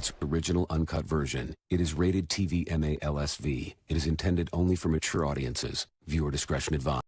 its original uncut version. It is rated TV MA-LSV. It is intended only for mature audiences. Viewer discretion advised.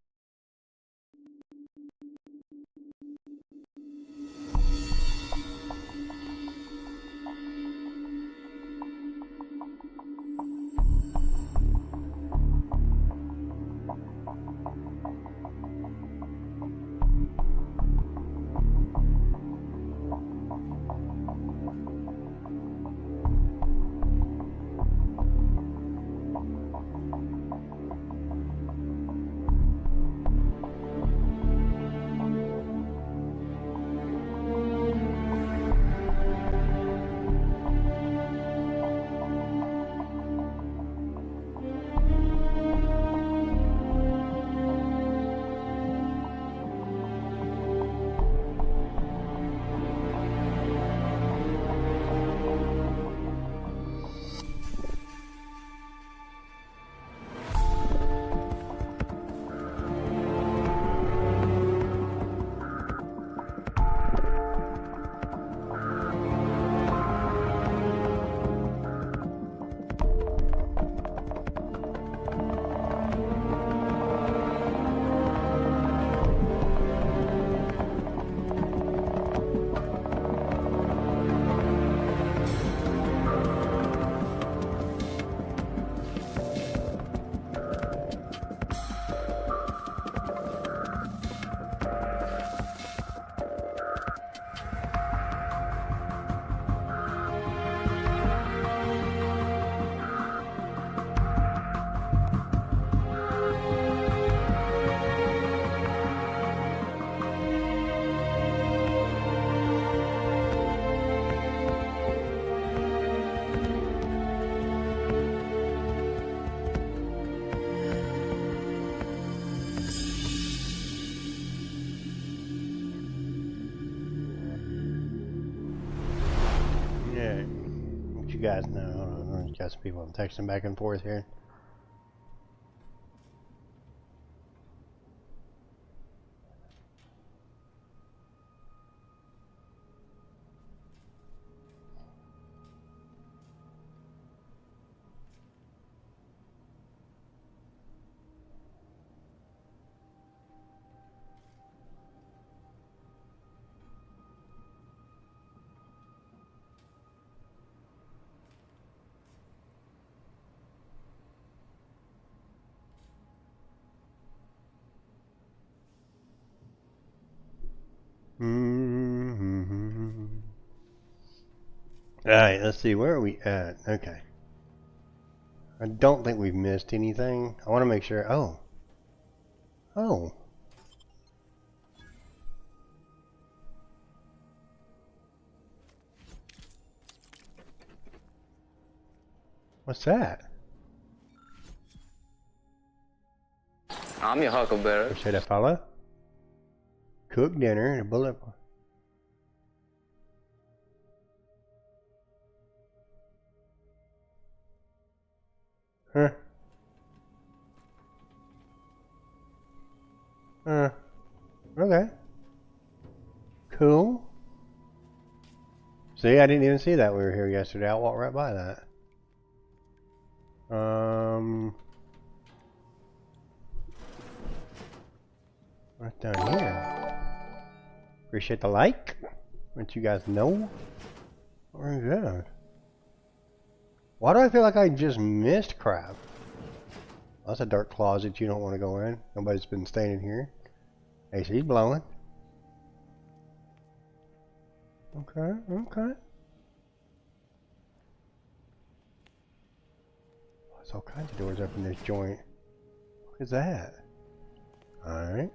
You guys know, you got some people I'm texting back and forth here. Alright, let's see, where are we at? Okay. I don't think we've missed anything. I want to make sure. Oh. What's that? I'm your huckleberry. Appreciate that, fella. Cook dinner and a bullet. Huh. Okay. Cool. See, I didn't even see that we were here yesterday. I walked right by that. What's down here? Appreciate the like. Let you guys know. Where is that? Why do I feel like I just missed crap? That's a dark closet you don't want to go in. Nobody's been staying in here. AC's blowing. Okay. There's all kinds of doors up in this joint. What is that? Alright.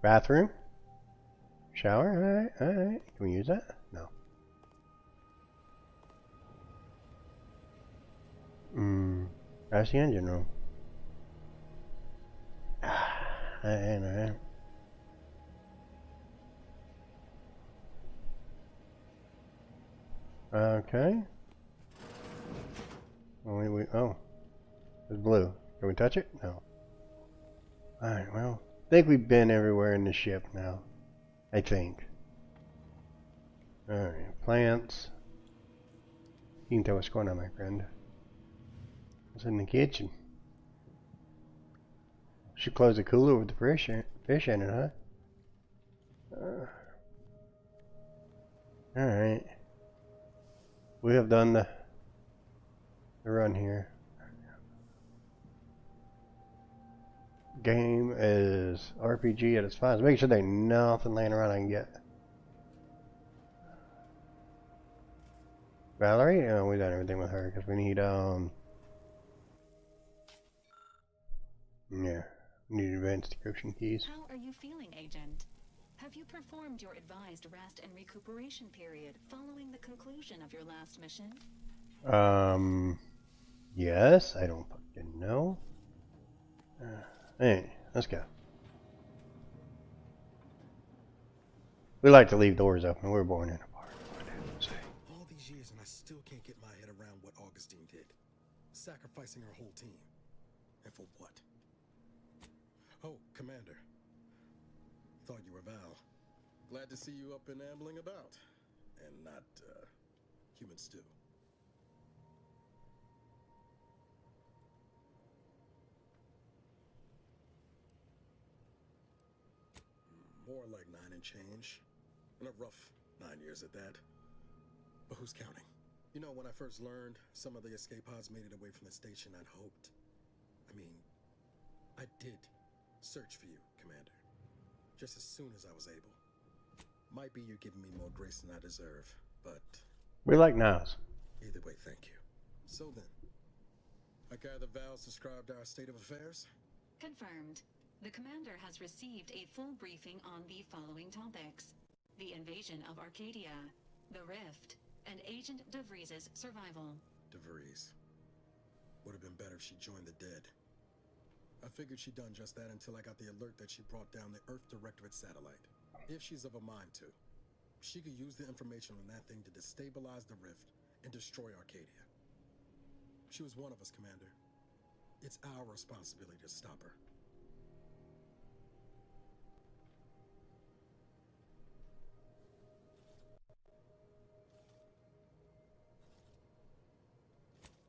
Bathroom. Shower. Alright. Can we use that? No. That's the engine room. Alright. Okay. Oh, it's blue. Can we touch it? No. Alright, well, think we've been everywhere in the ship now. I think. Alright, plants. You can tell what's going on, my friend. What's in the kitchen? Should close the cooler with the fish in it, huh? Alright. We have done the run here. Game is RPG at its finest. Make sure there ain't nothing laying around I can get. Valerie? Oh, we've done everything with her because we need, yeah, we need advanced decryption keys. How are you feeling, Agent? Have you performed your advised rest and recuperation period following the conclusion of your last mission? Yes, I don't fucking know. Hey, let's go. We like to leave doors open. We're born in a bar. All these years and I still can't get my head around what Augustine did. Sacrificing her whole team. And for what? Oh, Commander. Thought you were Val. Glad to see you up and ambling about. And not, human stew. More like 9 and change. And a rough 9 years at that. But who's counting? You know, when I first learned some of the escape pods made it away from the station, I'd hoped. I did search for you, Commander. Just as soon as I was able. Might be you're giving me more grace than I deserve, but... We like Niles. Either way, thank you. So then, I gather Val's described our state of affairs? Confirmed. The Commander has received a full briefing on the following topics: the invasion of Arcadia, the Rift, and Agent DeVries' survival. DeVries. Would have been better if she joined the dead. I figured she'd done just that until I got the alert that she brought down the Earth Directorate satellite. If she's of a mind to, she could use the information on that thing to destabilize the Rift and destroy Arcadia. She was one of us, Commander. It's our responsibility to stop her.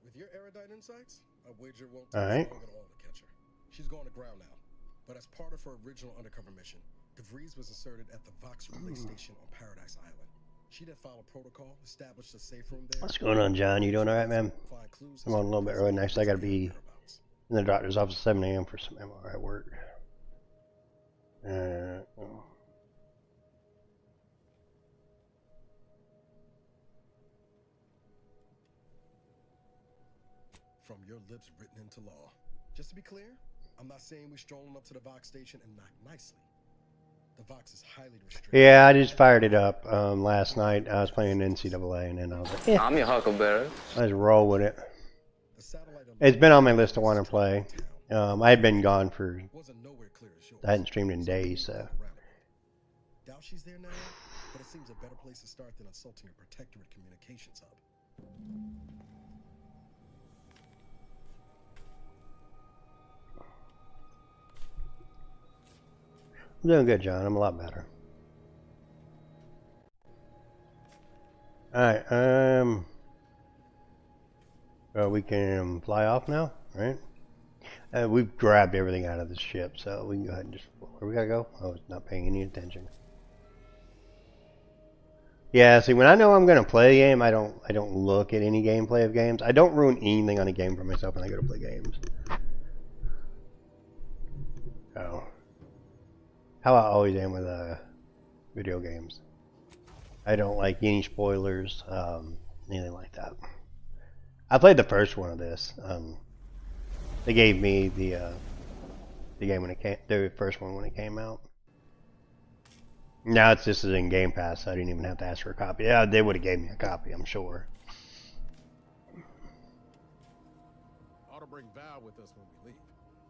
With your erudite insights, I wager it won't take us long at all to catch her. She's going to ground now, but as part of her original undercover mission, DeVries was inserted at the Vox Relay Station on Paradise Island. She did follow protocol, established a safe room there. What's going on, John? You doing alright, man? I'm on a little bit early next. I gotta be in the doctor's office at 7 a.m. for some MRI work. From your lips written into law. Just to be clear, I'm not saying we're strolling up to the Vox station and knock nicely. The Vox is highly restricted. Yeah, I just fired it up last night. I was playing NCAA and then I was like, eh, I'm your Huckleberry. let's roll with it. It's been on my list to want to play. I had been gone for, I hadn't streamed in days, so. Doubt she's there now, but it seems a better place to start than insulting a protectorate communications hub. I'm doing good, John. I'm a lot better. Alright, we can fly off now, right? We've grabbed everything out of the ship, so we can go ahead and just, where we gotta go? Oh, it's not paying any attention. Yeah, see, when I know I'm gonna play a game, I don't look at any gameplay of games. I don't ruin anything on a game for myself when I go to play games. Oh. How I always am with video games. I don't like any spoilers, anything like that. I played the first one of this. They gave me the game when it came, the first one when it came out. Now it's just in Game Pass, so I didn't even have to ask for a copy. Yeah, they would have gave me a copy, I'm sure. Ought to bring Val with us when we leave.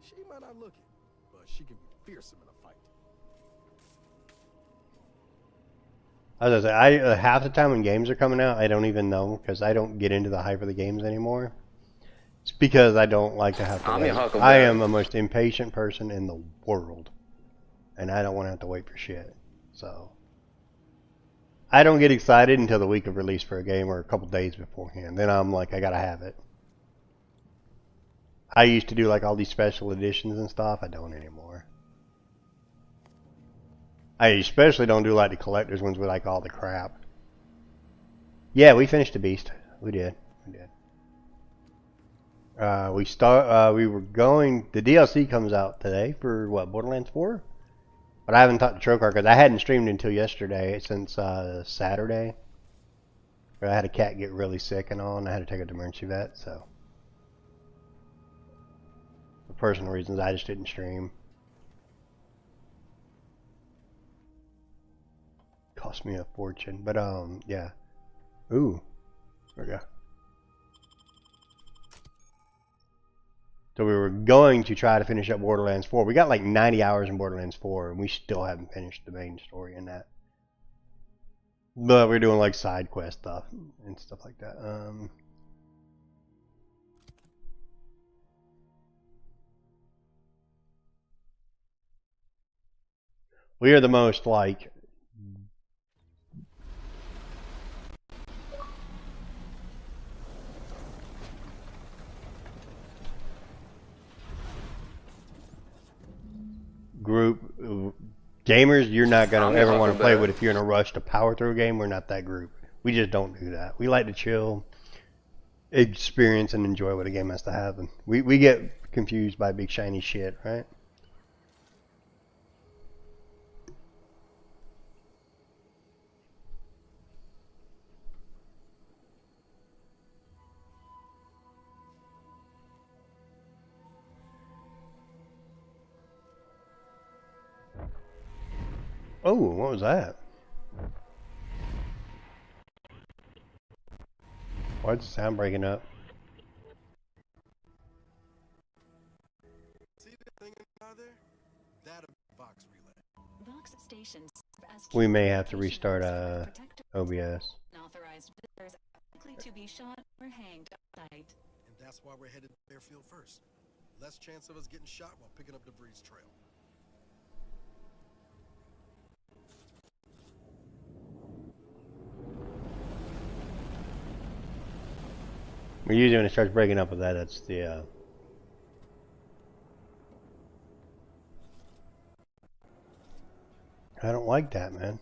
She might not look it, but she can be fearsome in a fight. As I say, half the time when games are coming out, I don't even know because I don't get into the hype of the games anymore. It's because I don't like to have to wait. I am the most impatient person in the world. and I don't want to have to wait for shit. So I don't get excited until the week of release for a game or a couple days beforehand. Then I'm like, I gotta have it. I used to do like all these special editions and stuff. I don't anymore. I especially don't do like the collector's ones with like all the crap. Yeah, we finished the Beast. We did. We did. We were going. The DLC comes out today for what, Borderlands 4? But I haven't talked to Trokar because I hadn't streamed until yesterday, since Saturday. I had a cat get really sick and all, and I had to take her to emergency vet. So for personal reasons, I just didn't stream. Cost me a fortune, but yeah. Ooh, there we go. So we were going to try to finish up Borderlands 4. We got like 90 hours in Borderlands 4, and we still haven't finished the main story in that. But we're doing like side quest stuff and stuff like that. We are the most like group gamers you're not gonna ever want to play with if you're in a rush to power through a game. We're not that group. We just don't do that. We like to chill, experience, and enjoy what a game has to have. And we get confused by big shiny shit, right? Oh, what was that? Why's the sound breaking up? See that thing out there? That Vox relay. Vox stations as We may have to restart protect OBS. unauthorized visitors likely to be shot or hanged on site. And that's why we're headed to airfield first. Less chance of us getting shot while picking up DeVries' trail. We're usually when it starts breaking up with that, that's the I don't like that, man.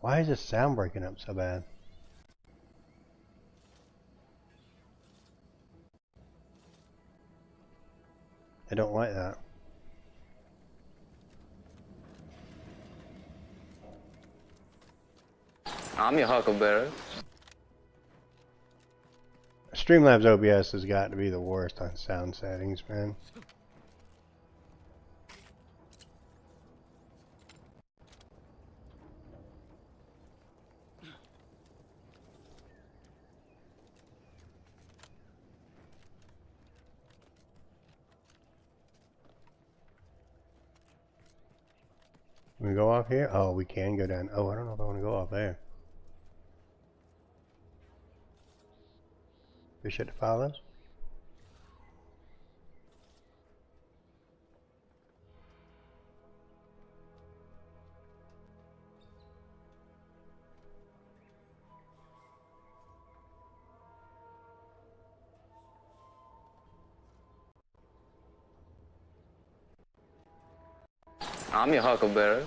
Why is this sound breaking up so bad? I don't like that. I'm your Huckleberry. Streamlabs OBS has got to be the worst on sound settings, man. Can we go off here? Oh, we can go down. Oh, I don't know if I want to go off there. We should follow us. I'm your Huckleberry.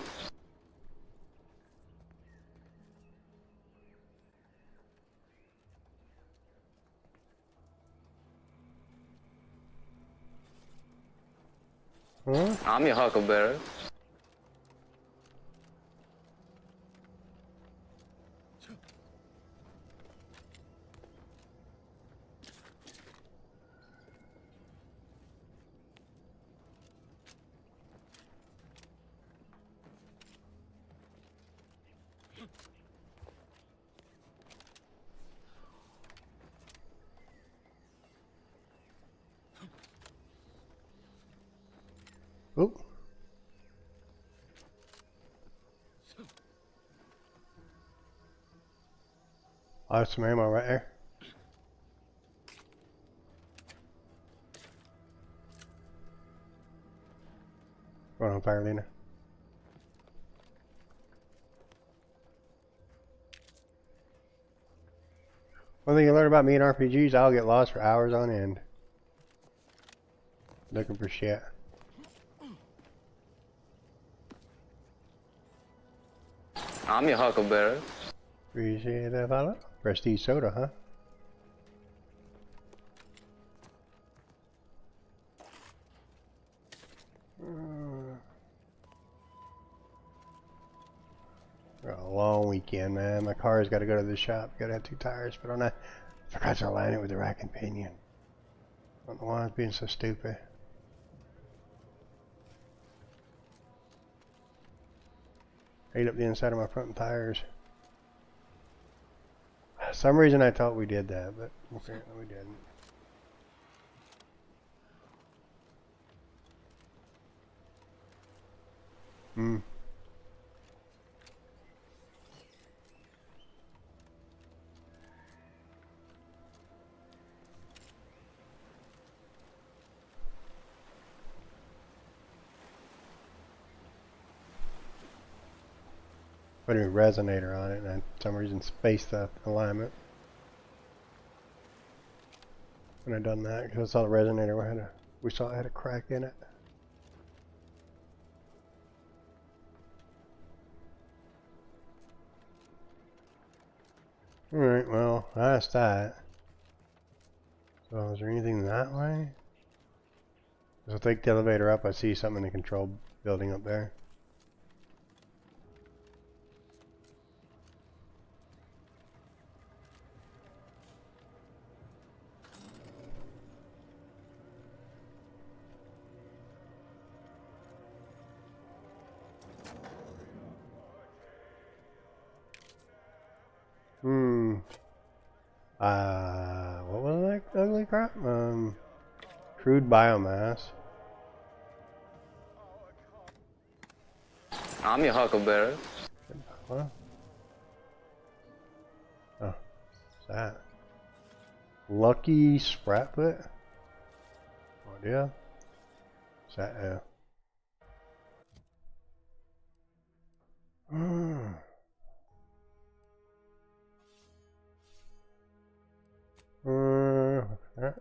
Huh? I'm your Huckleberry. Oop. I have some ammo right there. Run on fire, Lena. One thing you learn about me in RPGs, I'll get lost for hours on end. Looking for shit. I'm your Huckleberry. Appreciate that, fella. Prestige soda, huh? Got a long weekend, man. My car's got to go to the shop. Got to have 2 tires, but I forgot to align it with the rack and pinion. I don't know why I was being so stupid. Ate up the inside of my front tires. For some reason I thought we did that, but apparently we didn't. Hmm. Put a resonator on it, and I, for some reason, spaced the alignment. When I done that, because I saw the resonator, we saw it had a crack in it. Alright, well, that's that. So, is there anything that way? As I take the elevator up, I see something in the control building up there. What was that ugly crap? Crude biomass. I'm your Huckleberry. What? Oh, what's that? Lucky Spratfoot? No idea. What's that? What's that?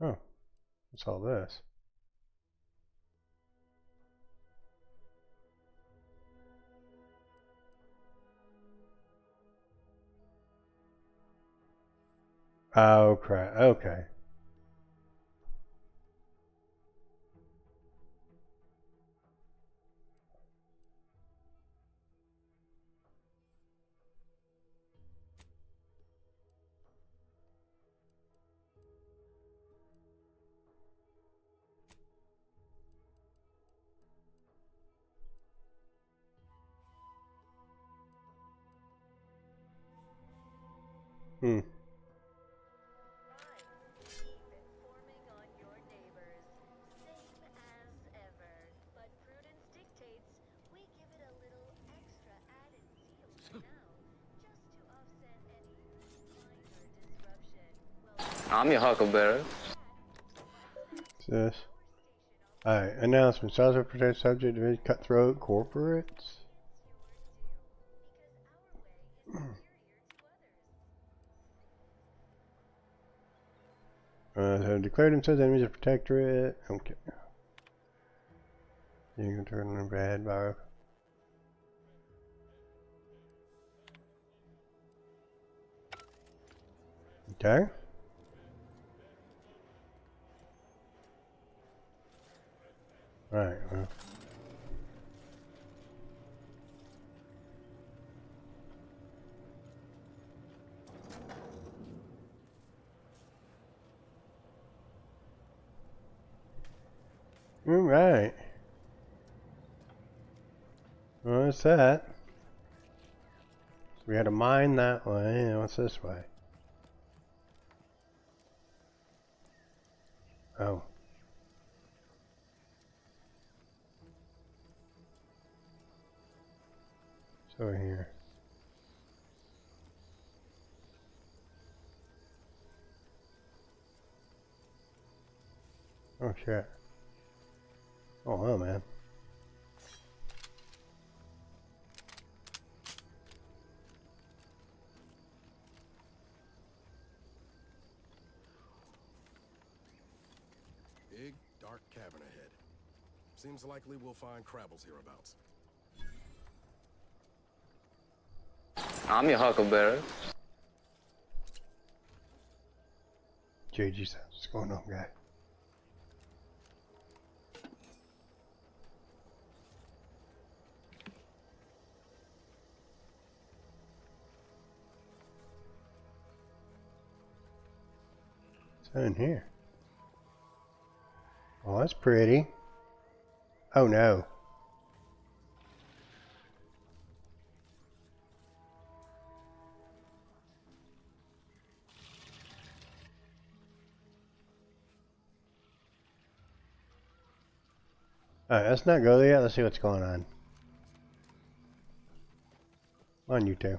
Oh, what's all this? Oh crap, okay. I'm your Huckleberry. What's this? Alright, announcement. Also protect subject of cutthroat corporates. Have declared themselves enemies of protectorate. Okay. You can turn them bad by. Okay. Alright, well. Alright. Well, what's that? So we had a mine that way. What's this way? Oh. It's over here. Oh shit. Oh wow, man. Big, dark cavern ahead. Seems likely we'll find Crabbles hereabouts. I'm your huckleberry. JG, what's going on, guy? What's in here? Oh, that's pretty. Oh no. Alright, let's not go there yet. Let's see what's going on. Come on, you two.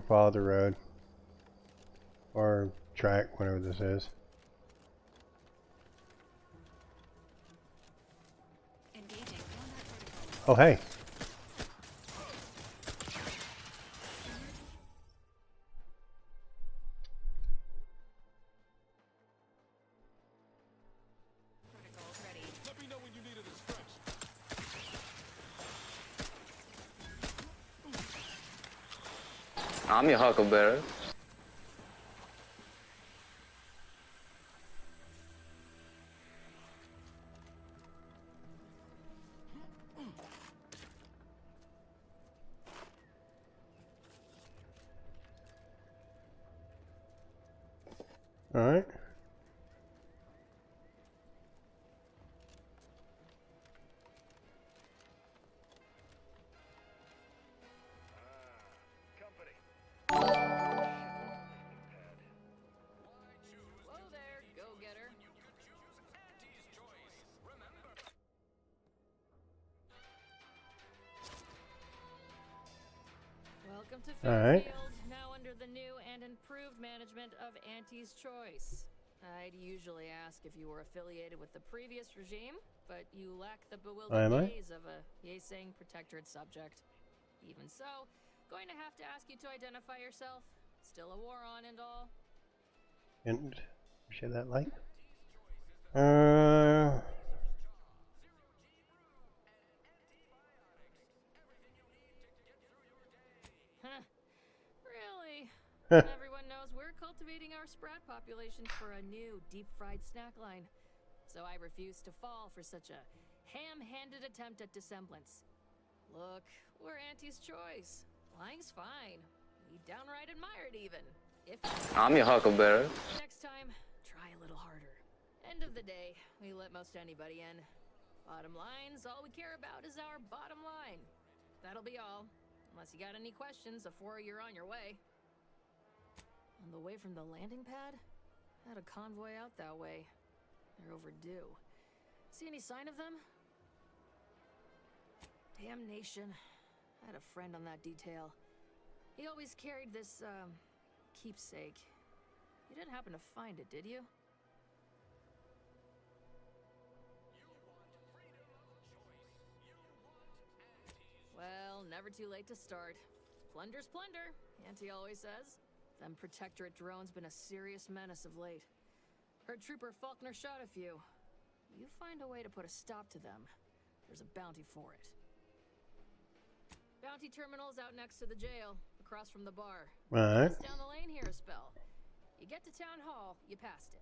Follow the road. Or track, whatever this is. Engaging combat protocol. Oh, hey. Protocols ready. Let me know when you need it as fresh. I'm your huckleberry. Alright. Whoa there, go-getter. Welcome to All right. Fairfield, now under the new and improved management of Auntie's Choice. I'd usually ask if you were affiliated with the previous regime, but you lack the Am I? bewildered gaze of a yay-saying protectorate subject. Even so, going to have to ask you to identify yourself. Still a war on and all. And share that light. Huh. Really? Huh. Everyone knows we're cultivating our sprat population for a new deep-fried snack line. So I refuse to fall for such a ham-handed attempt at dissemblance. Look, we're Auntie's Choice. Lying's fine. We downright admire it even. If I'm your huckleberry. next time, try a little harder. End of the day, we let most anybody in. Bottom line's all we care about is our bottom line. That'll be all. Unless you got any questions before you're on your way. On the way from the landing pad? Had a convoy out that way. They're overdue. See any sign of them? Damnation. I had a friend on that detail. He always carried this, keepsake. You didn't happen to find it, did you? Well, never too late to start. Plunder's plunder, Auntie always says. Them Protectorate drones been a serious menace of late. Heard Trooper Faulkner shot a few. You find a way to put a stop to them. There's a bounty for it. Bounty terminal's out next to the jail, across from the bar. Alright. Just down the lane here a spell. You get to town hall, you passed it.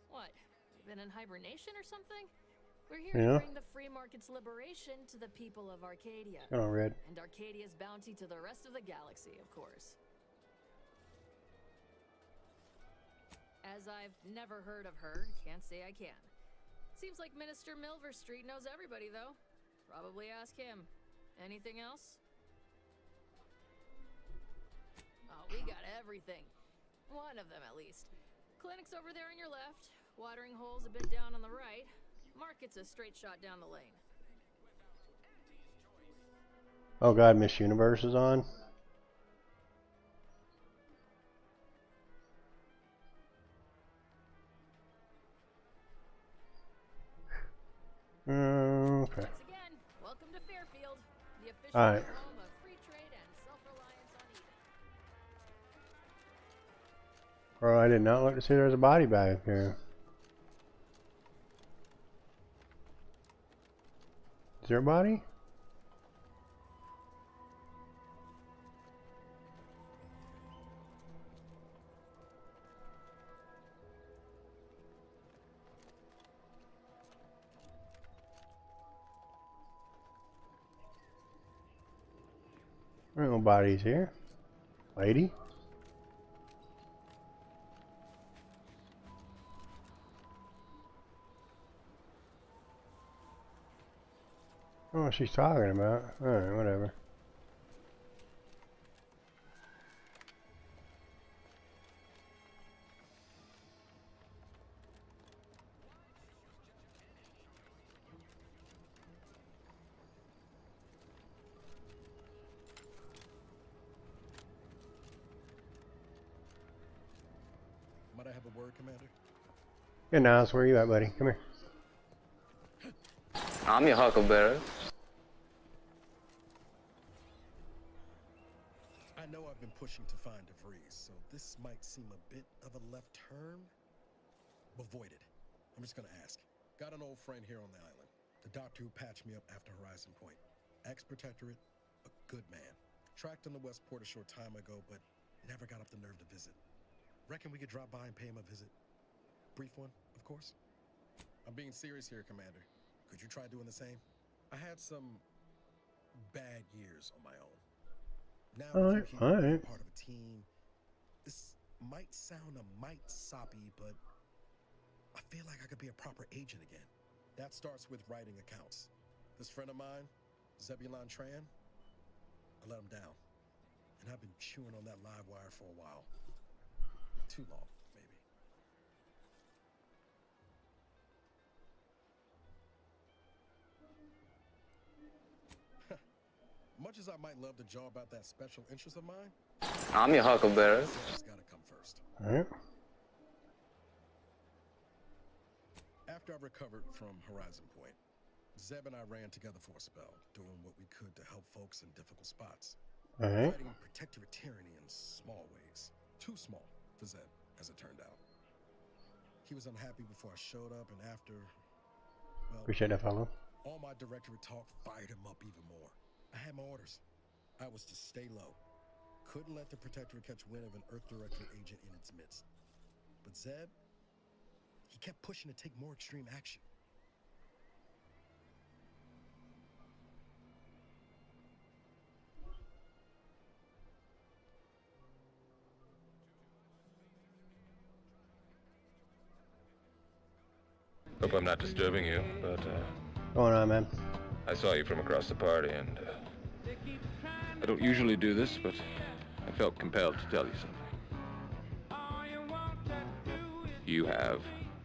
What? You been in hibernation or something? We're here Yeah. to bring the free market's liberation to the people of Arcadia. Oh, red. And Arcadia's bounty to the rest of the galaxy, of course. As I've never heard of her, can't say I can. Seems like Minister Milverstreet knows everybody, though. Probably ask him. Anything else? Oh, we got everything. One of them, at least. Clinic's over there on your left. Watering hole's a bit down on the right. Market's a straight shot down the lane. Oh god, Miss Universe is on. Okay. Once again, welcome to Fairfield, the official Alright. home of free trade and self-reliance on Eden. Bro, I did not look to see there was a body back here. Is there a body? There ain't no bodies here. Lady? I don't know what she's talking about. Alright, whatever. Might I have a word, Commander? Yeah, Niles, where you at, buddy? Come here. I'm your huckleberry. I know I've been pushing to find DeVries, so this might seem a bit of a left turn. Avoid it. I'm just gonna ask. Got an old friend here on the island. The doctor who patched me up after Horizon Point. Ex-protectorate, a good man. Tracked on the Westport a short time ago, but never got up the nerve to visit. Reckon we could drop by and pay him a visit. Brief one, of course. I'm being serious here, Commander. Could you try doing the same? I had some bad years on my own. Now Alright, with you here, being alright. part of a team. This might sound a mite soppy, but I feel like I could be a proper agent again. That starts with writing accounts. This friend of mine, Zebulon Tran, I let him down. And I've been chewing on that live wire for a while. Too long, maybe. Much as I might love to jaw about that special interest of mine, I'm your huckleberry. it's gotta come first. Alright. After I recovered from Horizon Point, Zeb and I ran together for a spell, doing what we could to help folks in difficult spots. Alright. Fighting protectorate tyranny in small ways. Too small for Zeb, as it turned out. He was unhappy before I showed up, and after, well, Appreciate that, fellow. all my directorate talk fired him up even more. I had my orders. I was to stay low. Couldn't let the Protectorate catch wind of an Earth Directorate agent in its midst. But Zeb, he kept pushing to take more extreme action. Hope I'm not disturbing you, but What's going on, man? I saw you from across the party, and I don't usually do this, but I felt compelled to tell you something. You have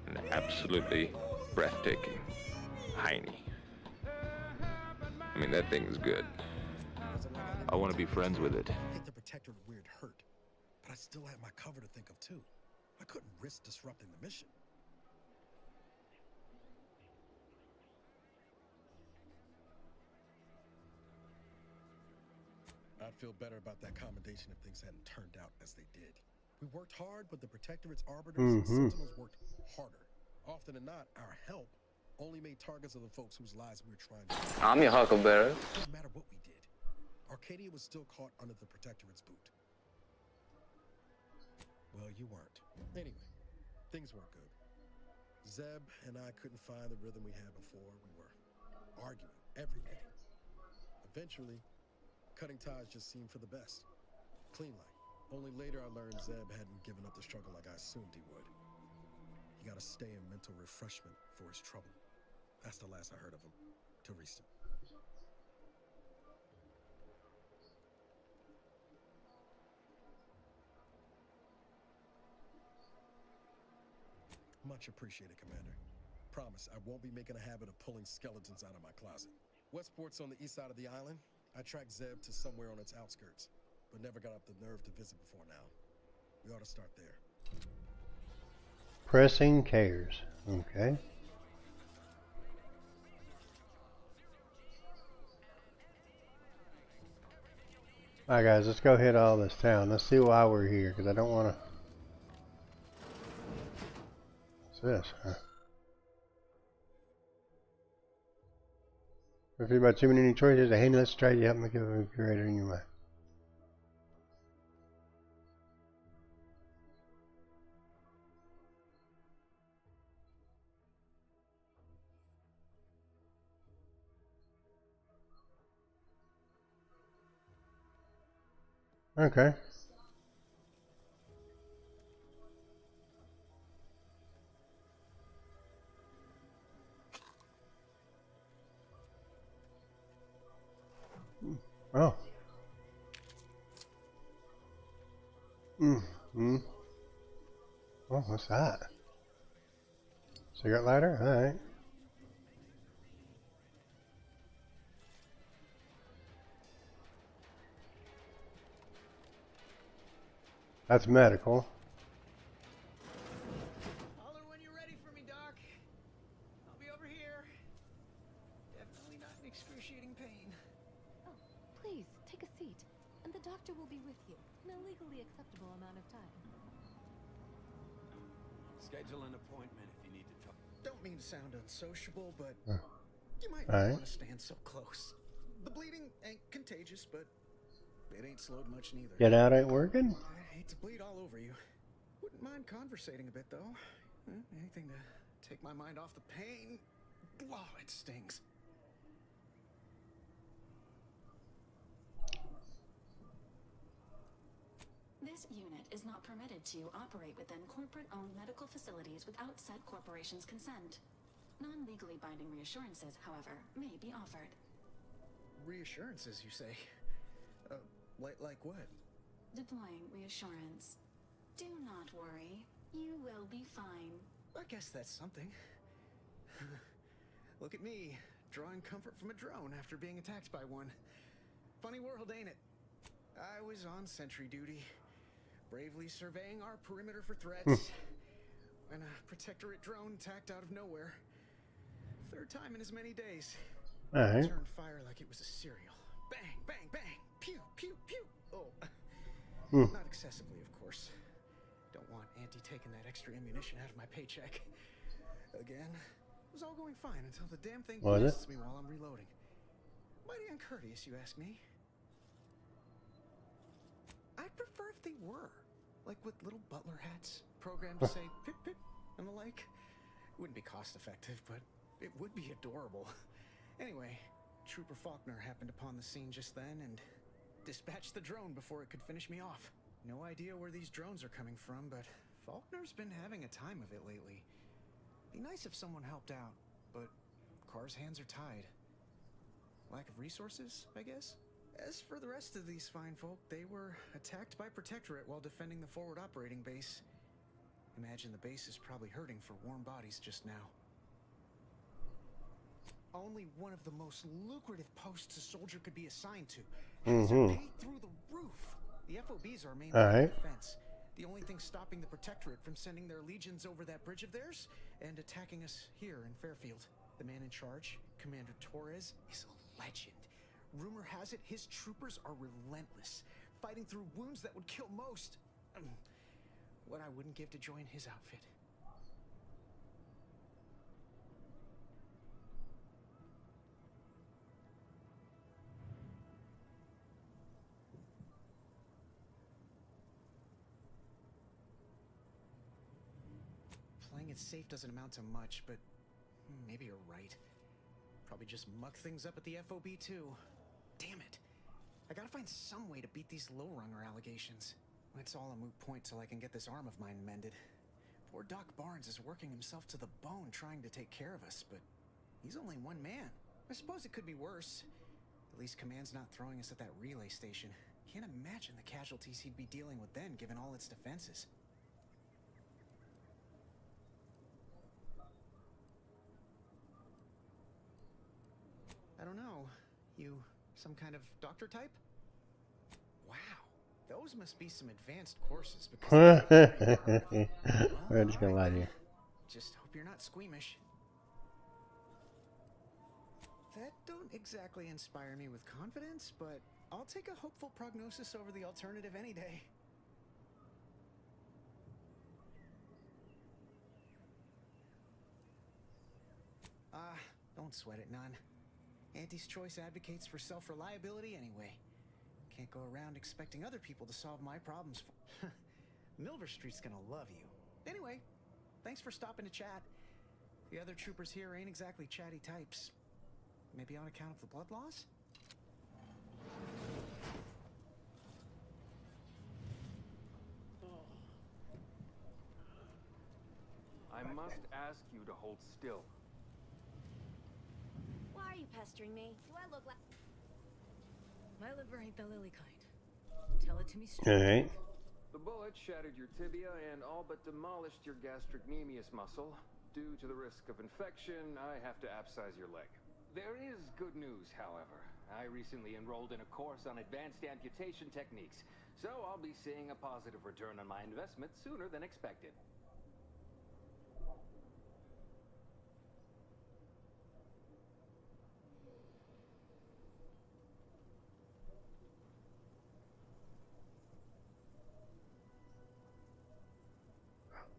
an absolutely breathtaking hiney. I mean, that thing is good. I want to be friends with it. I think the Protectorate weird hurt, but I still had my cover to think of too. I couldn't risk disrupting the mission. I'd feel better about that commendation if things hadn't turned out as they did. We worked hard, but the Protectorate's arbiters and sentinels worked harder. Often than not, our help only made targets of the folks whose lives we were trying to save. I'm your huckleberry. It didn't matter what we did. Arcadia was still caught under the Protectorate's boot. Well, you weren't. Anyway, things weren't good. Zeb and I couldn't find the rhythm we had before. We were arguing every day. Eventually, cutting ties just seemed for the best. Clean like. Only later I learned Zeb hadn't given up the struggle like I assumed he would. He got to stay in mental refreshment for his trouble. That's the last I heard of him. Till recent. Much appreciated, Commander. Promise, I won't be making a habit of pulling skeletons out of my closet. Westport's on the east side of the island. I tracked Zeb to somewhere on its outskirts, but never got up the nerve to visit before now. We ought to start there. Pressing cares. Okay. Alright guys, let's go hit all this town. Let's see why we're here, because I don't want to... What's this? Huh? If you're about too many choices, a handy, let's try to help make a curator in your mind. Okay. Oh. Oh, what's that? Cigarette lighter? Alright. That's medical. Holler when you're ready for me, Doc. I'll be over here. Definitely not in excruciating pain. Oh, please, take a seat. And the doctor will be with you in a legally acceptable amount of time. Schedule an appointment if you need to talk. Don't mean to sound unsociable, but Oh. you might All not right. want to stand so close. The bleeding ain't contagious, but it ain't slowed much neither. Get out ain't working? I hate to bleed all over you. Wouldn't mind conversating a bit, though. Anything to take my mind off the pain. Oh, it stings. This unit is not permitted to operate within corporate-owned medical facilities without said corporation's consent. Non-legally binding reassurances, however, may be offered. Reassurances, you say? Like what? Deploying reassurance. Do not worry. You will be fine. I guess that's something. Look at me, drawing comfort from a drone after being attacked by one. Funny world, ain't it? I was on sentry duty, bravely surveying our perimeter for threats, when a Protectorate drone attacked out of nowhere. Third time in as many days. Alright. Turned fire like it was a cereal. Bang, bang, bang! Pew, pew, pew! Oh, not excessively, of course. Don't want Auntie taking that extra ammunition out of my paycheck. Again, it was all going fine until the damn thing Was it? blasts me while I'm reloading. Mighty uncourteous, you ask me. I'd prefer if they were. Like with little butler hats, programmed to say pip pip and the like. It wouldn't be cost effective, but it would be adorable. Anyway, Trooper Faulkner happened upon the scene just then and dispatched the drone before it could finish me off. No idea where these drones are coming from, but Faulkner's been having a time of it lately. Be nice if someone helped out, but Carr's hands are tied. Lack of resources, I guess? As for the rest of these fine folk, they were attacked by Protectorate while defending the forward operating base. Imagine the base is probably hurting for warm bodies just now. Only one of the most lucrative posts a soldier could be assigned to. Hands are paid through the roof. The FOBs are main line of defense. The only thing stopping the Protectorate from sending their legions over that bridge of theirs and attacking us here in Fairfield. The man in charge, Commander Torres, is a legend. Rumor has it his troopers are relentless, fighting through wounds that would kill most. what I wouldn't give to join his outfit. Playing it safe doesn't amount to much, but maybe you're right. Probably just muck things up at the FOB too. Damn it. I gotta find some way to beat these low-runger allegations. It's all a moot point till I can get this arm of mine mended. Poor Doc Barnes is working himself to the bone trying to take care of us, but he's only one man. I suppose it could be worse. At least Command's not throwing us at that relay station. Can't imagine the casualties he'd be dealing with then, given all its defenses. I don't know. You some kind of doctor type? Wow. Those must be some advanced courses because I'm just gonna lie to you. Just hope you're not squeamish. That don't exactly inspire me with confidence, but I'll take a hopeful prognosis over the alternative any day. Don't sweat it none. Auntie's Choice advocates for self-reliability anyway. Can't go around expecting other people to solve my problems for... Milver Street's gonna love you. Anyway, thanks for stopping to chat. The other troopers here ain't exactly chatty types. Maybe on account of the blood loss? I must ask you to hold still. Why are you pestering me? Do I look like... My liver ain't the lily kind. Tell it to me straight. Alright. The bullet shattered your tibia and all but demolished your gastrocnemius muscle. Due to the risk of infection, I have to abscise your leg. There is good news, however. I recently enrolled in a course on advanced amputation techniques, so I'll be seeing a positive return on my investment sooner than expected.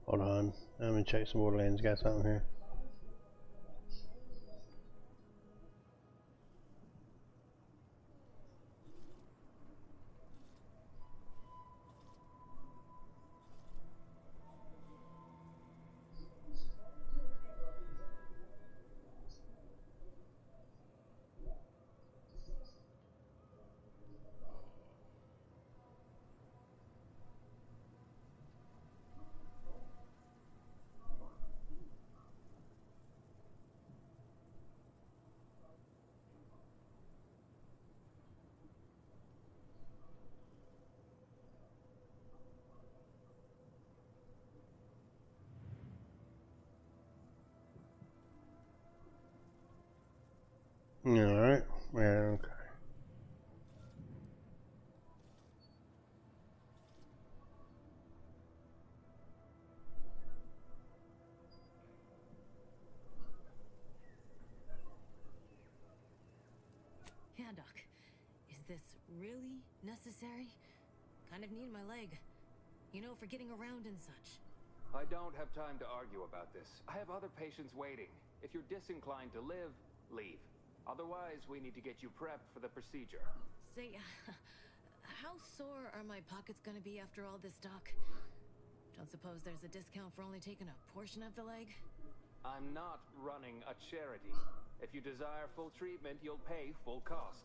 Hold on. I'm gonna check some Borderlands. Got something here. Alright. Yeah, okay. Yeah, Doc. Is this really necessary? Kind of need my leg. You know, for getting around and such. I don't have time to argue about this. I have other patients waiting. If you're disinclined to live, leave. Otherwise, we need to get you prepped for the procedure. Say, how sore are my pockets gonna be after all this, Doc? Don't suppose there's a discount for only taking a portion of the leg? I'm not running a charity. If you desire full treatment, you'll pay full cost.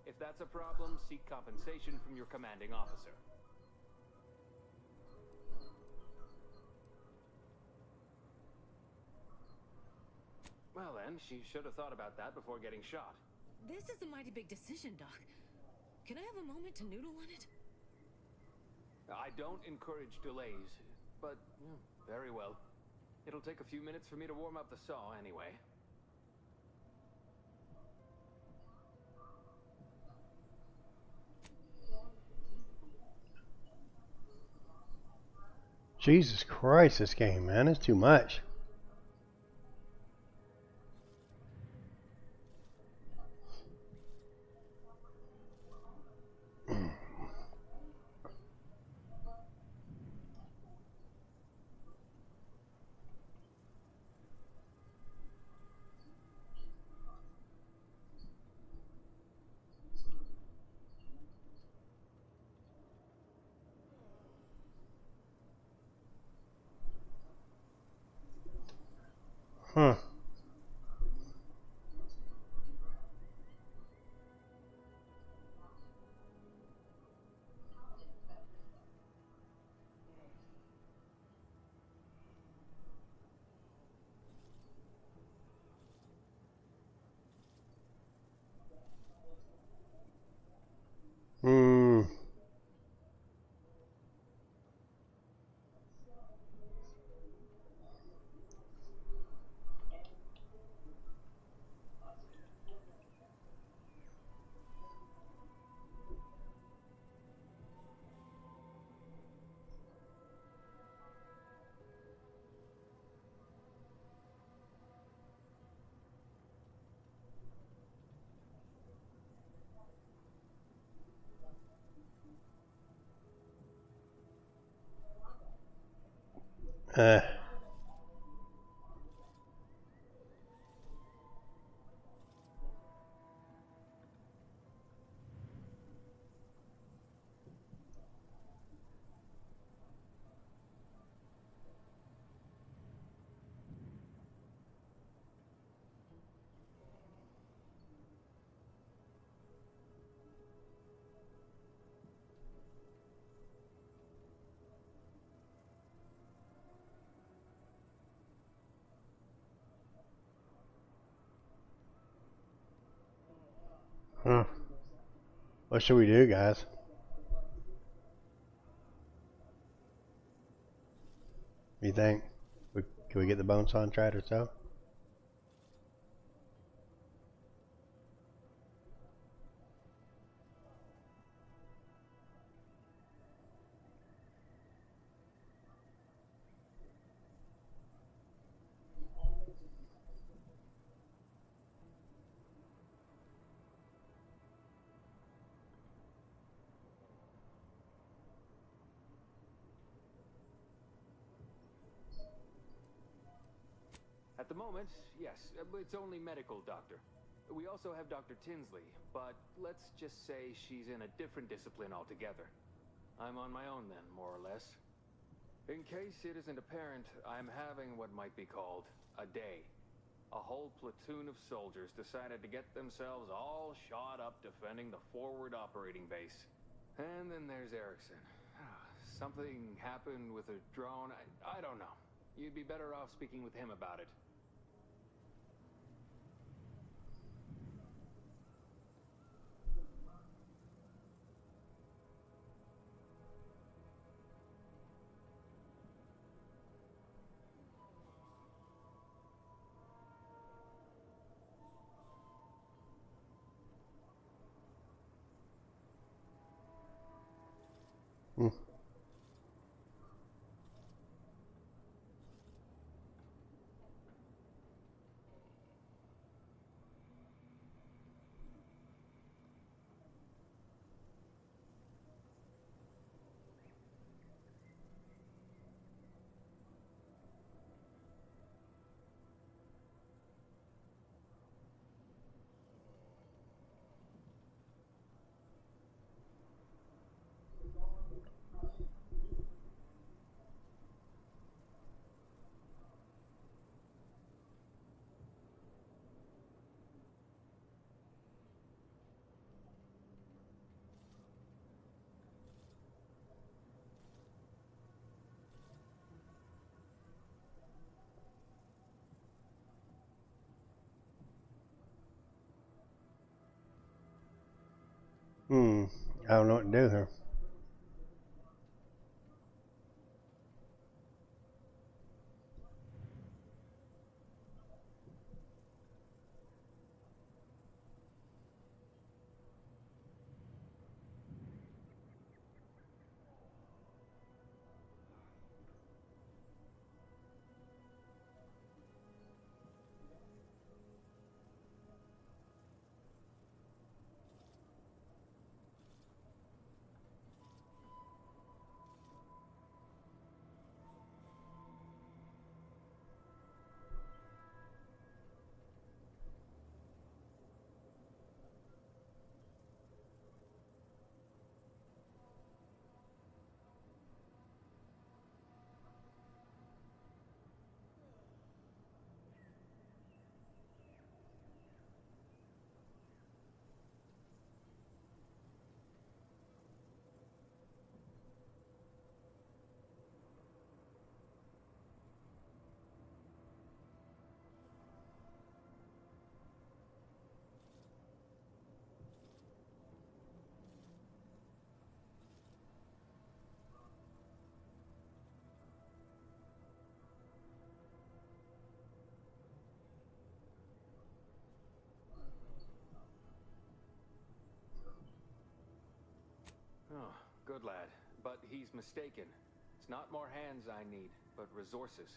If that's a problem, seek compensation from your commanding officer. Well then, she should have thought about that before getting shot. This is a mighty big decision, Doc. Can I have a moment to noodle on it? I don't encourage delays, but very well. It'll take a few minutes for me to warm up the saw anyway. Jesus Christ, this game, man, it's too much. Huh. Hmm. Uh. Huh. What should we do, guys? You think? Can we get the bones on tried or so? At the moment, yes, it's only medical, Doctor. We also have Dr. Tinsley, but let's just say she's in a different discipline altogether. I'm on my own then, more or less. In case it isn't apparent, I'm having what might be called a day. A whole platoon of soldiers decided to get themselves all shot up defending the forward operating base. And then there's Erickson. Something happened with a drone. I don't know. You'd be better off speaking with him about it. Hmm. I don't know what to do here. Oh, good lad. But he's mistaken. It's not more hands I need, but resources.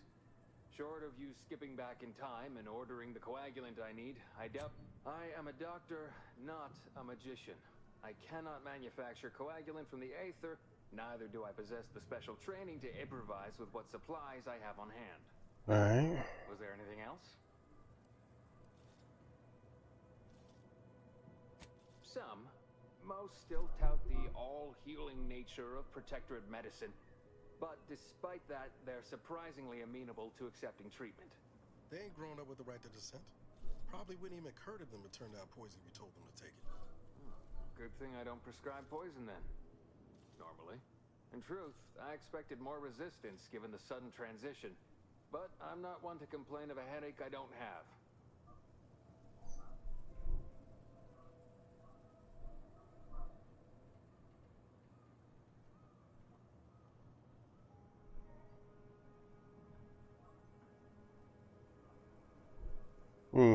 Short of you skipping back in time and ordering the coagulant I need, I doubt... I am a doctor, not a magician. I cannot manufacture coagulant from the aether, neither do I possess the special training to improvise with what supplies I have on hand. Alright. Was there anything else? Some. Most still tout the all-healing nature of protectorate medicine. But despite that, they're surprisingly amenable to accepting treatment. They ain't grown up with the right to dissent. Probably wouldn't even occur to them to turn down poison if you told them to take it. Good thing I don't prescribe poison then. Normally. In truth, I expected more resistance given the sudden transition. But I'm not one to complain of a headache I don't have. Hmm.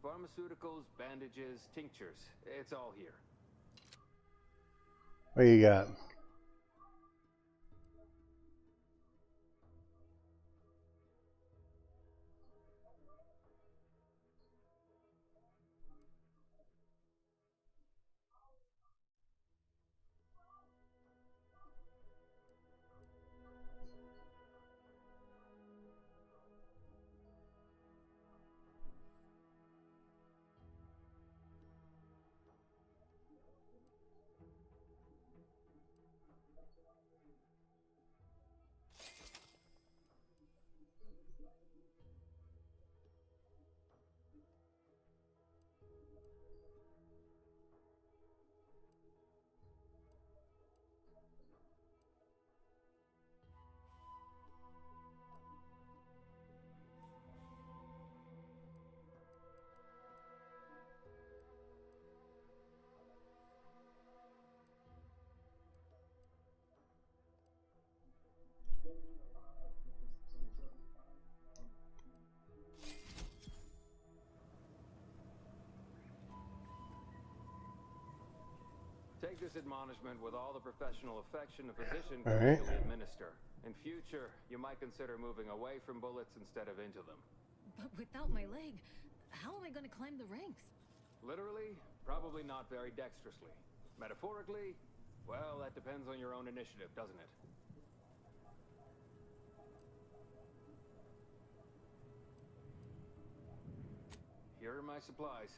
Pharmaceuticals, bandages, tinctures. It's all here. What you got? Take this admonishment with all the professional affection a physician All can right. legally administer. In future, you might consider moving away from bullets instead of into them. But without my leg, how am I going to climb the ranks? Literally, probably not very dexterously. Metaphorically, well, that depends on your own initiative, doesn't it? Here are my supplies.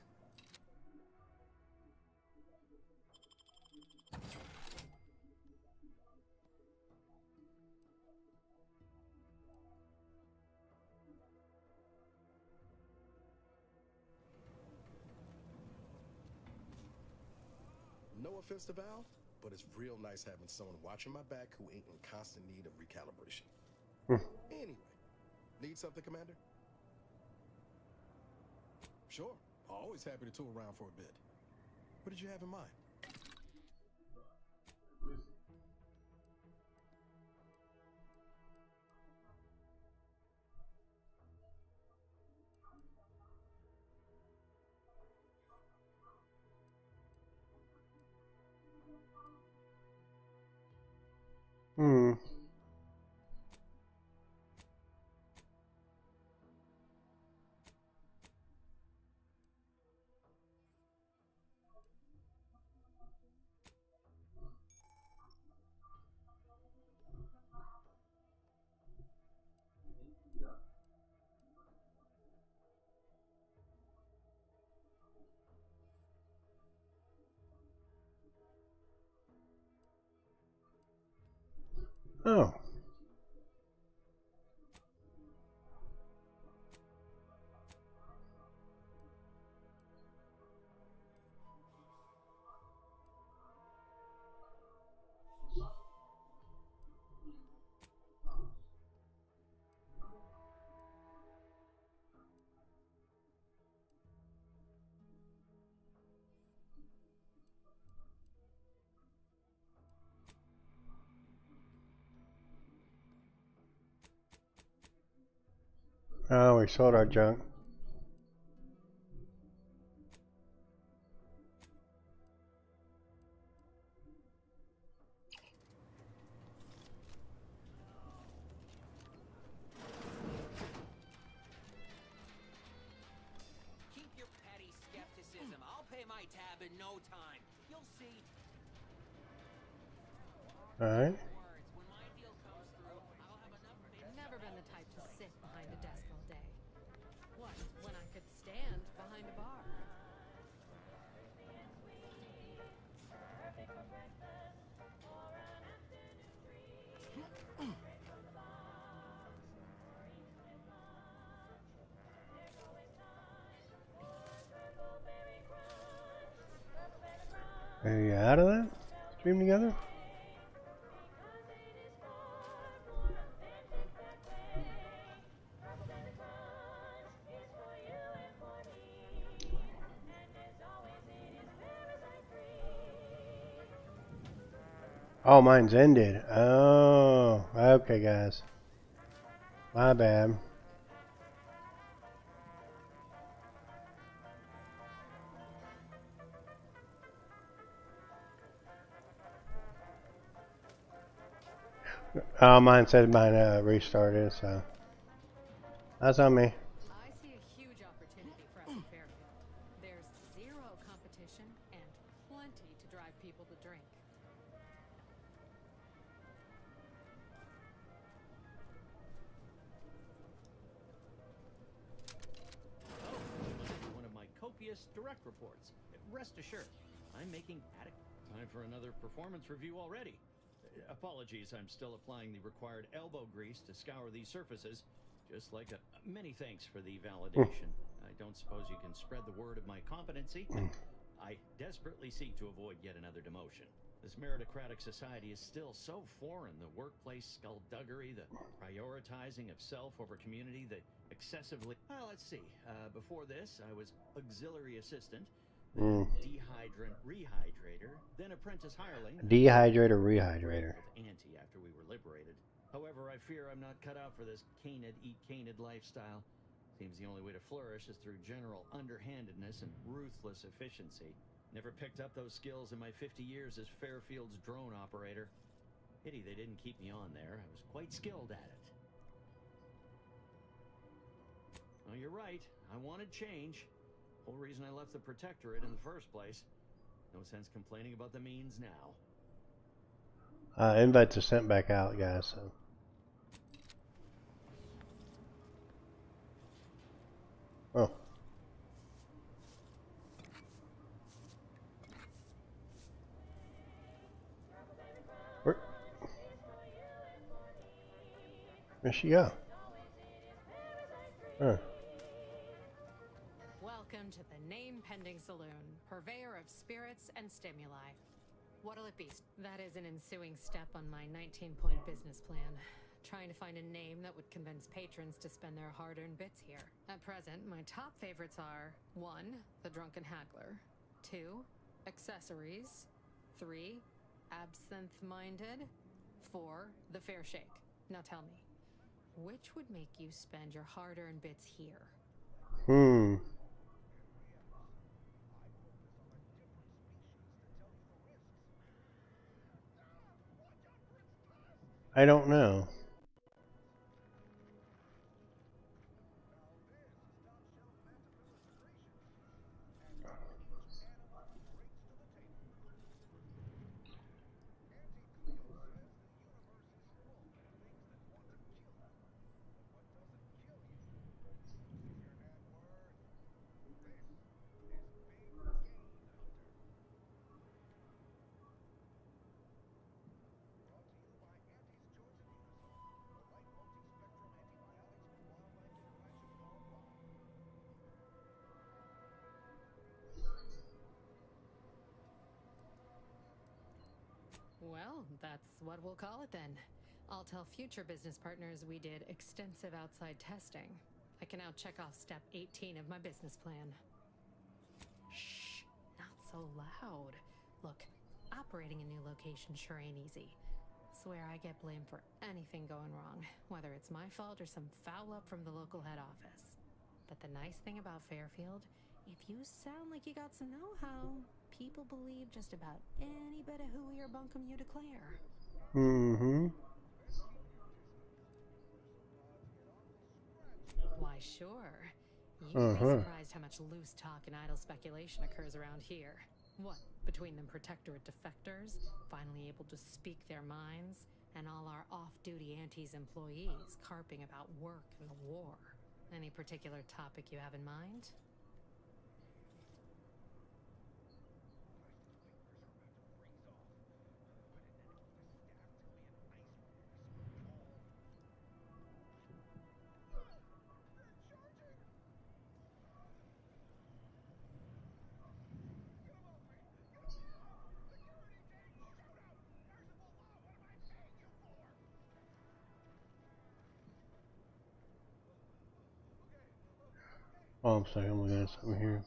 No offense to Val, but it's real nice having someone watching my back who ain't in constant need of recalibration. Anyway, need something, Commander? Sure, always happy to tool around for a bit. What did you have in mind? Hmm. Oh. Oh, we sold our junk. Keep your petty skepticism. I'll pay my tab in no time. You'll see. Alright. Never been the type to sit behind a desk all day. What, when I could stand behind a bar? Are you out of that? Stream together? Oh, mine's ended. Oh, okay, guys. My bad. Oh, mine said mine restarted, so that's on me. I see a huge opportunity for us in Fairfield. There's zero competition and plenty to drive people to drink. One of my copious direct reports. Rest assured, I'm making adequate time for another performance review already. Apologies, I'm still applying the required elbow grease to scour these surfaces. Just like many thanks for the validation. I don't suppose you can spread the word of my competency. I desperately seek to avoid yet another demotion. This meritocratic society is still so foreign. The workplace skullduggery, the prioritizing of self over community, the excessively... Well, let's see. Before this, I was auxiliary assistant, dehydrant rehydrator, then apprentice hireling. Dehydrator rehydrator. Auntie after we were liberated. However, I fear I'm not cut out for this canid eat canid lifestyle. Seems the only way to flourish is through general underhandedness and ruthless efficiency. Never picked up those skills in my 50 years as Fairfield's drone operator. Pity they didn't keep me on there. I was quite skilled at it. Well, you're right. I wanted change. Whole reason I left the Protectorate in the first place. No sense complaining about the means now. Invites are sent back out, guys. So. Oh. Where'd she go? Huh. Welcome to the Name Pending Saloon, purveyor of spirits and stimuli. What'll it be? That is an ensuing step on my 19-point business plan. Trying to find a name that would convince patrons to spend their hard-earned bits here. At present, my top favorites are 1. The Drunken Haggler, 2. Accessories, 3. Absinthe-Minded, 4. The Fair Shake. Now tell me, which would make you spend your hard-earned bits here? I don't know. Well, that's what we'll call it then. I'll tell future business partners we did extensive outside testing. I can now check off step 18 of my business plan. Shh, not so loud. Look, operating a new location sure ain't easy. swear I get blamed for anything going wrong, whether it's my fault or some foul up from the local head office. But the nice thing about Fairfield, if you sound like you got some know-how, people believe just about any bit of hooey or bunkum you declare. Mm-hmm. Why, sure. You'd be surprised how much loose talk and idle speculation occurs around here. What, between them protectorate defectors, finally able to speak their minds, and all our off-duty Antes employees carping about work and the war. Any particular topic you have in mind? Oh, I'm sorry, I'm looking at something here.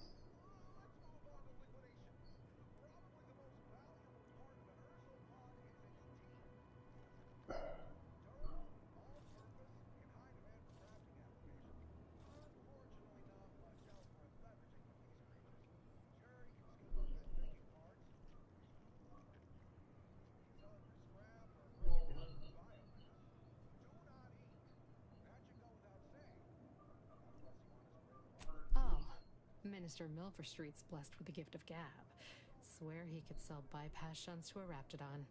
Minister Milverstreet's blessed with the gift of gab. Swear he could sell bypass shunts to a Raptidon.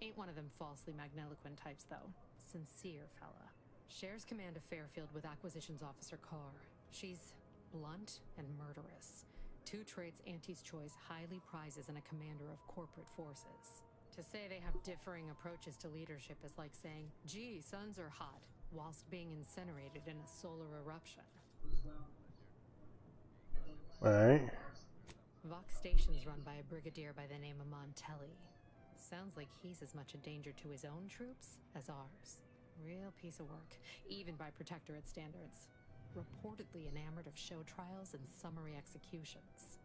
Ain't one of them falsely magniloquent types, though. Sincere fella. Shares command of Fairfield with Acquisitions Officer Carr. She's blunt and murderous. Two traits Auntie's Choice highly prizes in a commander of corporate forces. To say they have differing approaches to leadership is like saying, gee, suns are hot, whilst being incinerated in a solar eruption. Alright. Vox Station's run by a brigadier by the name of Montelli. Sounds like he's as much a danger to his own troops as ours. Real piece of work, even by Protectorate standards. Reportedly enamored of show trials and summary executions.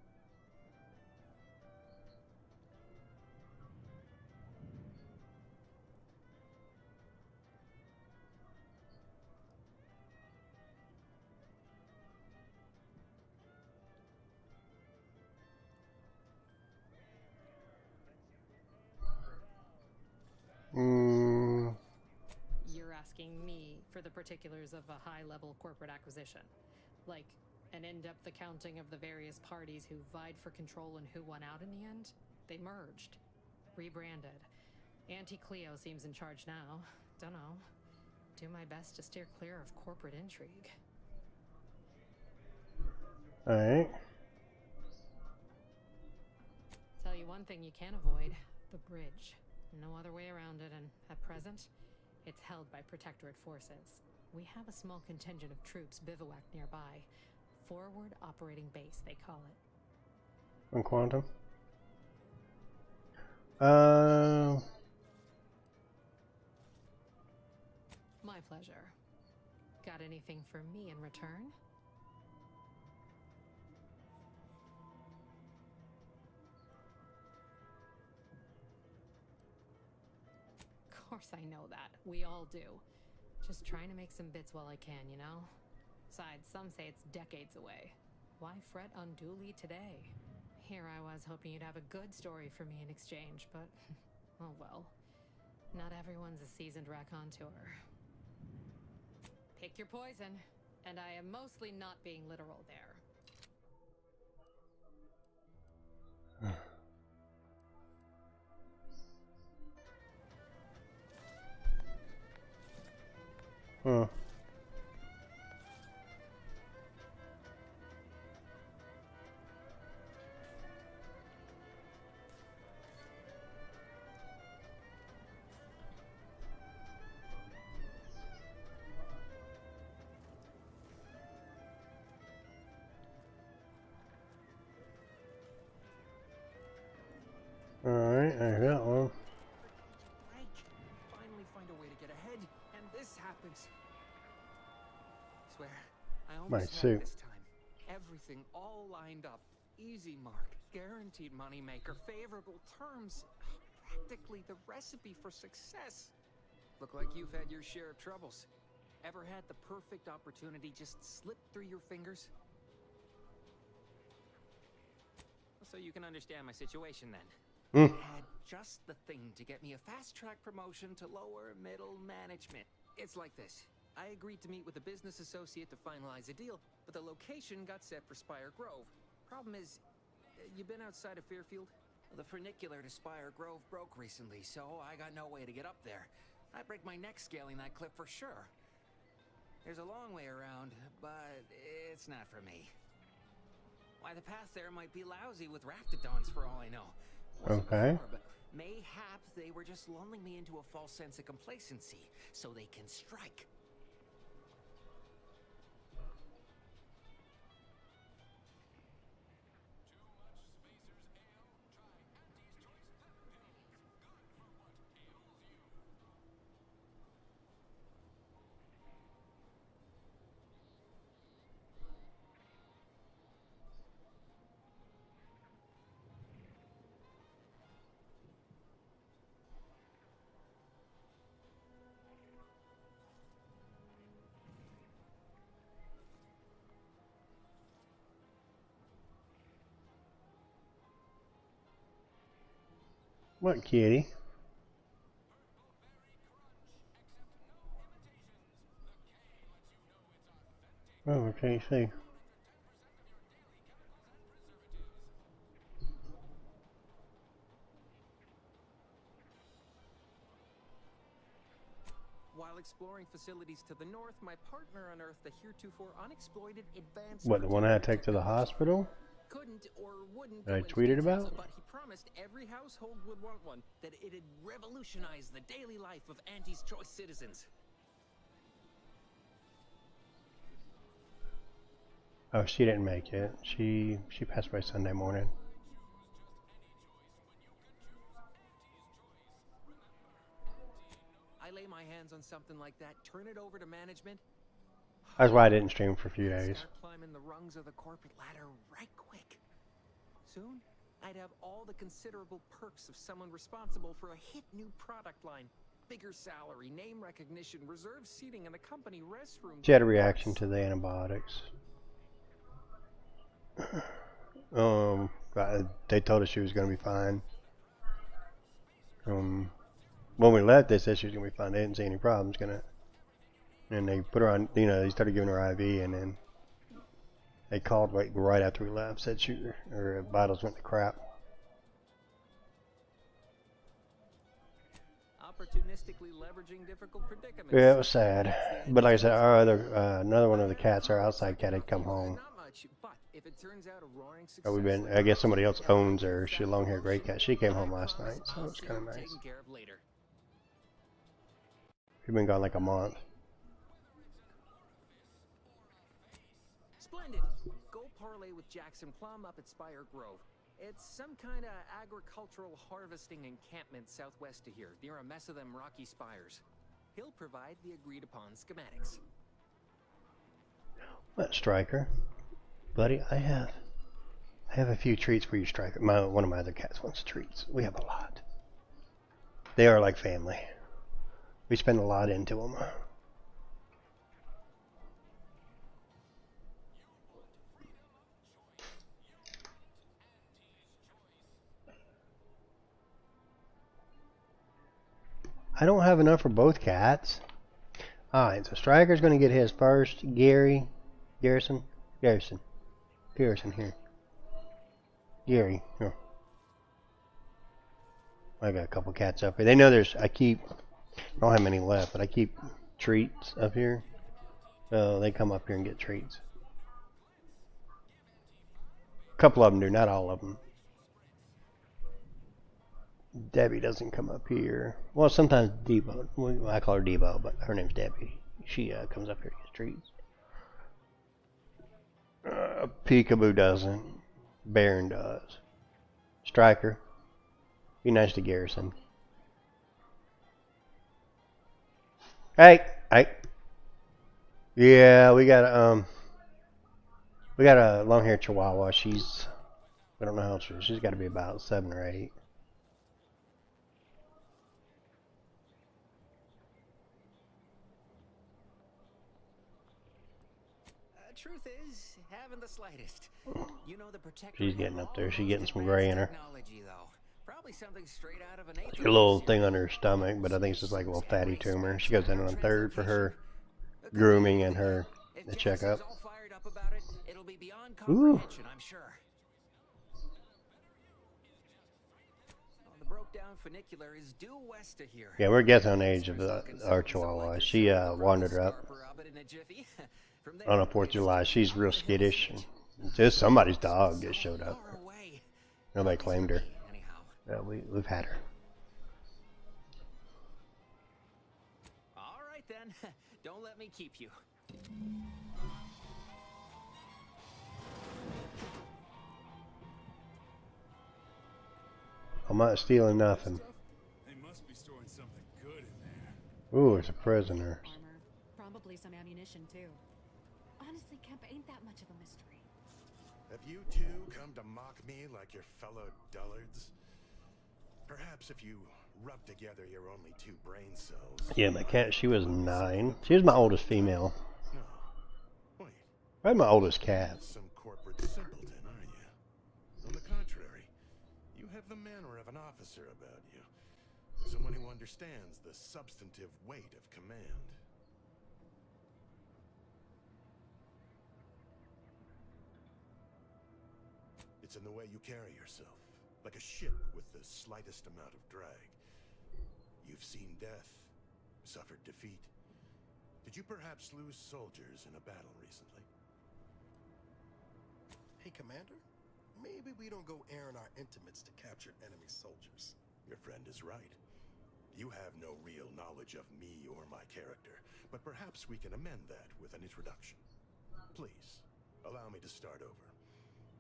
You're asking me for the particulars of a high-level corporate acquisition. Like, an in-depth accounting of the various parties who vied for control and who won out in the end? They merged. Rebranded. Auntie Cleo seems in charge now. Dunno. Do my best to steer clear of corporate intrigue. Alright. Tell you one thing you can't avoid. The bridge. No other way around it, and at present, it's held by Protectorate forces. We have a small contingent of troops bivouacked nearby. Forward Operating Base, they call it. On Quantum? My pleasure. Got anything for me in return? Of course I know that. We all do. Just trying to make some bits while I can, you know? Besides, some say it's decades away. Why fret unduly today? Here I was hoping you'd have a good story for me in exchange, but oh well. Not everyone's a seasoned raconteur. Pick your poison, and I am mostly not being literal there. Huh. Alright, I got one. Break. Finally find a way to get ahead, and this happens. Swear, I almost had it this time. Everything all lined up. Easy mark, guaranteed moneymaker, favorable terms. Practically the recipe for success. Look like you've had your share of troubles. Ever had the perfect opportunity just slip through your fingers? So you can understand my situation then. I had just the thing to get me a fast-track promotion to lower middle management. It's like this. I agreed to meet with a business associate to finalize a deal, but the location got set for Spire Grove. Problem is, you been outside of Fairfield? The funicular to Spire Grove broke recently, so I got no way to get up there. I'd break my neck scaling that cliff for sure. There's a long way around, but it's not for me. Why, the path there might be lousy with raptidons for all I know. Okay. Before, but mayhap they were just lulling me into a false sense of complacency so they can strike. What, kitty? Oh, okay, see. While exploring facilities to the north, my partner unearthed the heretofore unexploited advanced... What, the one I had to take to the hospital? Couldn't or wouldn't that I tweeted about? But he promised every household would want one, that it'd revolutionize the daily life of Auntie's Choice citizens. Oh, she didn't make it. She passed away Sunday morning. I lay my hands on something like that, turn it over to management. That's why I didn't stream for a few days. Start climbing the rungs of the corporate ladder right quick. Soon, I'd have all the considerable perks of someone responsible for a hit new product line. Bigger salary, name recognition, reserved seating in the company restroom. She had a reaction to the antibiotics. They told us she was going to be fine. When we left, they said she was going to be fine. They didn't see any problems. And they put her on, you know, they started giving her IV, and then they called right after we left, said her vitals went to crap. Opportunistically leveraging difficult predicaments. Yeah, it was sad. But like I said, our another one of the cats, our outside cat, had come home. We've been, I guess somebody else owns her. She's a long-haired gray cat. She came home last night, so it was kind of nice. She's been gone like a month. Splendid. Go parlay with Jackson Plum up at Spire Grove. It's some kind of agricultural harvesting encampment southwest of here, near a mess of them rocky spires. He'll provide the agreed-upon schematics. What, Striker? Buddy, I have a few treats for you, Striker. One of my other cats wants treats. We have a lot. They are like family. We spend a lot into them. I don't have enough for both cats. Alright, so Striker's going to get his first. Garrison here. Gary, here. I got a couple cats up here. They know I don't have many left, but I keep treats up here. So they come up here and get treats. A couple of them do, not all of them. Debbie doesn't come up here. Well, sometimes Debo. Well, I call her Debo, but her name's Debbie. She comes up here to get treats. Peekaboo doesn't. Baron does. Striker. Be nice to Garrison. Hey! Yeah, we got a long-haired Chihuahua. We don't know how old she is. She's got to be about 7 or 8. truth is, haven't the slightest. You know the protector. She's getting up there. She's getting some gray in her. Technology, though. Probably something straight out of an A little thing under her stomach, but I think it's just like a little fatty tumor. She goes in on third for her grooming and her the checkup. Ooh. I'm sure. Well, the broke down funicular is due west of here. Yeah, we're guessing on the age of our Chihuahua. She wandered her up on a 4th of July. She's real skittish. Just somebody's dog that showed up. Nobody claimed her. Yeah, we've had her. All right then. Don't let me keep you. I'm not stealing nothing. They must be storing something good in there. Ooh, it's a prisoner. Armor. Probably some ammunition too. Honestly, Kemp ain't that much of a mystery. Have you two come to mock me like your fellow dullards? Perhaps if you rub together your only 2 brain cells. Yeah, my cat, she was 9. She was my oldest female. No. Wait. I'm my oldest cat. Some corporate simpleton, are you? On the contrary, you have the manner of an officer about you. Someone who understands the substantive weight of command. It's in the way you carry yourself. Like a ship with the slightest amount of drag. You've seen death, suffered defeat. Did you perhaps lose soldiers in a battle recently? Hey, Commander, maybe we don't go airing our intimates to captured enemy soldiers. Your friend is right. You have no real knowledge of me or my character, but perhaps we can amend that with an introduction. Please, allow me to start over.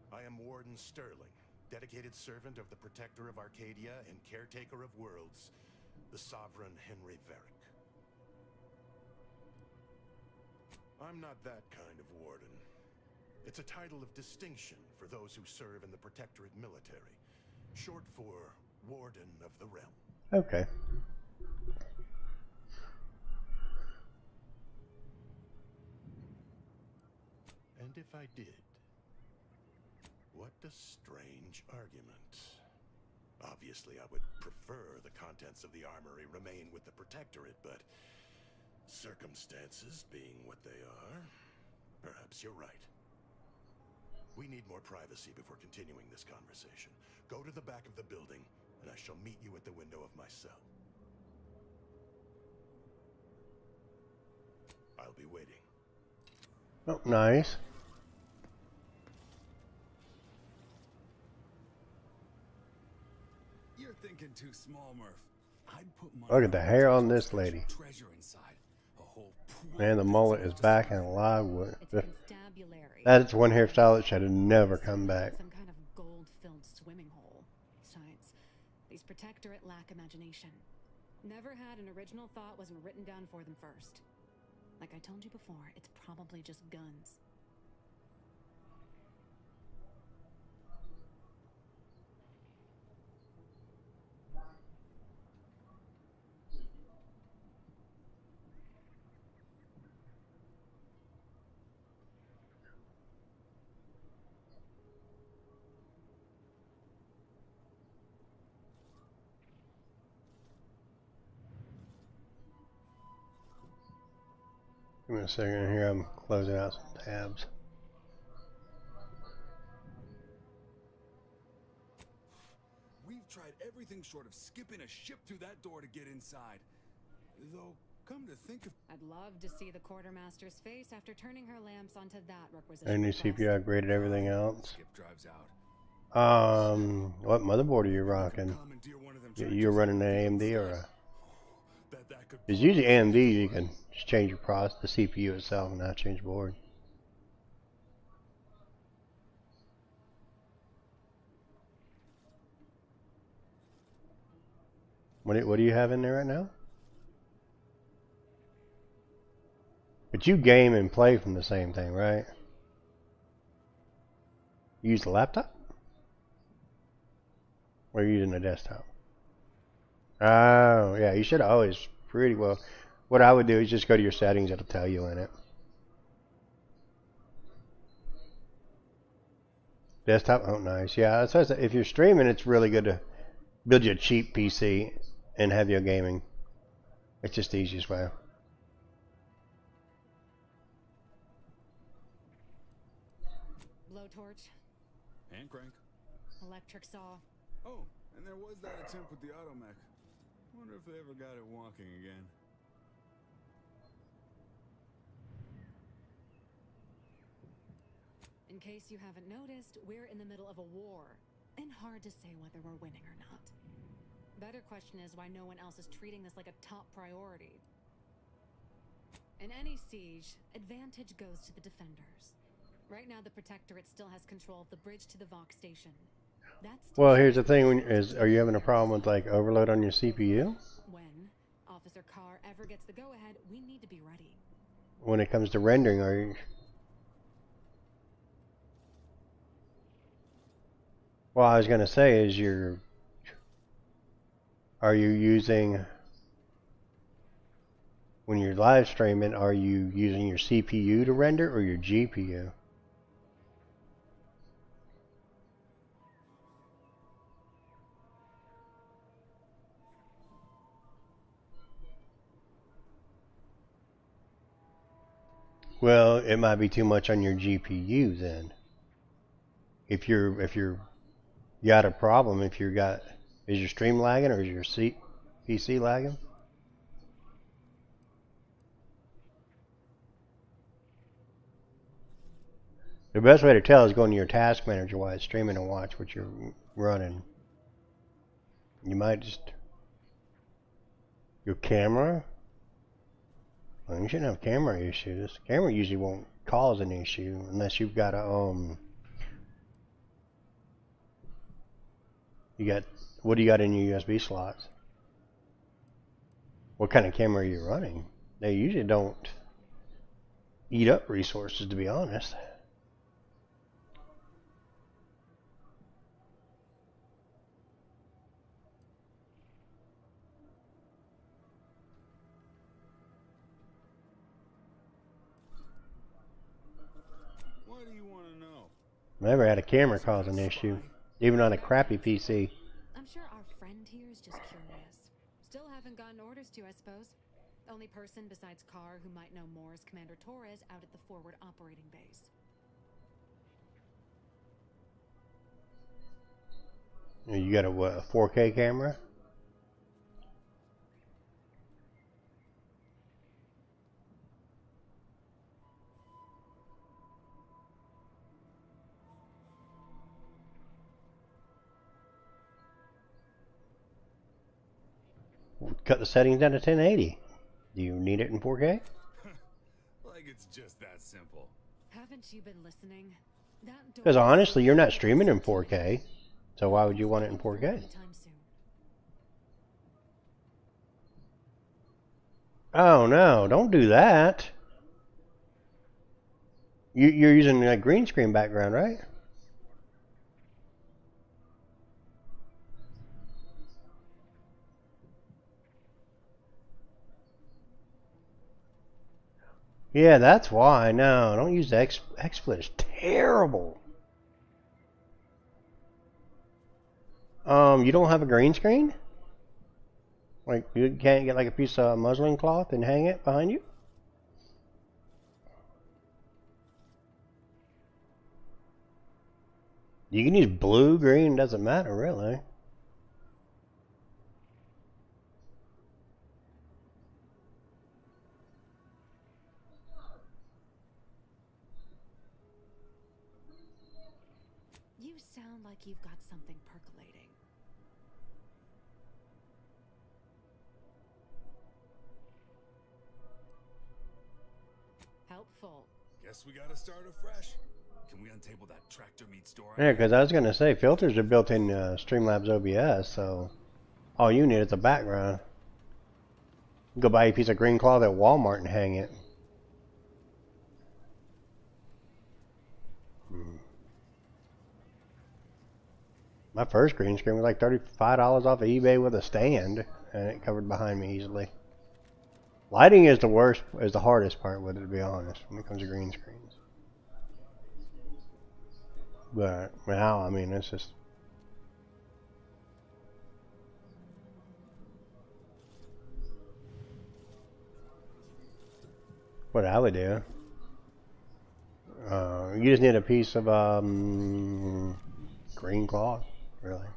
I am Warden Sterling, dedicated servant of the Protector of Arcadia and caretaker of worlds, the Sovereign Henry Varric. I'm not that kind of warden. It's a title of distinction for those who serve in the Protectorate military, short for Warden of the Realm. Okay. And if I did, what a strange argument. Obviously, I would prefer the contents of the armory remain with the Protectorate, but circumstances being what they are, perhaps you're right. We need more privacy before continuing this conversation. Go to the back of the building, and I shall meet you at the window of my cell. I'll be waiting. Oh, nice. You're thinking too small, Murph. I'd put my Look at the hair on this lady. treasure inside. A whole pool. Man, the mullet is back and alive with It's constabulary. That's one hairstyle that should have never come back. Some kind of gold-filled swimming hole. Besides, these Protectorate lack imagination. Never had an original thought wasn't written down for them first. Like I told you before, it's probably just guns. Give me a second here, I'm closing out some tabs. We've tried everything short of skipping a ship through that door to get inside. Though, come to think of... I'd love to see the quartermaster's face after turning her lamps onto that requisition. And new CPU upgraded everything else. Skip drives out. What motherboard are you rocking? You're running an AMD or a... It's usually AMD, you can just change your process, the CPU itself, and not change board. What do you have in there right now? But you game and play from the same thing, right? You use the laptop? Or are you using a desktop? Oh, yeah, you should always pretty well. What I would do is just go to your settings, it'll tell you in it. Desktop? Oh, nice. Yeah, it says that if you're streaming, it's really good to build you a cheap PC and have your gaming. It's just the easiest way. Blowtorch. Hand crank. Electric saw. Oh, and there was that attempt with the automech. Wonder if they ever got it walking again. In case you haven't noticed, we're in the middle of a war, and hard to say whether we're winning or not. Better question is why no one else is treating this like a top priority. In any siege, advantage goes to the defenders. Right now, the Protectorate still has control of the bridge to the Vox station. Well, here's the thing: are you having a problem with like overload on your CPU? When Officer Carr ever gets the go-ahead, we need to be ready. When it comes to rendering, are you? Well, I was gonna say, are you using, when you're live streaming, are you using your CPU to render or your GPU? Well, it might be too much on your GPU then. If you got a problem, is your stream lagging or is your PC lagging? The best way to tell is going to your task manager while it's streaming and watch what you're running. You might just, your camera. Well, you shouldn't have camera issues. Camera usually won't cause an issue unless you've got a what do you got in your USB slots? What kind of camera are you running? They usually don't eat up resources, to be honest. What do you want to know? Never had a camera cause an issue, even on a crappy PC. I'm sure our friend here is just curious. Still haven't gotten orders to, I suppose. The only person besides Carr who might know more is Commander Torres out at the forward operating base. You got a 4K camera? Cut the settings down to 1080. Do you need it in 4K? Like it's just that simple. Haven't you been listening? Because honestly, you're not streaming in 4K, so why would you want it in 4K? Oh no, don't do that. You're using a green screen background, right? Yeah, that's why. No, don't use the XSplit. It's terrible. You don't have a green screen? Like, you can't get like a piece of muslin cloth and hang it behind you? You can use blue, green, doesn't matter really. You sound like you've got something percolating. Helpful. Guess we gotta start afresh. Can we untable that tractor meat store? Yeah, because I was going to say, filters are built in Streamlabs OBS, so all you need is a background. You go buy a piece of green cloth at Walmart and hang it. My first green screen was like $35 off of eBay with a stand, and it covered behind me easily. Lighting is the hardest part with it, to be honest, when it comes to green screens. But now, I mean, it's just. What I would do. You just need a piece of green cloth, really.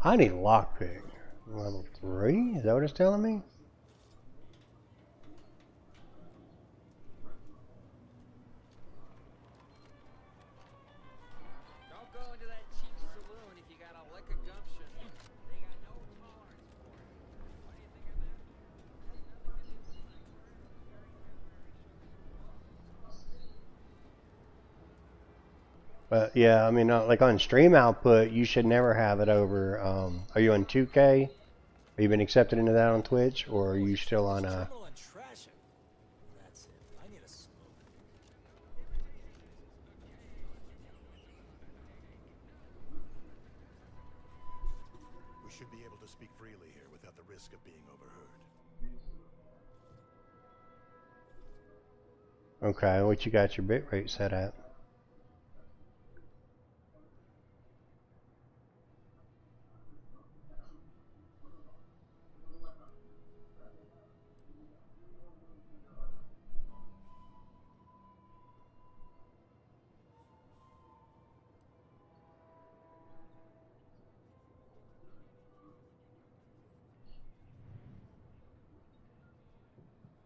I need a lockpick. Level 3? Is that what it's telling me? Don't go into that cheap saloon if you got a lick of gumption. They got no tolerance for it. What do you think of that? But yeah, I mean, like on stream output, you should never have it over. Are you on 2K? Have you been accepted into that on Twitch, or are you still on We should be able to speak freely here without the risk of being overheard. Okay, what you got your bitrate set at?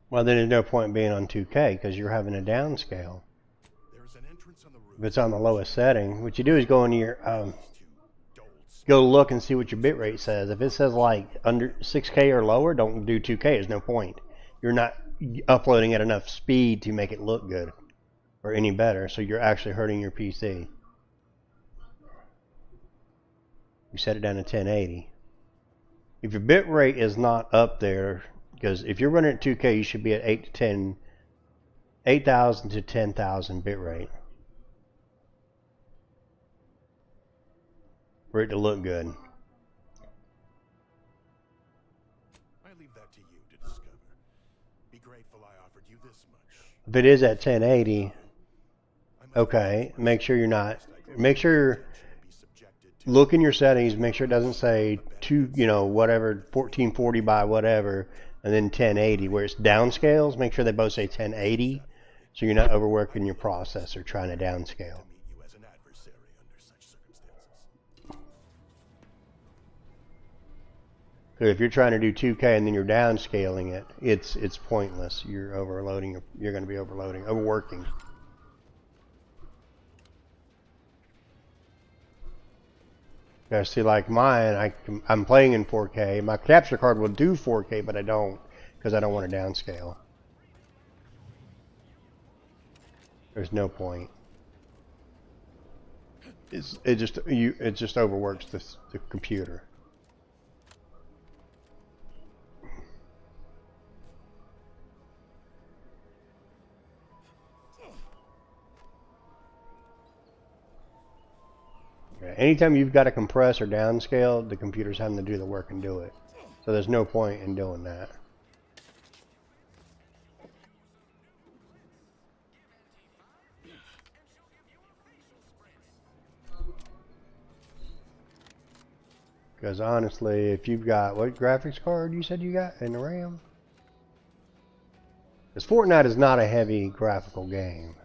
Well, then there's no point being on 2K because you're having a downscale. If it's on the lowest setting, what you do is go into your go look and see what your bitrate says. If it says like under 6K or lower, don't do 2K. There's no point. You're not uploading at enough speed to make it look good or any better, so you're actually hurting your PC. You set it down to 1080. If your bitrate is not up there, because if you're running at 2K, you should be at 8,000 to 10,000 bitrate for it to look good. I leave that to you to discover. Be grateful I offered you this much. If it is at 1080, okay, make sure you're not. Make sure look in your settings. Make sure it doesn't say whatever 1440 by whatever. And then 1080, where it's downscales, make sure they both say 1080, so you're not overworking your processor trying to downscale. Because if you're trying to do 2K and then you're downscaling it, it's pointless. You're overloading. You're going to be overworking. Yeah, see, like mine, I'm playing in 4K. My capture card will do 4K, but I don't, because I don't want to downscale. There's no point. It just overworks the computer. Anytime you've got to compress or downscale, the computer's having to do the work and do it. So there's no point in doing that. Because honestly, if you've got, what graphics card you said you got in the RAM? Because Fortnite is not a heavy graphical game.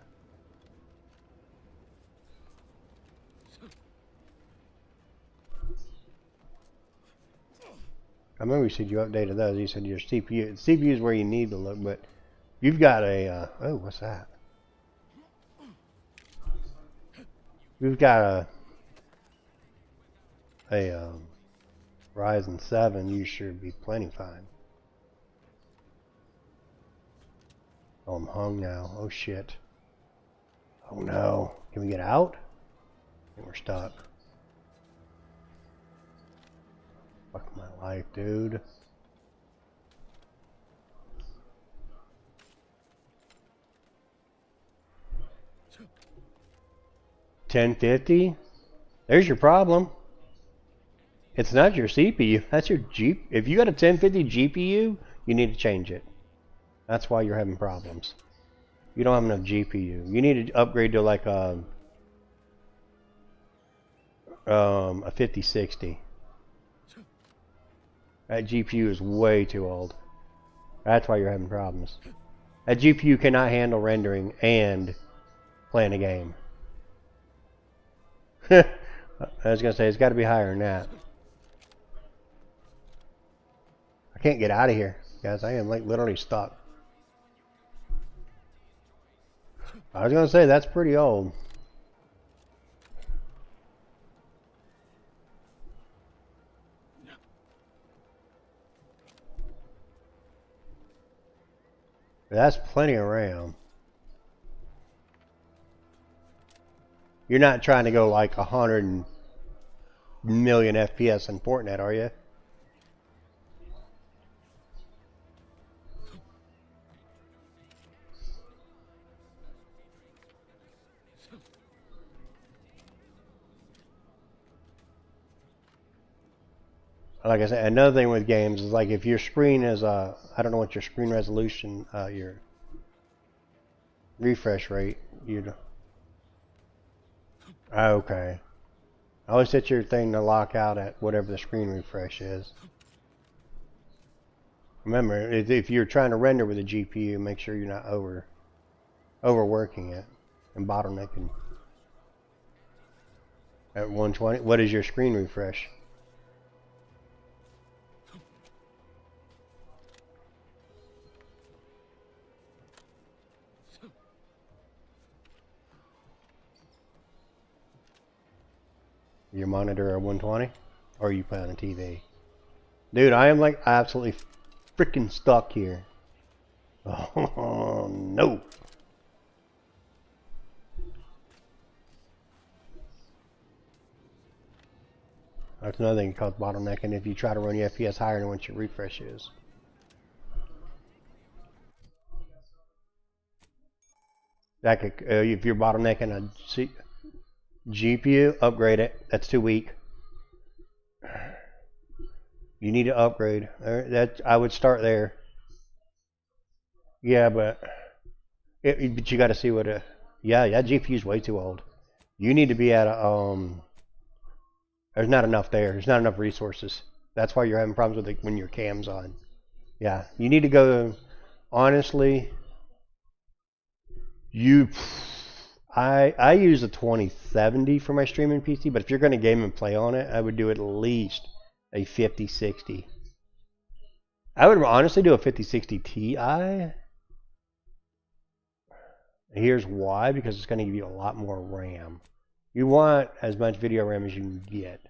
I remember you said you updated those. You said your CPU. The CPU is where you need to look, but you've got a. Oh, what's that? We've got a Ryzen 7. You should be plenty fine. Oh, I'm hung now. Oh shit. Oh no. Can we get out? I think we're stuck. Fuck my life, dude. $1050? There's your problem. It's not your CPU. That's your G. If you got a 1050 GPU, you need to change it. That's why you're having problems. You don't have enough GPU. You need to upgrade to like a 5060. That GPU is way too old. That's why you're having problems. That GPU cannot handle rendering and playing a game. I was gonna say it's got to be higher than that. I can't get out of here, guys. I am like literally stuck. I was gonna say that's pretty old. That's plenty of RAM. You're not trying to go like 100 million FPS in Fortnite, are you? Like I said, another thing with games is like if your screen is I don't know what your screen resolution, your refresh rate, you'd okay. I always set your thing to lock out at whatever the screen refresh is. Remember, if you're trying to render with a GPU, make sure you're not overworking it and bottlenecking. At 120, what is your screen refresh? Your monitor at 120? Or are you playing on a TV? Dude, I am like absolutely freaking stuck here. Oh, no. That's another thing called bottlenecking if you try to run your FPS higher than what your refresh is. That could, if you're bottlenecking a GPU, upgrade it. That's too weak. You need to upgrade. That I would start there. Yeah, but you got to see what a yeah, that GPU is way too old. You need to be at a there's not enough there. There's not enough resources. That's why you're having problems with it when your cam's on. Yeah, you need to go. Honestly, I use a 2070 for my streaming PC, but if you're going to game and play on it, I would do at least a 5060. I would honestly do a 5060 Ti. Here's why, because it's going to give you a lot more RAM. You want as much video RAM as you can get,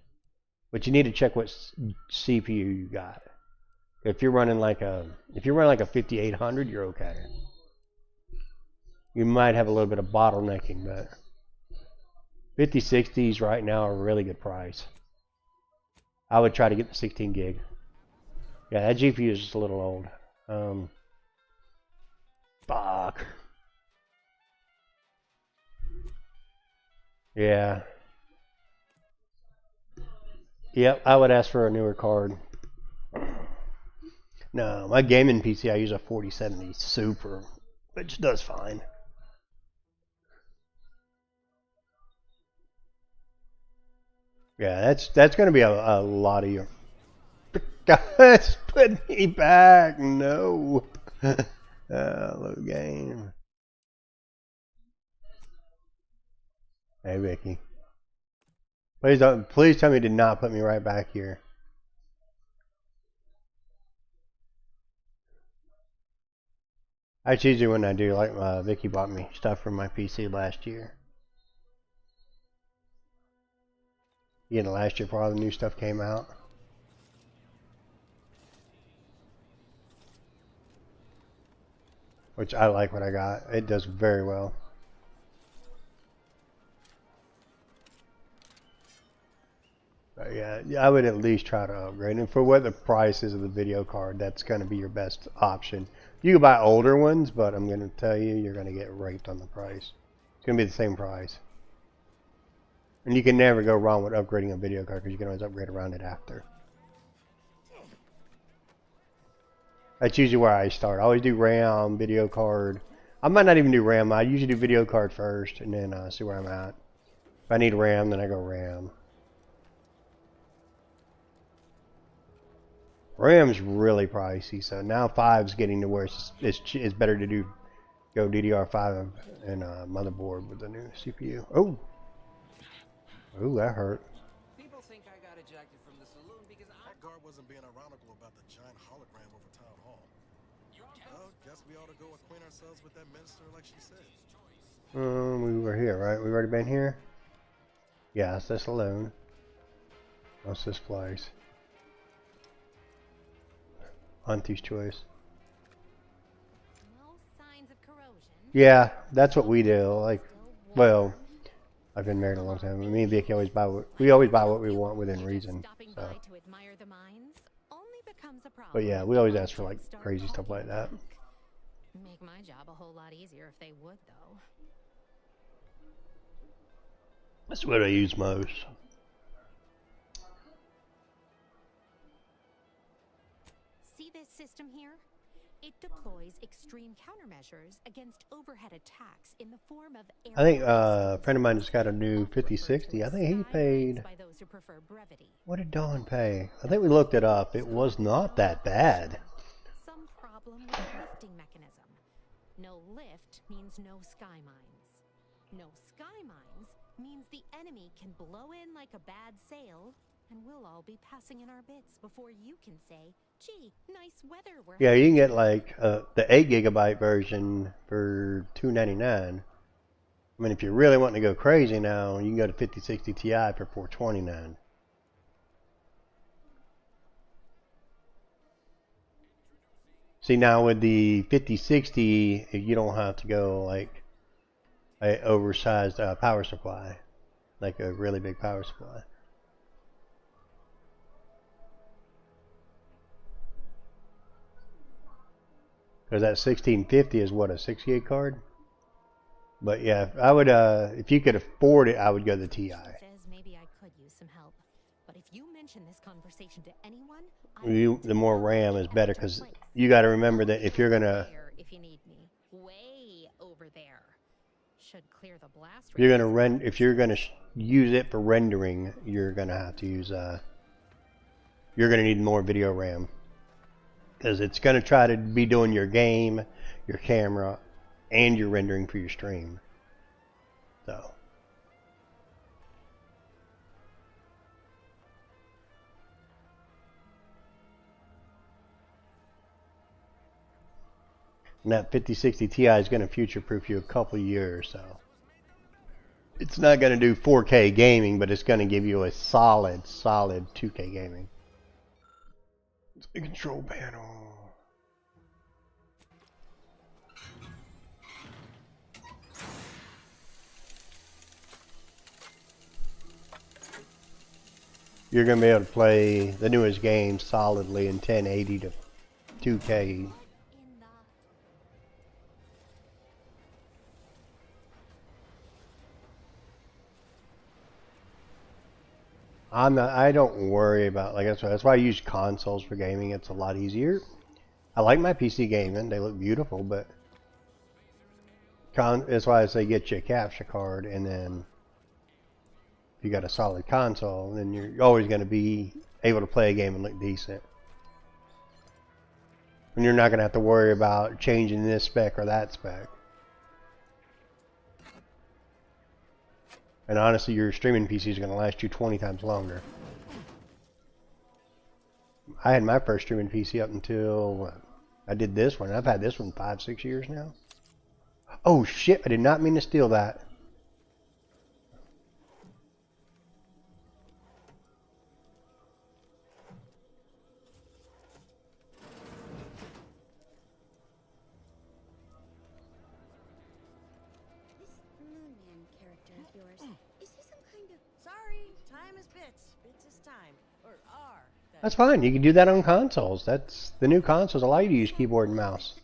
but you need to check what CPU you got. If you're running like a 5800, you're okay. You might have a little bit of bottlenecking, but 5060s right now are a really good price. I would try to get the 16 gig. Yeah, that GPU is just a little old. Fuck. Yeah. Yep, I would ask for a newer card. No, my gaming PC, I use a 4070 Super, which does fine. Yeah, that's going to be a lot of your... Guys, put me back. No. Load game. Hey, Vicky. Please tell me you did not put me right back here. That's usually when I do. Like Vicky bought me stuff from my PC last year. You know, last year before all the new stuff came out. Which I like what I got. It does very well. But yeah, I would at least try to upgrade. And for what the price is of the video card, that's going to be your best option. You can buy older ones, but I'm going to tell you, you're going to get raped on the price. It's going to be the same price. And you can never go wrong with upgrading a video card because you can always upgrade around it after. That's usually where I start. I always do RAM, video card. I might not even do RAM. I usually do video card first and then see where I'm at. If I need RAM, then I go RAM. RAM's really pricey, so now 5's getting to where it's better to go DDR5 and motherboard with the new CPU. Oh, that hurt. People think I got ejected from the saloon because that guard wasn't being ironical about the giant hologram over town hall. Well, guess we ought to go acquaint ourselves with that minister like she said. We were here, right? We've already been here? Yeah, it's the saloon. What's this place? Auntie's choice. No signs of corrosion. Yeah, that's what we do. Like, well, I've been married a long time. Me and Vicky always buy what we want within reason. So. But yeah, we always ask for like crazy stuff like that. Make my job a whole lot easier if they would, though. That's what I use most. See this system here? It deploys extreme countermeasures against overhead attacks in the form of air. I think a friend of mine just got a new 5060. I think he paid. What did Dawn pay? I think we looked it up. It was not that bad. Some problem with the lifting mechanism. No lift means no sky mines. No sky mines means the enemy can blow in like a bad sail, and we'll all be passing in our bits before you can say, gee, nice weather we're Yeah, you can get like the 8GB version for $299. I mean, if you really want to go crazy now, you can go to 5060 Ti for $429. See, now with the 5060, you don't have to go like a oversized power supply, like a really big power supply. Because that 1650 is what, a 68 card? But yeah, I would, if you could afford it, I would go the TI. Maybe I could use some help. But if you mention this conversation to anyone, the more RAM is better, because you got to remember that if you're gonna, if you need me, way over there, should clear the blast. If you're gonna use it for rendering, you're gonna have to use, you're gonna need more video RAM. Because it's going to try to be doing your game, your camera, and your rendering for your stream. So. And that 5060 Ti is going to future-proof you a couple of years, so. It's not going to do 4K gaming, but it's going to give you a solid 2K gaming. The control panel. You're going to be able to play the newest games solidly in 1080 to 2K. I don't worry about, like, that's why I use consoles for gaming. It's a lot easier. I like my PC gaming. They look beautiful, but that's why I say get you a capture card, and then if you got a solid console, then you're always going to be able to play a game and look decent. And you're not going to have to worry about changing this spec or that spec. And honestly, your streaming PC is going to last you 20 times longer. I had my first streaming PC up until I did this one. I've had this one 5-6 years now. Oh shit, I did not mean to steal that. That's fine. You can do that on consoles. That's the new consoles allow you to use keyboard and mouse.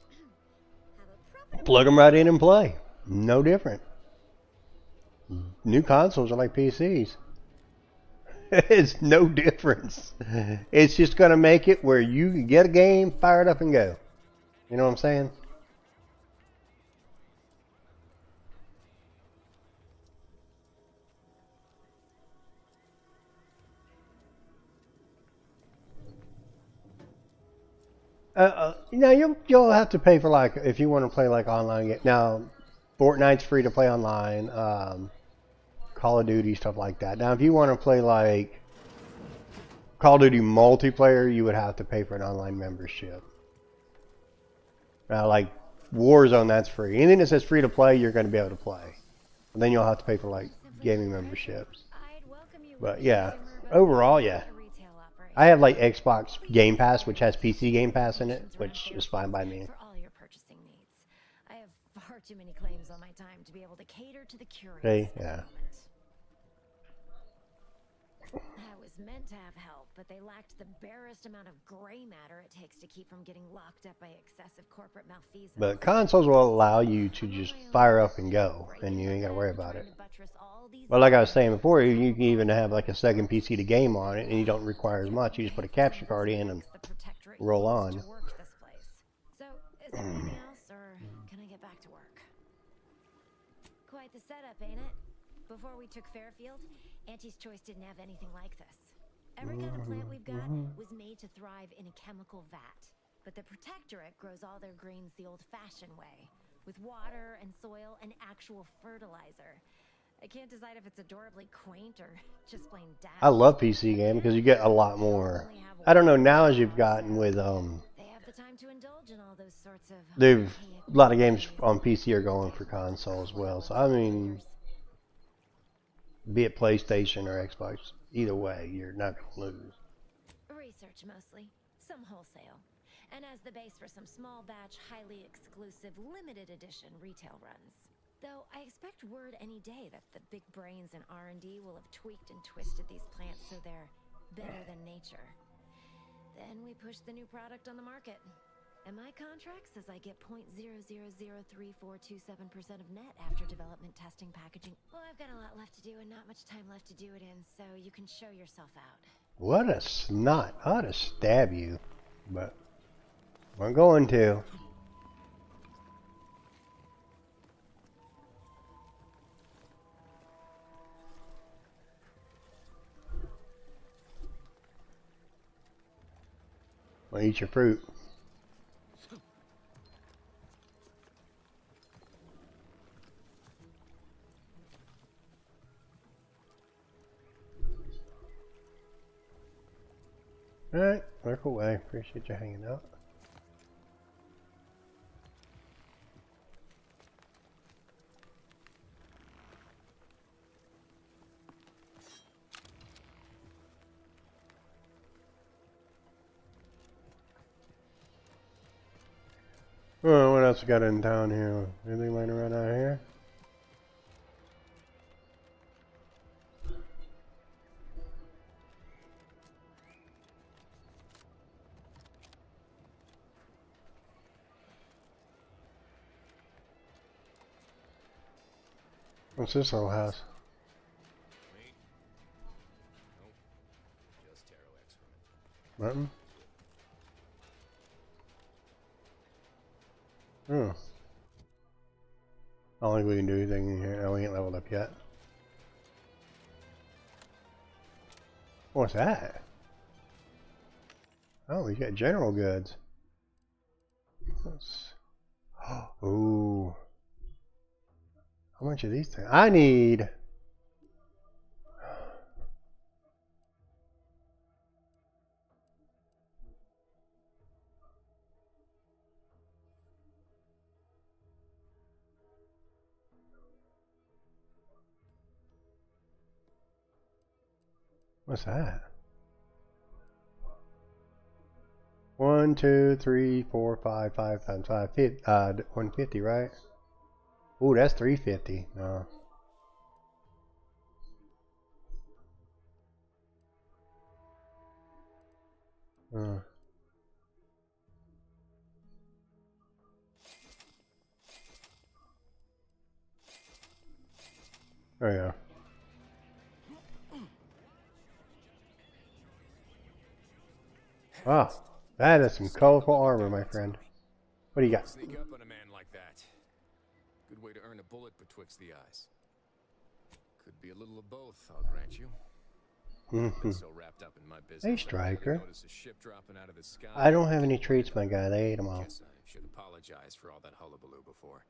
Plug them right in and play. No different. New consoles are like PCs. It's no difference. It's just going to make it where you can get a game, fire it up, and go. You know what I'm saying? You know, you'll have to pay for, like, if you want to play like online. Now, Fortnite's free to play online. Call of Duty, stuff like that. Now, if you want to play like Call of Duty multiplayer, you would have to pay for an online membership. Now, like Warzone, that's free. Anything that says free to play, you're going to be able to play. And then you'll have to pay for like gaming memberships. But yeah, overall, yeah. I have like Xbox Game Pass, which has PC Game Pass in it, which is fine by me. For all your purchasing needs. I have far too many claims on my time to be able to cater to the curious. Okay, yeah. I was meant to have help, but they lacked the barest amount of gray matter it takes to keep from getting locked up by excessive corporate malfeasance. But consoles will allow you to just fire up and go, and you ain't got to worry about it. But like I was saying before, you can even have like a second PC to game on it, and you don't require as much. You just put a capture card in and roll on. So, is there anything else, or can I get back to work? Quite the setup, ain't it? Before we took Fairfield, Auntie's Choice didn't have anything like this. Every kind of plant we've got was made to thrive in a chemical vat. But the Protectorate grows all their greens the old-fashioned way, with water and soil and actual fertilizer. I can't decide if it's adorably quaint or just plain daft. I love PC game because you get a lot more. I don't know now as you've gotten with They have the time to indulge in all those sorts of a lot of games on PC are going for console as well. So I mean, be it PlayStation or Xbox, either way, you're not gonna lose. Research mostly, some wholesale, and as the base for some small batch, highly exclusive, limited edition retail runs. Though I expect word any day that the big brains in R&D will have tweaked and twisted these plants so they're better than nature. Then we push the new product on the market. And my contract says I get 0.000342.7% of net after development, testing, packaging. Well, I've got a lot left to do and not much time left to do it in, so you can show yourself out. What a snot! I ought to stab you, but I'm going to. Well, eat your fruit. Alright, work away. Appreciate you hanging out. Oh, what else we got in town here? Anything laying around out here? What's this little house? Nothing? Oh. I don't think we can do anything in here. Oh, we ain't leveled up yet. What's that? Oh, we got general goods. Ooh. How much of these things? I need. What's that? 1, 2, 3, 4, 5, 5 times 5, 150, right? Ooh, that's 350. No. There we go. Wow, that is some colorful armor, my friend. What do you got? Sneak up on a man like that. Good way to earn a bullet betwixt the eyes. Could be a little of both, I'll grant you. Been so wrapped up in my business, Hey, Striker. notice a ship dropping out of the sky. I don't have any treats, my guy. They ate them all. Guess I should apologize for all that hullabaloo before.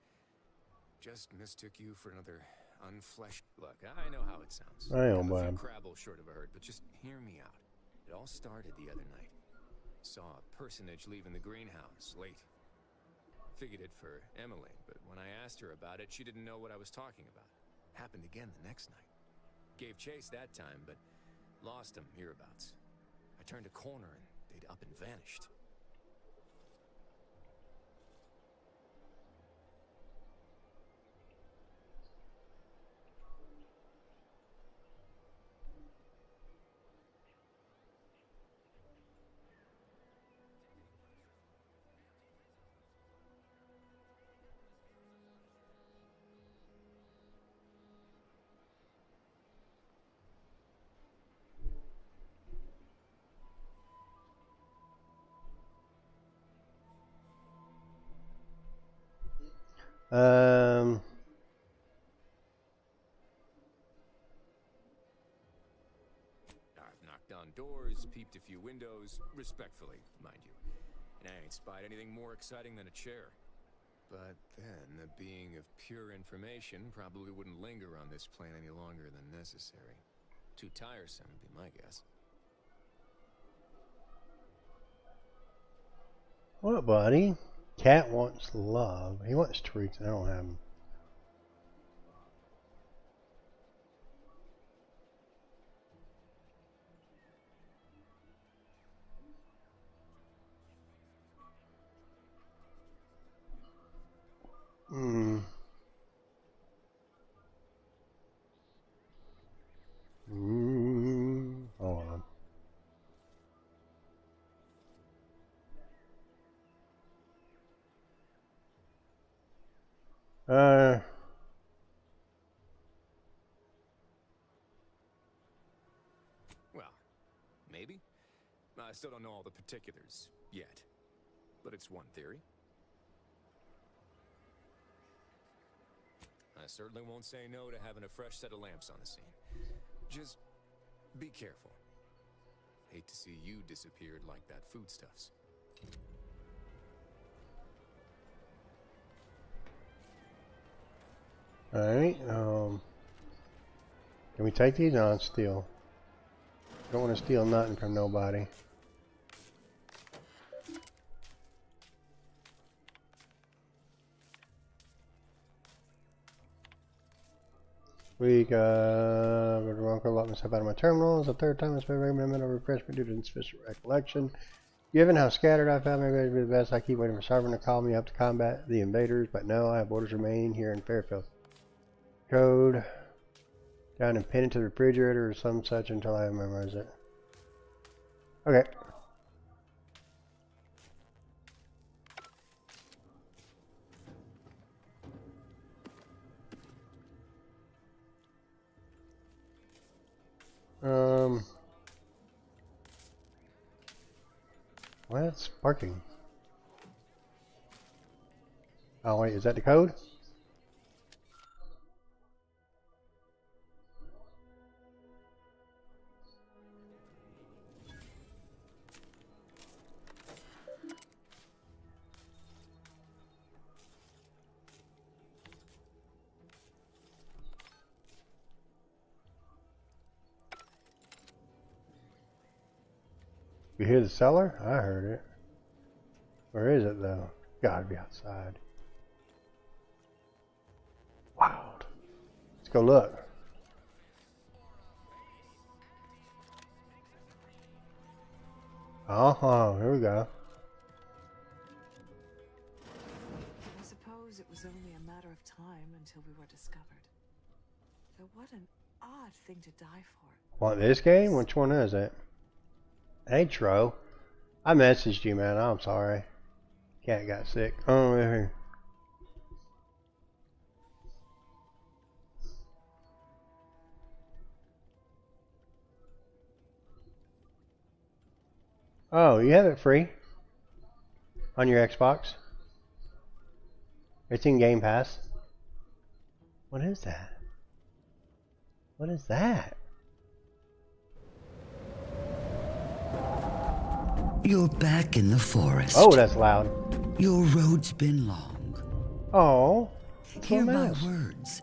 Just mistook you for another unfleshed. Look, I know how it sounds. I know, I'm a few bud. crabble short of a herd, but just hear me out. It all started the other night. Saw a personage leaving the greenhouse late. Figured it for Emily, but when I asked her about it, she didn't know what I was talking about. Happened again the next night. Gave chase that time, but lost him hereabouts. I turned a corner and they'd up and vanished. I've knocked on doors, peeped a few windows, respectfully, mind you. And I ain't spied anything more exciting than a chair. But then, a being of pure information probably wouldn't linger on this plane any longer than necessary. Too tiresome, would be my guess. What, buddy? Cat wants love. He wants treats. I don't have them. Hold on. Well, maybe. I still don't know all the particulars yet. But it's one theory. I certainly won't say no to having a fresh set of lamps on the scene. Just be careful. Hate to see you disappeared like that foodstuffs. Alright, can we take these? No, it's steal. Don't want to steal nothing from nobody. We got a lot myself out of my terminal. It's the third time it's been recommended of refreshment due to insufficient recollection. Given how scattered I found my way to be the best, I keep waiting for Sovereign to call me up to combat the invaders, but no, I have orders remain here in Fairfield. Code down and pin it to the refrigerator or some such until I memorize it. Okay. Well, it's parking. Oh wait, is that the code? You hear the cellar? I heard it. Where is it though? Gotta be outside. Wow. Let's go look. Here we go. I suppose it was only a matter of time until we were discovered. Though what an odd thing to die for. Want this game? Which one is it? Hey Tro, I messaged you, man. I'm sorry. Cat got sick. Oh, here. Oh, you have it free on your Xbox. It's in Game Pass. What is that? What is that? You're back in the forest. Oh, that's loud. Your road's been long. Oh. Hear my words.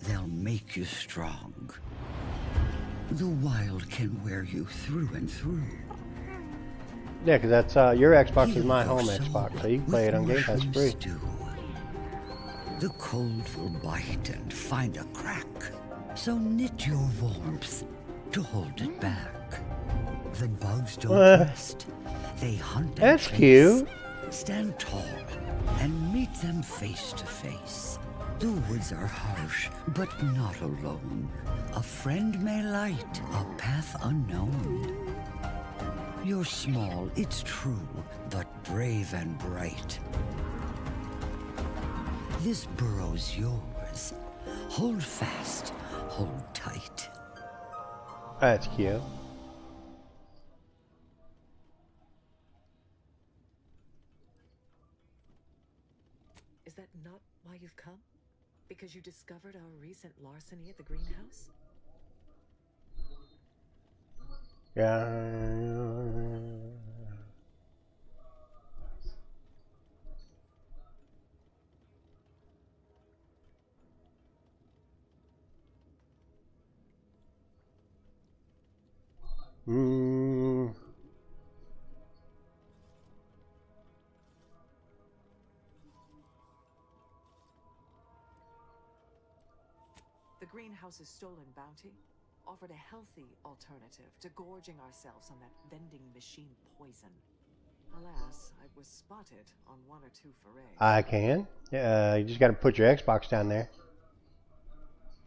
They'll make you strong. The wild can wear you through and through. Yeah, because that's your Xbox is my home Xbox, so you can play it on Game Pass free. The cold will bite and find a crack, so knit your warmth to hold it back. The bugs don't rest; they hunt and That's chase. cute. Stand tall and meet them face to face. The woods are harsh, but not alone. A friend may light a path unknown. You're small, it's true, but brave and bright. This burrow's yours. Hold fast, hold tight. That's cute. Is that not why you've come? Because you discovered our recent larceny at the greenhouse? Yeah. The greenhouse's stolen bounty offered a healthy alternative to gorging ourselves on that vending machine poison. Alas, I was spotted on 1 or 2 forays. I can. You just got to put your Xbox down there.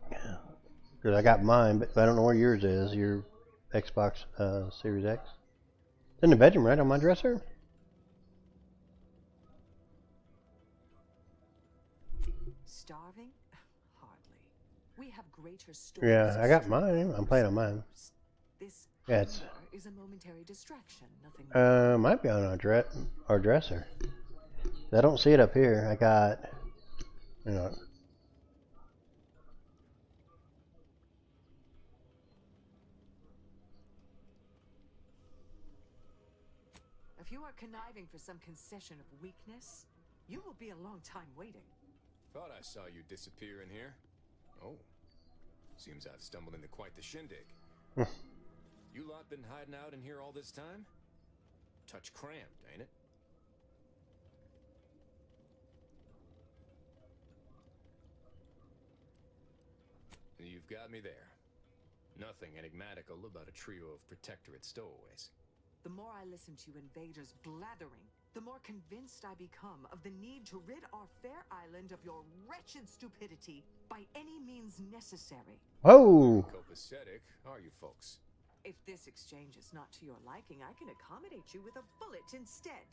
Because I got mine, but I don't know where yours is. Your Xbox Series X. It's in the bedroom, right? On my dresser? Starving? Hardly. We have greater stores. Yeah, I got mine. I'm playing on mine. This Yeah, it's hunger is a momentary distraction, nothing more. might be on our dresser. I don't see it up here. I got, you know. If you are conniving for some concession of weakness, you will be a long time waiting. Thought I saw you disappear in here. Oh. Seems I've stumbled into quite the shindig. You lot been hiding out in here all this time? Touch cramped, ain't it? You've got me there. Nothing enigmatical about a trio of Protectorate stowaways. The more I listen to invaders blathering, the more convinced I become of the need to rid our fair island of your wretched stupidity by any means necessary. Oh! Copacetic, are you folks? If this exchange is not to your liking, I can accommodate you with a bullet instead.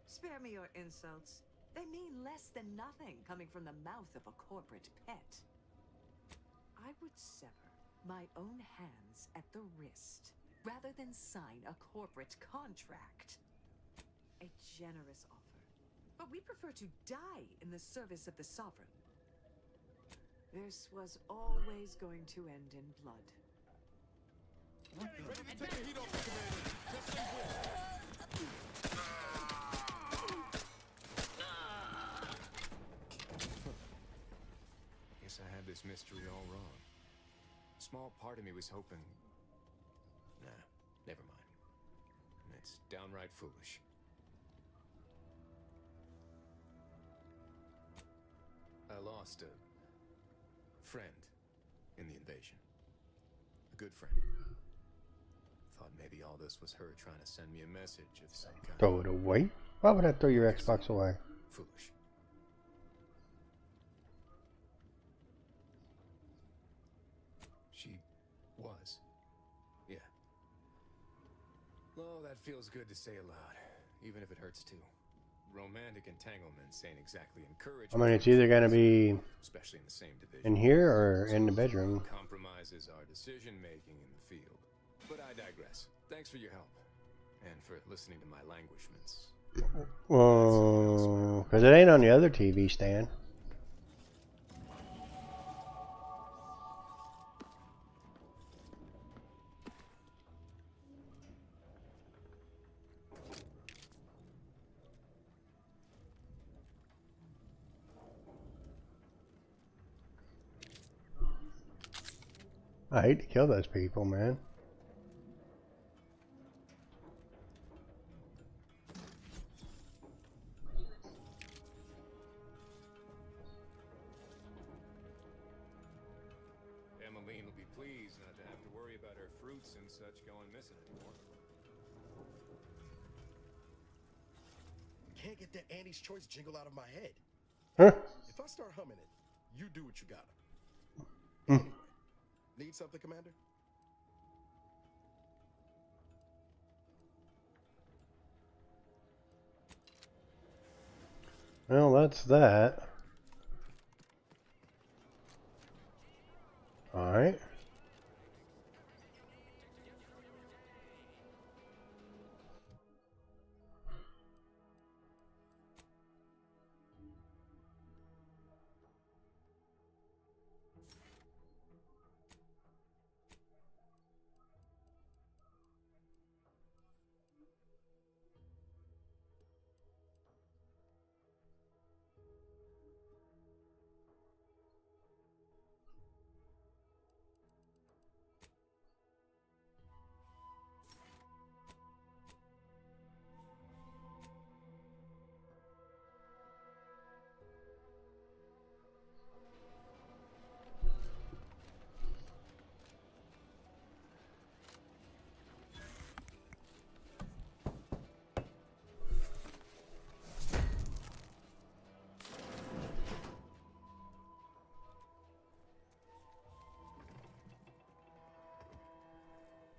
Spare me your insults. They mean less than nothing coming from the mouth of a corporate pet. I would sever my own hands at the wrist rather than sign a corporate contract. A generous offer, but we prefer to die in the service of the sovereign. This was always going to end in blood. Ready to take the heat off the commander. Just stay with. Guess I had this mystery all wrong. Small part of me was hoping... Nah, never mind. It's downright foolish. I lost a friend in the invasion. A good friend. Thought maybe all this was her trying to send me a message of some kind. Throw it away? Why would I throw your Xbox away? Foolish. She was. Yeah. Oh, that feels good to say aloud, even if it hurts too. Romantic entanglements ain't exactly encouraged. I mean, it's either going to be especially in the same division. in here or in the bedroom. Compromises our decision making in the field. But I digress. Thanks for your help. And for listening to my languishments. Well, because it ain't on the other TV stand. I hate to kill those people, man. Emmeline will be pleased not to have to worry about her fruits and such going missing anymore. Can't get that Annie's Choice jingle out of my head. Huh? If I start humming it, you do what you gotta. Hmm. Need something, Commander? Well, that's that. All right.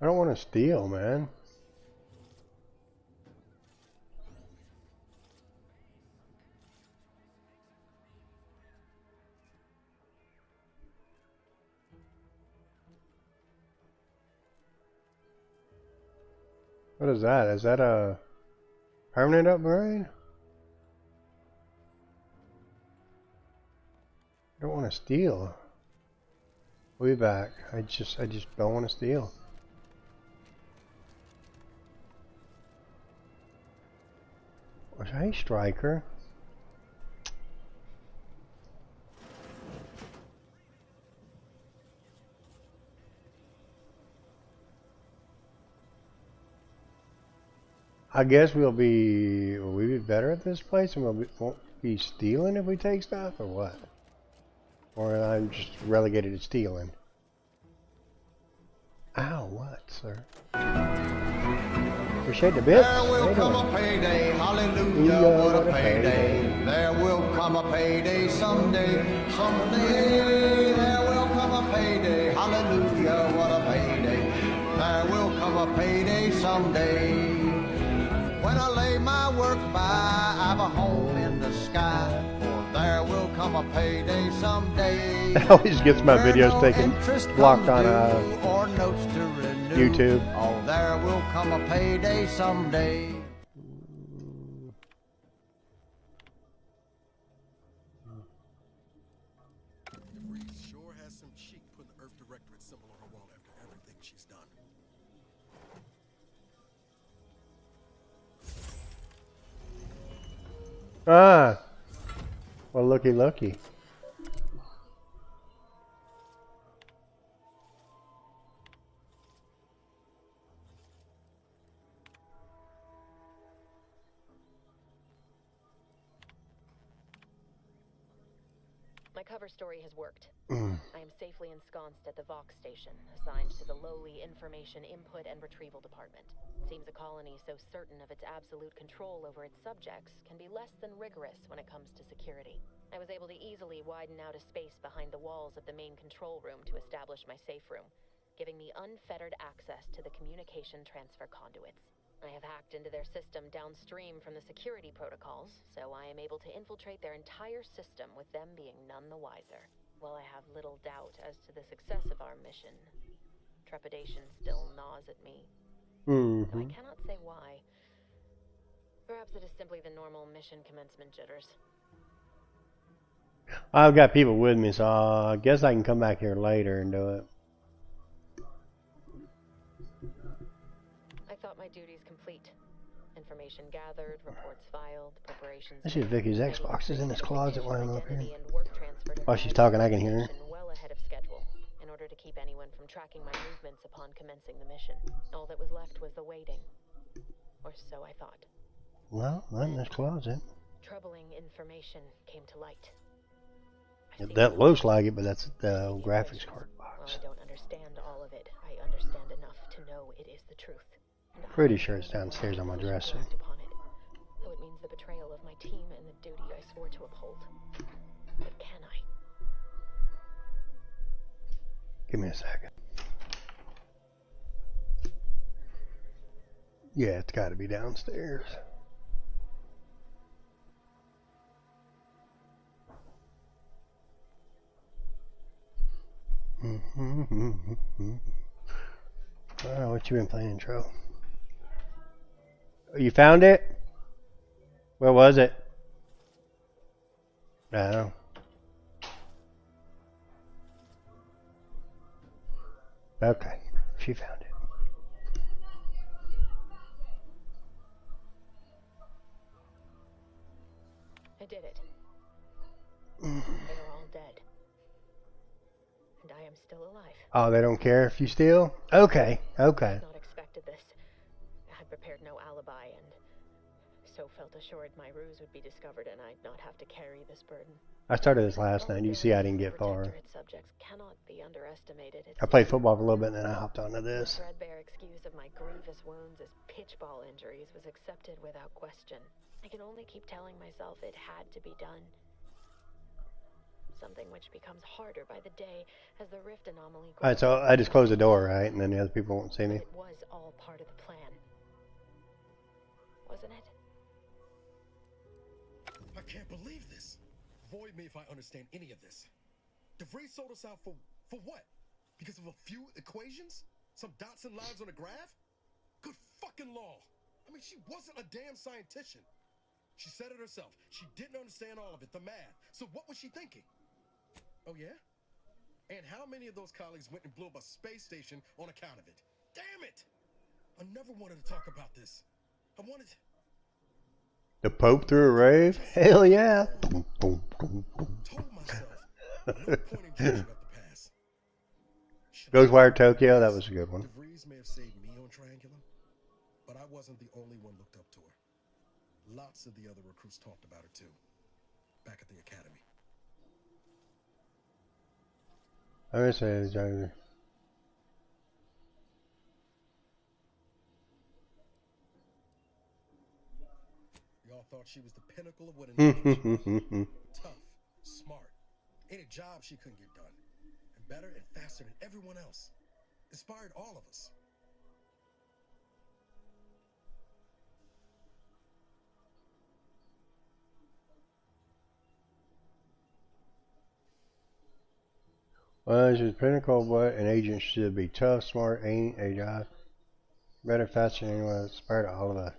I don't want to steal, man. What is that? Is that a permanent upgrade? I don't want to steal. We'll be back. I just don't want to steal. Hey, Striker. I guess will we be better at this place and won't be stealing if we take stuff, or what? Or I'm just relegated to stealing. Ow, what, sir? Appreciate the bits. There will come a payday, hallelujah, what a payday. There will come a payday someday, someday. There will come a payday, hallelujah, what a payday. There will come a payday someday. When I lay my work by, I've a home in the sky. For there will come a payday someday. It always gets my videos taken, blocked on or notes to renew. YouTube. Oh, there will come a payday someday. Reese sure has some cheek putting the Earth Directorate symbol on her wall after everything she's done. Ah, well, looky. My cover story has worked. I am safely ensconced at the Vox station, assigned to the lowly Information Input and Retrieval Department. Seems a colony so certain of its absolute control over its subjects can be less than rigorous when it comes to security. I was able to easily widen out a space behind the walls of the main control room to establish my safe room, giving me unfettered access to the communication transfer conduits. I have hacked into their system downstream from the security protocols, so I am able to infiltrate their entire system with them being none the wiser. While I have little doubt as to the success of our mission, Trepidation still gnaws at me. Mm-hmm. I cannot say why. Perhaps it is simply the normal mission commencement jitters. I've got people with me, so I guess I can come back here later and do it. I thought my duties complete. Information gathered, reports filed, preparations. I see if Vicky's Xbox is in this closet while I'm up here. While she's talking, I can hear her. Well ahead of schedule, in order to keep anyone from tracking my movements upon commencing the mission. All that was left was the waiting. Or so I thought. Well, not in this closet. Troubling information came to light. That looks like it, but that's the graphics card box. While I don't understand all of it, I understand enough to know it is the truth. Pretty sure it's downstairs on my dresser. Though it means the betrayal of my team and the duty I swore to uphold. But can I? Give me a second. Yeah, it's got to be downstairs. What you been playing, Tro? You found it? Where was it? No. Okay, she found it. I did it. They are all dead. And I am still alive. Oh, they don't care if you steal? Okay, okay. I not expected this. I had prepared no alibi and so felt assured my ruse would be discovered and I'd not have to carry this burden. I started this last night. You see I didn't get far. Subjects cannot be underestimated. I played football for a little bit and then I hopped onto this. The threadbare excuse of my grievous wounds as pitchball injuries was accepted without question. I can only keep telling myself it had to be done. Something which becomes harder by the day as the rift anomaly grows. Alright, so I just closed the door, right? And then the other people won't see me. It was all part of the plan. Wasn't it? I can't believe this. Void me if I understand any of this. DeVries sold us out for what? Because of a few equations? Some dots and lines on a graph? Good fucking law. I mean, she wasn't a damn scientist. She said it herself. She didn't understand all of it, the math. So what was she thinking? Oh, yeah? And how many of those colleagues went and blew up a space station on account of it? Damn it! I never wanted to talk about this. I wanted... The Pope threw a rave? Hell yeah! Told myself, no point in catching up the past. Ghostwire Tokyo, that was a good one. DeVries may have saved me on Triangulum, but I wasn't the only one looked up to her. Lots of the other recruits talked about her too, back at the academy. I would say it's over. Y'all thought she was the pinnacle of what an individual was. Tough, smart, any job she couldn't get done, and better and faster than everyone else. Inspired all of us. Well, she's pinnacle of what an agent should be. Tough, smart, ain't a job. Better, faster than anyone. Inspired all of us.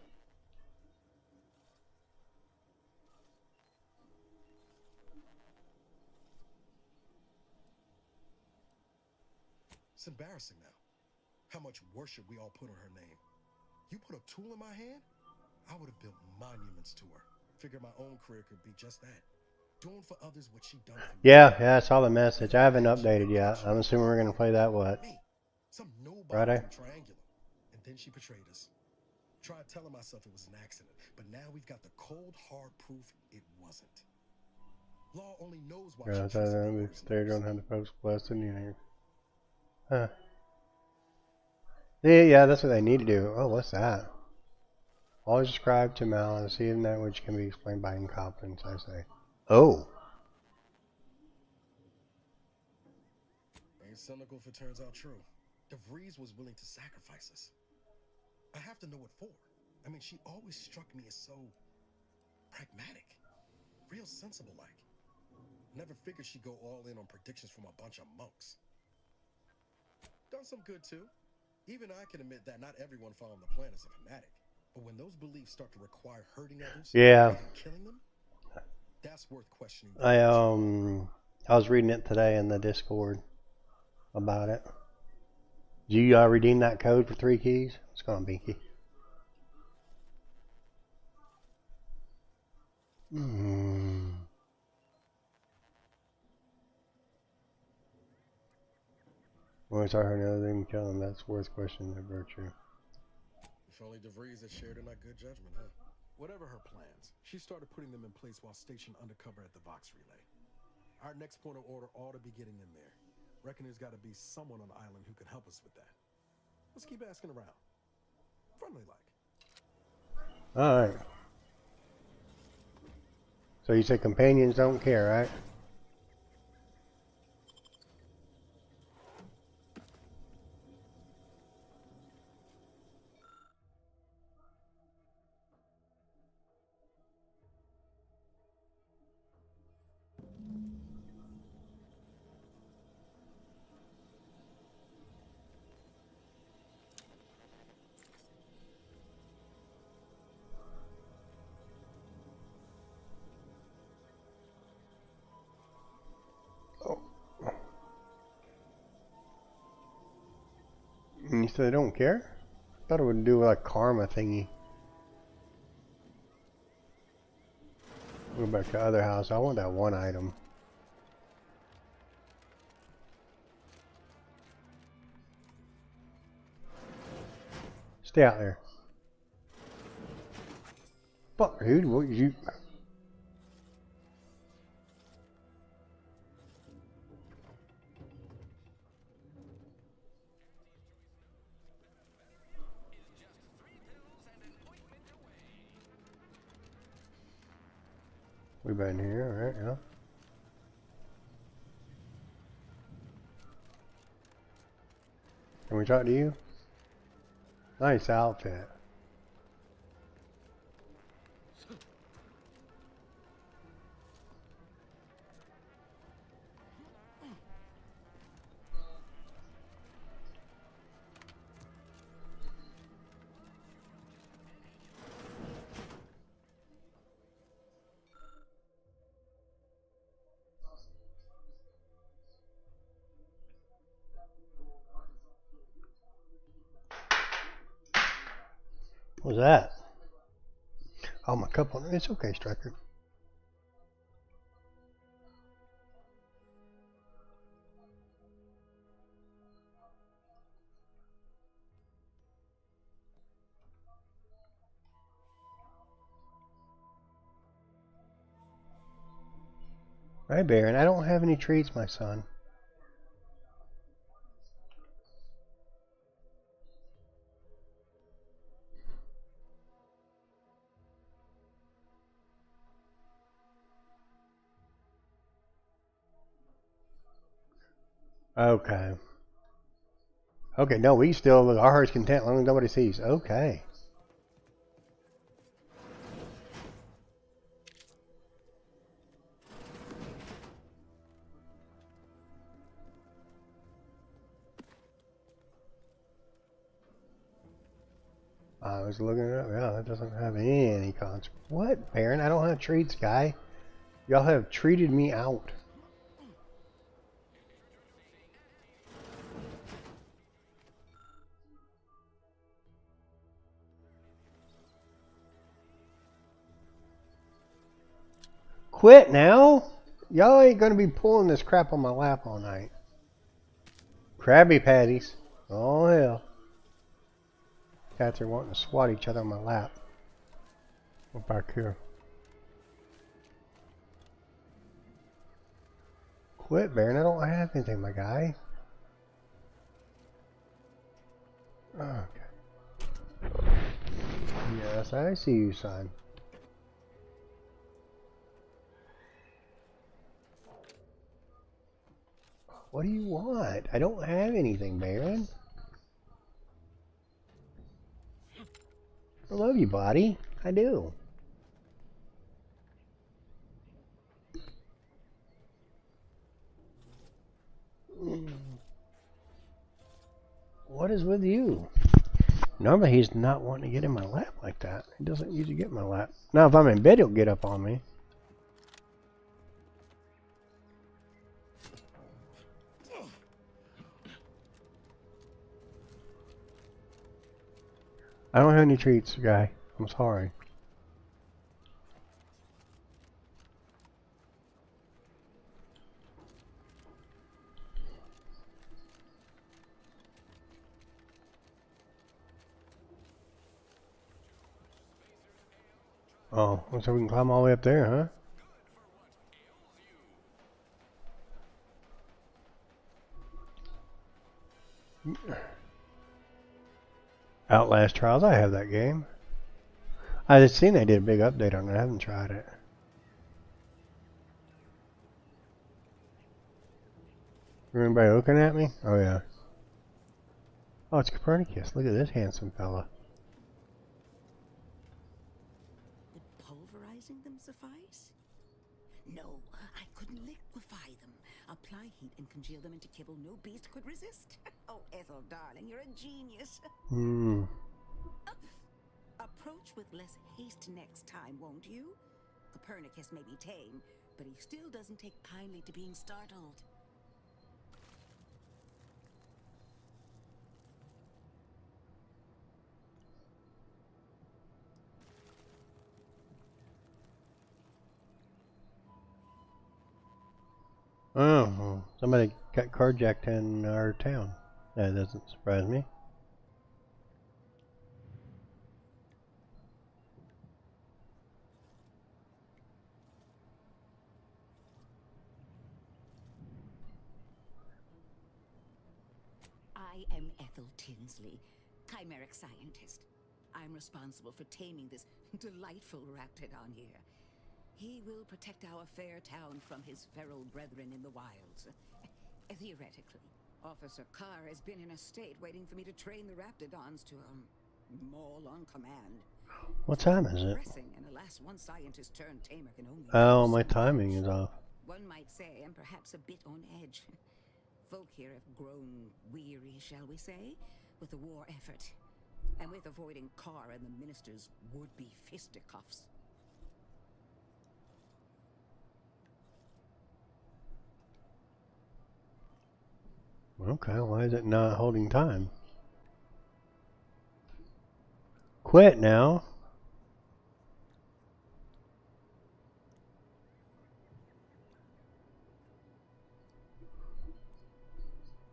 It's embarrassing now. How much worship we all put on her name. You put a tool in my hand, I would have built monuments to her. Figured my own career could be just that. Doing for others what she done for me. Yeah, I saw the message. I haven't updated yet. I'm assuming we're gonna play that what? Some nobody Friday? from Triangulum. And then she betrayed us. Tried telling myself it was an accident, but now we've got the cold, hard proof it wasn't. Law only knows why Yeah, she they don't have the post blessing either. Huh. Yeah, that's what they need to do. Oh, what's that? Always ascribe to malice, even that which can be explained by incompetence, I say. Oh. Ain't cynical if it turns out true. DeVries was willing to sacrifice us. I have to know what for. I mean, she always struck me as so pragmatic. Real sensible-like. Never figured she'd go all in on predictions from a bunch of monks. Done some good too. Even I can admit that not everyone following the plan is a fanatic. But when those beliefs start to require hurting others, Yeah. even killing them, that's worth questioning. I was reading it today in the Discord about it. Do you redeem that code for 3 keys? It's going to Binky. Once I heard another thing kill him, that's worth questioning their virtue. If only DeVries had shared in that good judgment, huh? Whatever her plans, she started putting them in place while stationed undercover at the Vox Relay. Our next point of order ought to be getting in there. Reckon there's got to be someone on the island who can help us with that. Let's keep asking around. Friendly like. Alright. So you say companions don't care, right? You said they don't care? I thought it would do like karma thingy. Go back to the other house. I want that one item. Stay out there. Fuck, dude. What you? We've been here, alright, yeah. Can we talk to you? Nice outfit. What was that? Oh, my cup on it. It's okay, Striker. Alright, Baron. I don't have any treats, my son. Okay. Okay, no, we still, our heart's content as long as nobody sees. Okay. I was looking it up. Yeah, that doesn't have any consequence. What, Baron? I don't have treats, guy. Y'all have treated me out. Quit now? Y'all ain't gonna be pulling this crap on my lap all night. Krabby Patties. Oh hell. Cats are wanting to swat each other on my lap. What back here? Quit, Baron. I don't have anything, my guy. Okay. Yes, I see you, son. What do you want? I don't have anything, Baron. I love you, buddy. I do. with you? Normally he's not wanting to get in my lap like that. He doesn't usually get in my lap. Now if I'm in bed, he'll get up on me. I don't have any treats, guy. I'm sorry. Oh, so we can climb all the way up there, huh? Outlast Trials, I have that game. I just seen they did a big update on it. I haven't tried it. Everybody looking at me? Oh yeah. Oh, it's Copernicus. Look at this handsome fella. Would pulverizing them suffice? No, I couldn't liquefy them. Apply heat and congeal them into kibble no beast could resist. Oh, Ethel, darling, you're a genius. Approach with less haste next time, won't you? Copernicus may be tame, but he still doesn't take kindly to being startled. Oh, well, somebody got carjacked in our town. That doesn't surprise me. I am Ethel Tinsley, chimeric scientist. I'm responsible for taming this delightful raptidon here. He will protect our fair town from his feral brethren in the wilds. Theoretically. Officer Carr has been in a state waiting for me to train the raptidons to, maul on command. What time is it? And alas, one scientist turned tamer can only Oh, my timing is off. One might say I'm perhaps a bit on edge. Folk here have grown weary, shall we say, with the war effort, and with avoiding Carr and the minister's would-be fisticuffs. Okay, why is it not holding time? Quit now.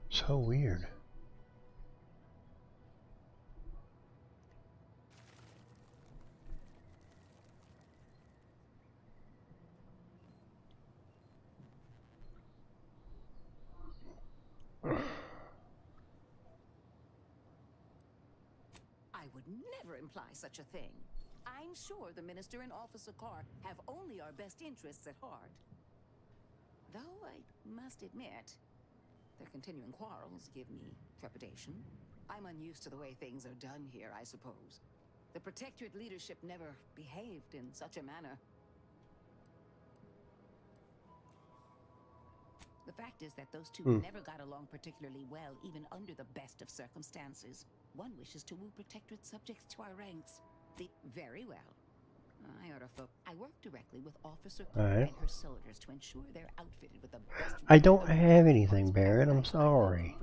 So weird. I would never imply such a thing. I'm sure the Minister and Officer Carr have only our best interests at heart. Though I must admit, their continuing quarrels give me trepidation. I'm unused to the way things are done here, I suppose. The Protectorate leadership never behaved in such a manner. The fact is that those two never got along particularly well, even under the best of circumstances. One wishes to woo Protectorate subjects to our ranks. Very well. I work directly with Officer Carr and her soldiers to ensure they're outfitted with the best. I don't have anything, Barrett. I'm sorry.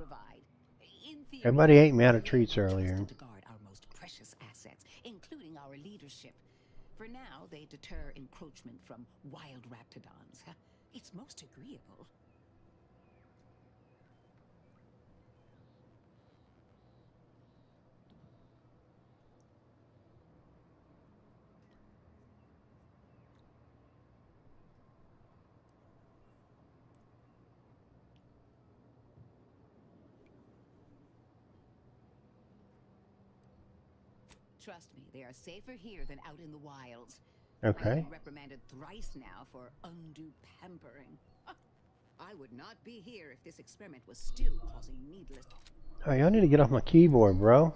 Everybody ate me out of treats earlier. To guard our most precious assets, including our leadership. For now, they deter encroachment from wild raptidons. It's most agreeable. Trust me, they are safer here than out in the wilds. Okay. I've been reprimanded thrice now for undue pampering. I would not be here if this experiment was still causing needless... Oh, y'all need to get off my keyboard, bro.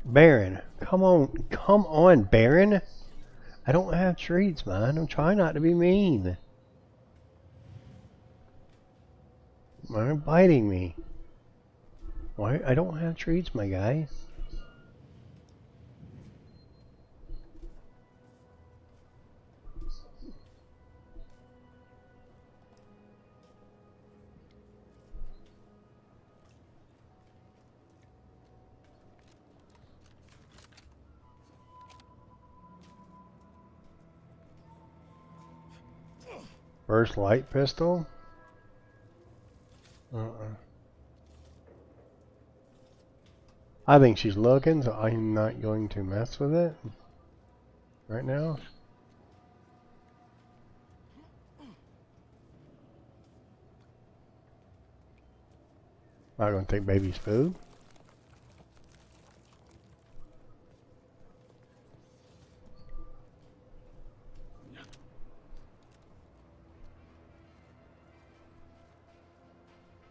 Baron, come on, Baron. I don't have treats, man. I'm trying not to be mean. They're biting me. Why? I don't have trees, my guy. Burst light pistol? I think she's looking, so I'm not going to mess with it right now. Not gonna take baby's food.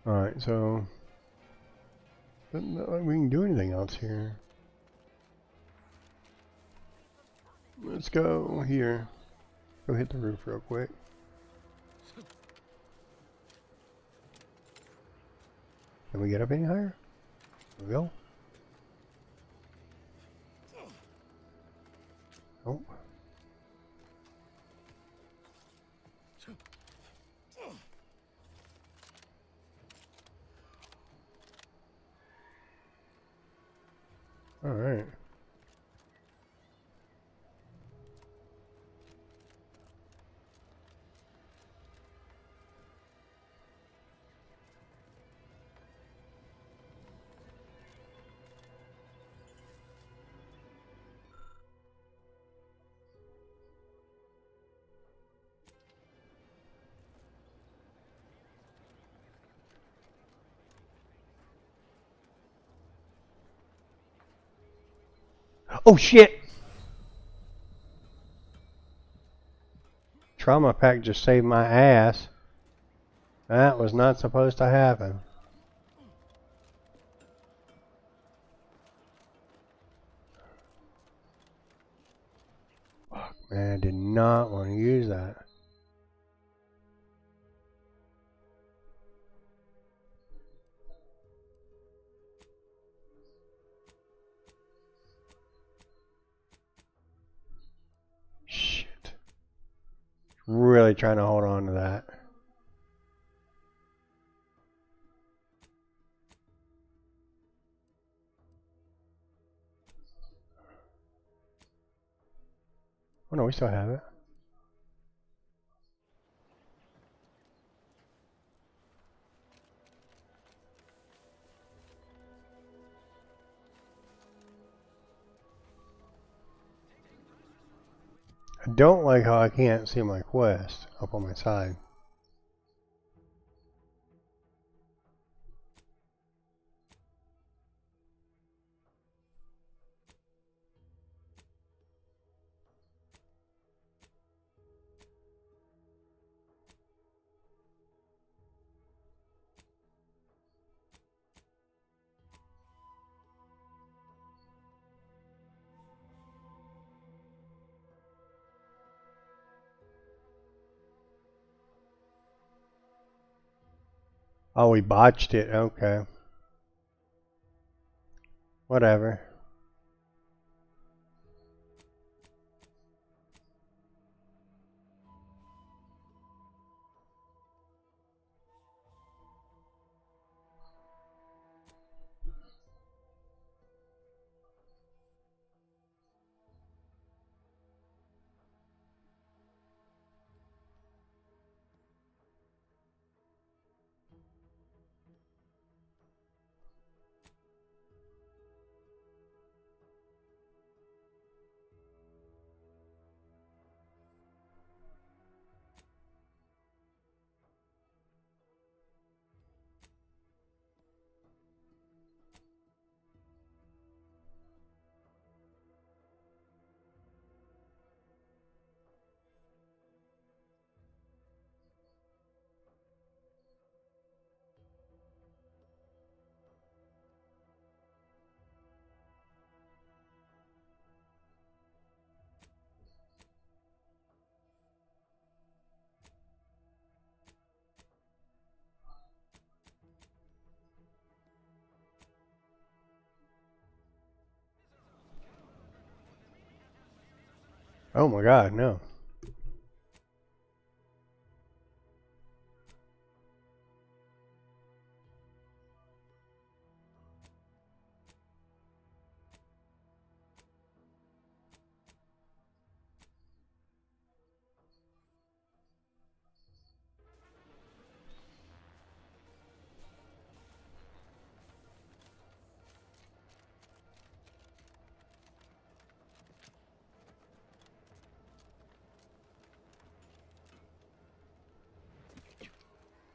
Alright, so doesn't look like we can do anything else here. Let's go here. Go hit the roof real quick. Can we get up any higher? There we go. Oh. All right. Oh shit! Trauma pack just saved my ass. That was not supposed to happen. Fuck, man, I did not want to use that. Really trying to hold on to that. Oh no, we still have it. I don't like how I can't see my quest up on my side. Oh, we botched it. Okay. Whatever. Oh my God, no.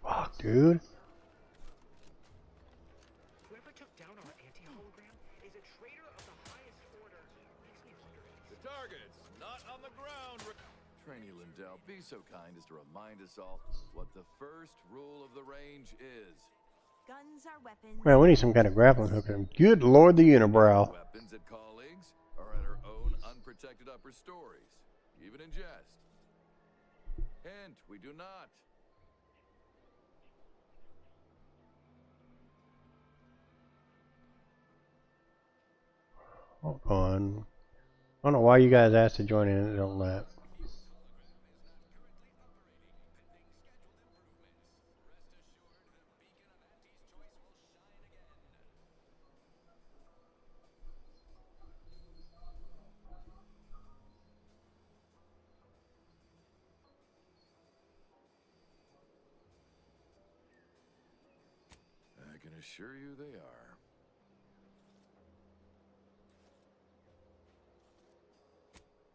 Fuck, dude. Whoever took down our anti-hologram is a traitor of the highest order. Makes me wonder if The target's not on the ground. Trainee Lindell, be so kind as to remind us all what the first rule of the range is. Guns are weapons. Man, we need some kind of grappling hook. Good Lord, the unibrow. Weapons at colleagues or at our own unprotected upper stories, even in jest. Hint, we do not. Hold on. I don't know why you guys asked to join in on that. I can assure you they are.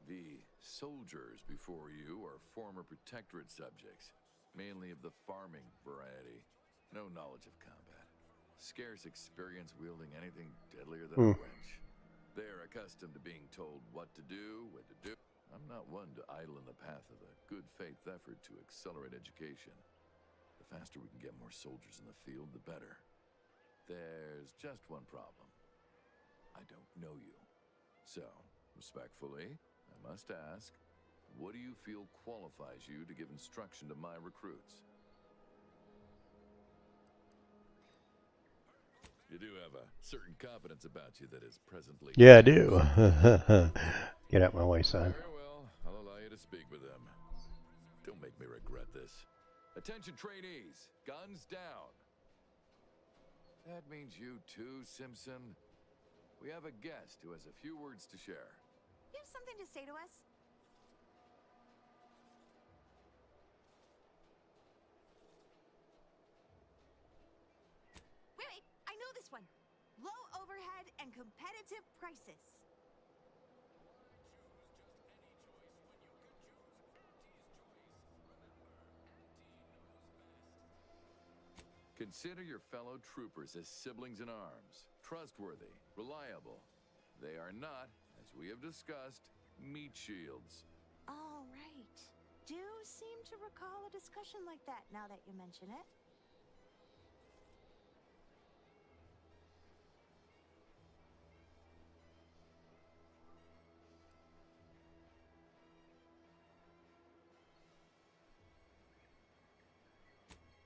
The soldiers before you are former protectorate subjects, mainly of the farming variety. No knowledge of combat. Scarce experience wielding anything deadlier than a wrench. They're accustomed to being told what to do, when to do. I'm not one to idle in the path of a good faith effort to accelerate education. The faster we can get more soldiers in the field, the better. There's just one problem. I don't know you. So, respectfully, I must ask, what do you feel qualifies you to give instruction to my recruits? You do have a certain confidence about you that is presently... Yeah, I do. Get out my way, son. Very well, I'll allow you to speak with them. Don't make me regret this. Attention trainees, guns down. That means you too, Simpson. We have a guest who has a few words to share. You have something to say to us? Wait, I know this one. Low overhead and competitive prices. Consider your fellow troopers as siblings in arms, trustworthy, reliable. They are not, as we have discussed, meat shields. All right. Do seem to recall a discussion like that now that you mention it.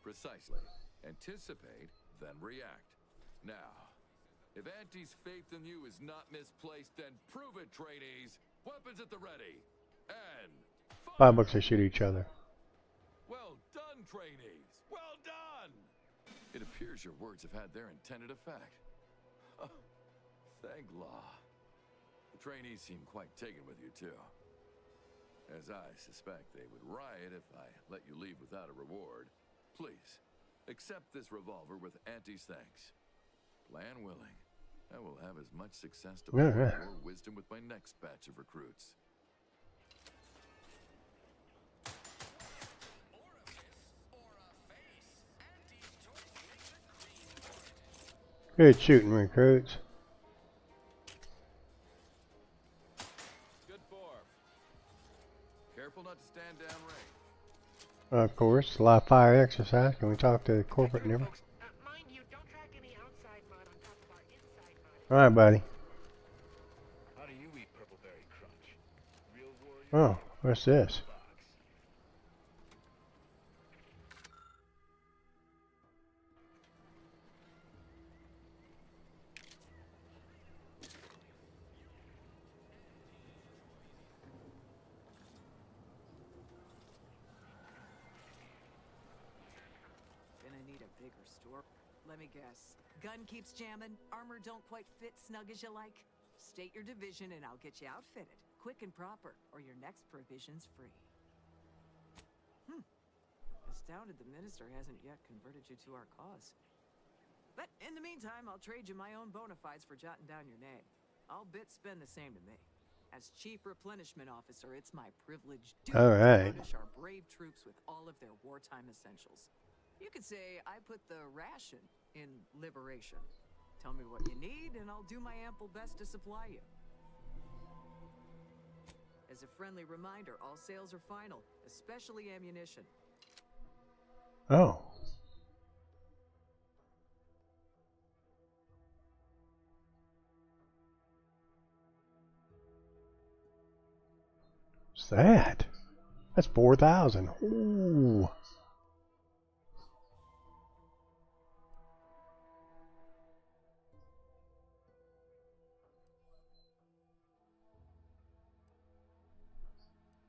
Precisely. Anticipate, then react. Now, if Auntie's faith in you is not misplaced, then prove it, trainees. Weapons at the ready. And $5 to shoot each other. well done, trainees. Well done. It appears your words have had their intended effect. Oh, thank law. The trainees seem quite taken with you, too. As I suspect they would riot if I let you leave without a reward. Please, accept this revolver with Auntie's thanks. Plan willing, I will have as much success to pour your wisdom with my next batch of recruits. Good shooting, recruits. Good form. Careful not to stand downrange. Of course, live fire exercise. Can we talk to the corporate and everything? Alright, buddy. How do you eat Purpleberry Crunch? Real warrior? Oh, what's this? hardware store. Let me guess. Gun keeps jamming, armor don't quite fit snug as you like. State your division and I'll get you outfitted. Quick and proper, or your next provision's free. Astounded the minister hasn't yet converted you to our cause. But in the meantime, I'll trade you my own bona fides for jotting down your name. All bits spend the same to me. As Chief Replenishment Officer, it's my privilege to furnish our brave troops with all of their wartime essentials. You could say I put the ration in liberation. Tell me what you need, and I'll do my ample best to supply you. As a friendly reminder, all sales are final, especially ammunition. Oh. What's that? That's 4,000. Ooh.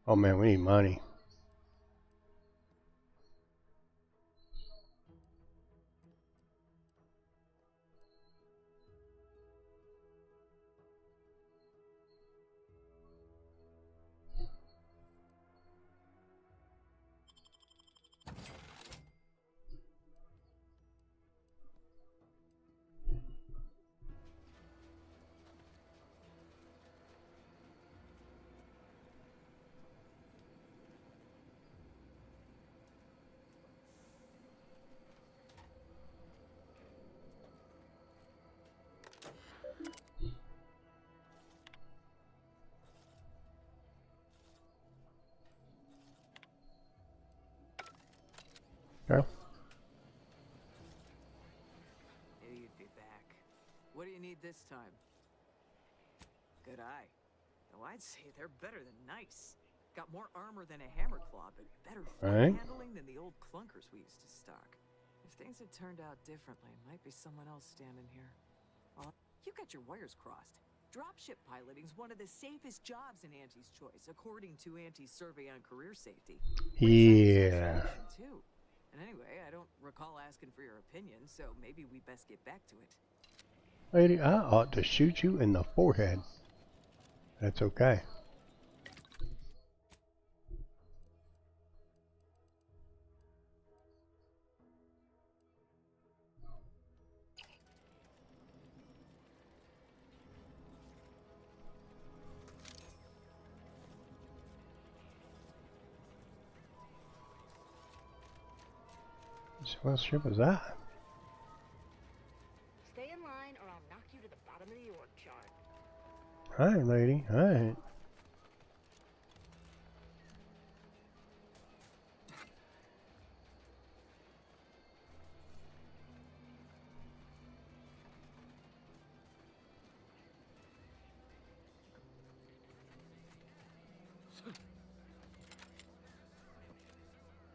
Oh man, we need money. Girl. Knew you'd be back. What do you need this time? Good eye. Though I'd say they're better than nice. Got more armor than a hammer claw, but better fight handling than the old clunkers we used to stock. If things had turned out differently, might be someone else standing here. Well, you got your wires crossed. Dropship piloting's one of the safest jobs in Auntie's Choice, according to Auntie's survey on career safety. Yeah. Too. And anyway, I don't recall asking for your opinion, so maybe we best get back to it. Lady, I ought to shoot you in the forehead. That's okay. What ship was that? Stay in line or I'll knock you to the bottom of the org chart. Alright, lady. Alright.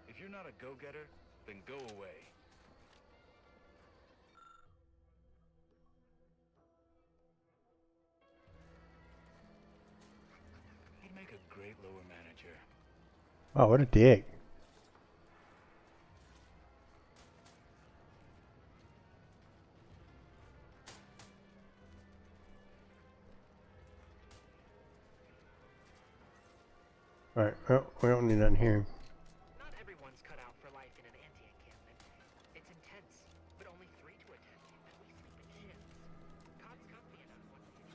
If you're not a go-getter, then go away. You'd make a great lower manager. Oh, what a dick. Alright, well, we don't need nothing here. Not everyone's cut out for life in an anti-encampment. It's intense, but only 3 to attend, and we sleep in shifts. God's company enough one day.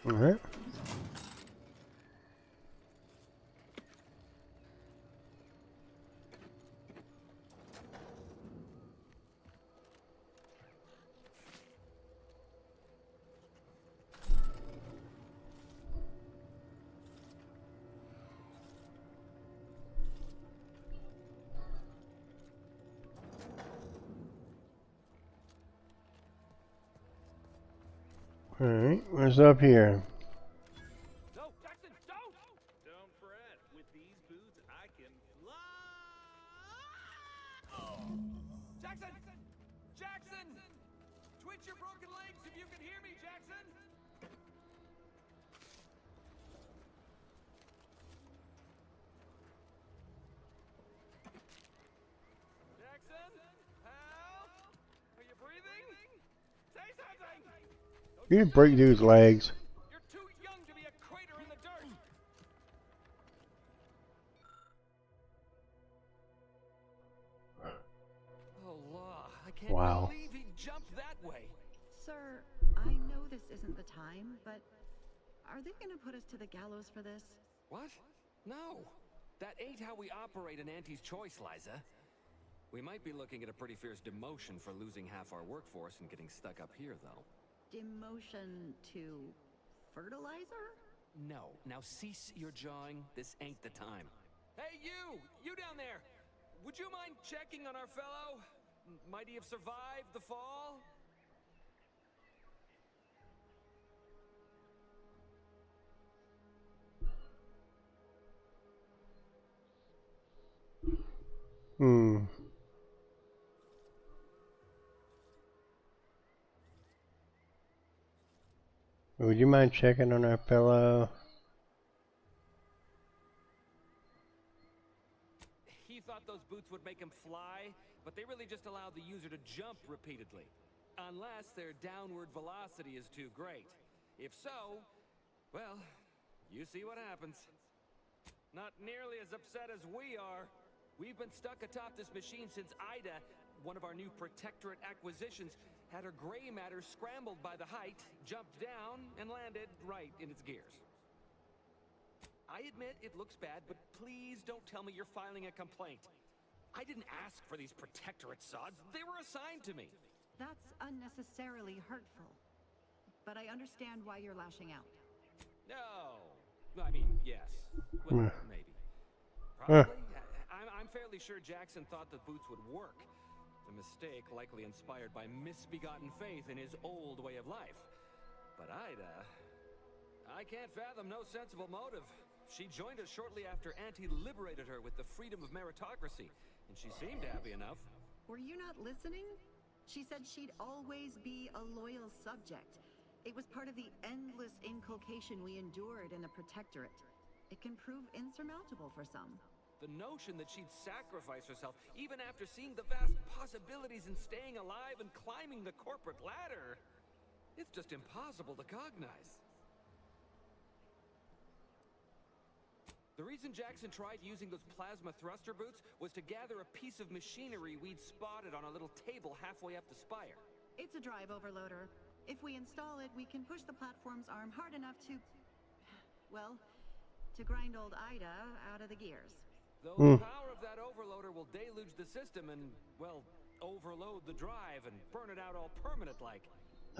Alright. Alright, what's up here? No, Jackson, don't! Don't fret. With these boots, I can fly. Jackson! Jackson! Twitch your broken legs if you can hear me, Jackson! Jackson? Hal? Are you breathing? Say something! You didn't break dude's legs. You're too young to be a crater in the dirt! Oh, law. I can't Wow. believe he jumped that way. Sir, I know this isn't the time, but are they gonna put us to the gallows for this? What? No. That ain't how we operate in Auntie's Choice, Liza. We might be looking at a pretty fierce demotion for losing half our workforce and getting stuck up here, though. Demotion to fertilizer? No. Now cease your jawing. This ain't the time. Hey, you! You down there! Would you mind checking on our fellow? Might he have survived the fall? Would you mind checking on our fellow? He thought those boots would make him fly, but they really just allow the user to jump repeatedly. Unless their downward velocity is too great. If so, well, you see what happens. Not nearly as upset as we are. We've been stuck atop this machine since Ida, one of our new Protectorate acquisitions, had her gray matter scrambled by the height, jumped down, and landed right in its gears. I admit it looks bad, but please don't tell me you're filing a complaint. I didn't ask for these Protectorate sods. They were assigned to me. That's unnecessarily hurtful. But I understand why you're lashing out. No. I mean, yes. Well, maybe. Probably. I'm fairly sure Jackson thought the boots would work. A mistake likely inspired by misbegotten faith in his old way of life. But Ida... I can't fathom no sensible motive. She joined us shortly after Auntie liberated her with the freedom of meritocracy, and she seemed happy enough. Were you not listening? She said she'd always be a loyal subject. It was part of the endless inculcation we endured in the Protectorate. It can prove insurmountable for some. The notion that she'd sacrifice herself, even after seeing the vast possibilities in staying alive and climbing the corporate ladder, it's just impossible to cognize. The reason Jackson tried using those plasma thruster boots was to gather a piece of machinery we'd spotted on a little table halfway up the spire. It's a drive overloader. If we install it, we can push the platform's arm hard enough to... well, to grind old Ida out of the gears. Though the power of that overloader will deluge the system and, well, overload the drive and burn it out all permanent-like.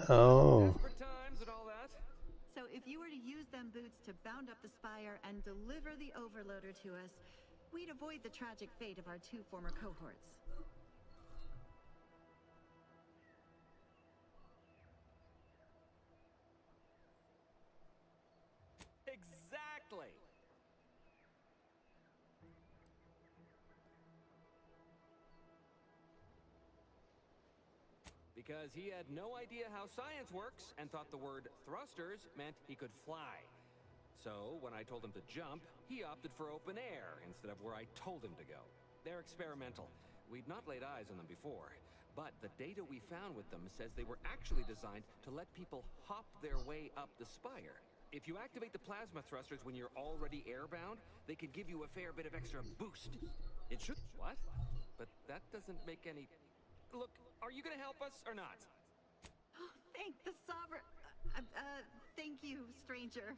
Oh. Desperate times and all that. So if you were to use them boots to bound up the spire and deliver the overloader to us, we'd avoid the tragic fate of our two former cohorts. Exactly. Because he had no idea how science works and thought the word thrusters meant he could fly. So, when I told him to jump, he opted for open air instead of where I told him to go. They're experimental. We'd not laid eyes on them before, but the data we found with them says they were actually designed to let people hop their way up the spire. If you activate the plasma thrusters when you're already airbound, they could give you a fair bit of extra boost. It should... What? But that doesn't make any... Look, are you gonna help us or not? Thank the Sovereign... thank you, stranger.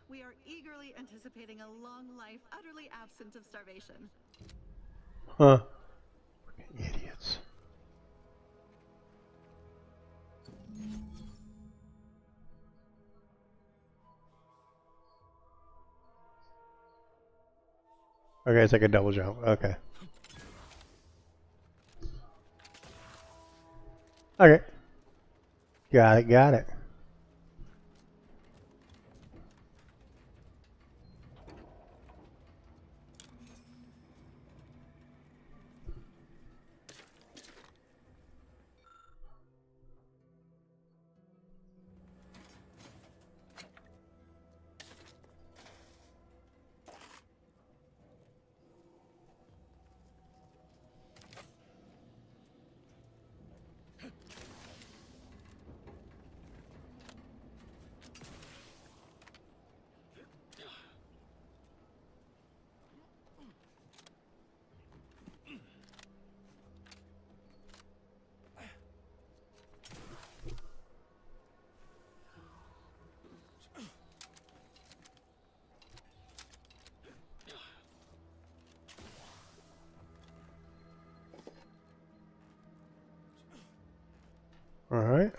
We are eagerly anticipating a long life, utterly absent of starvation. Huh. Idiots. Okay, it's like a double jump. Okay. Okay. Got it, got it. Alright.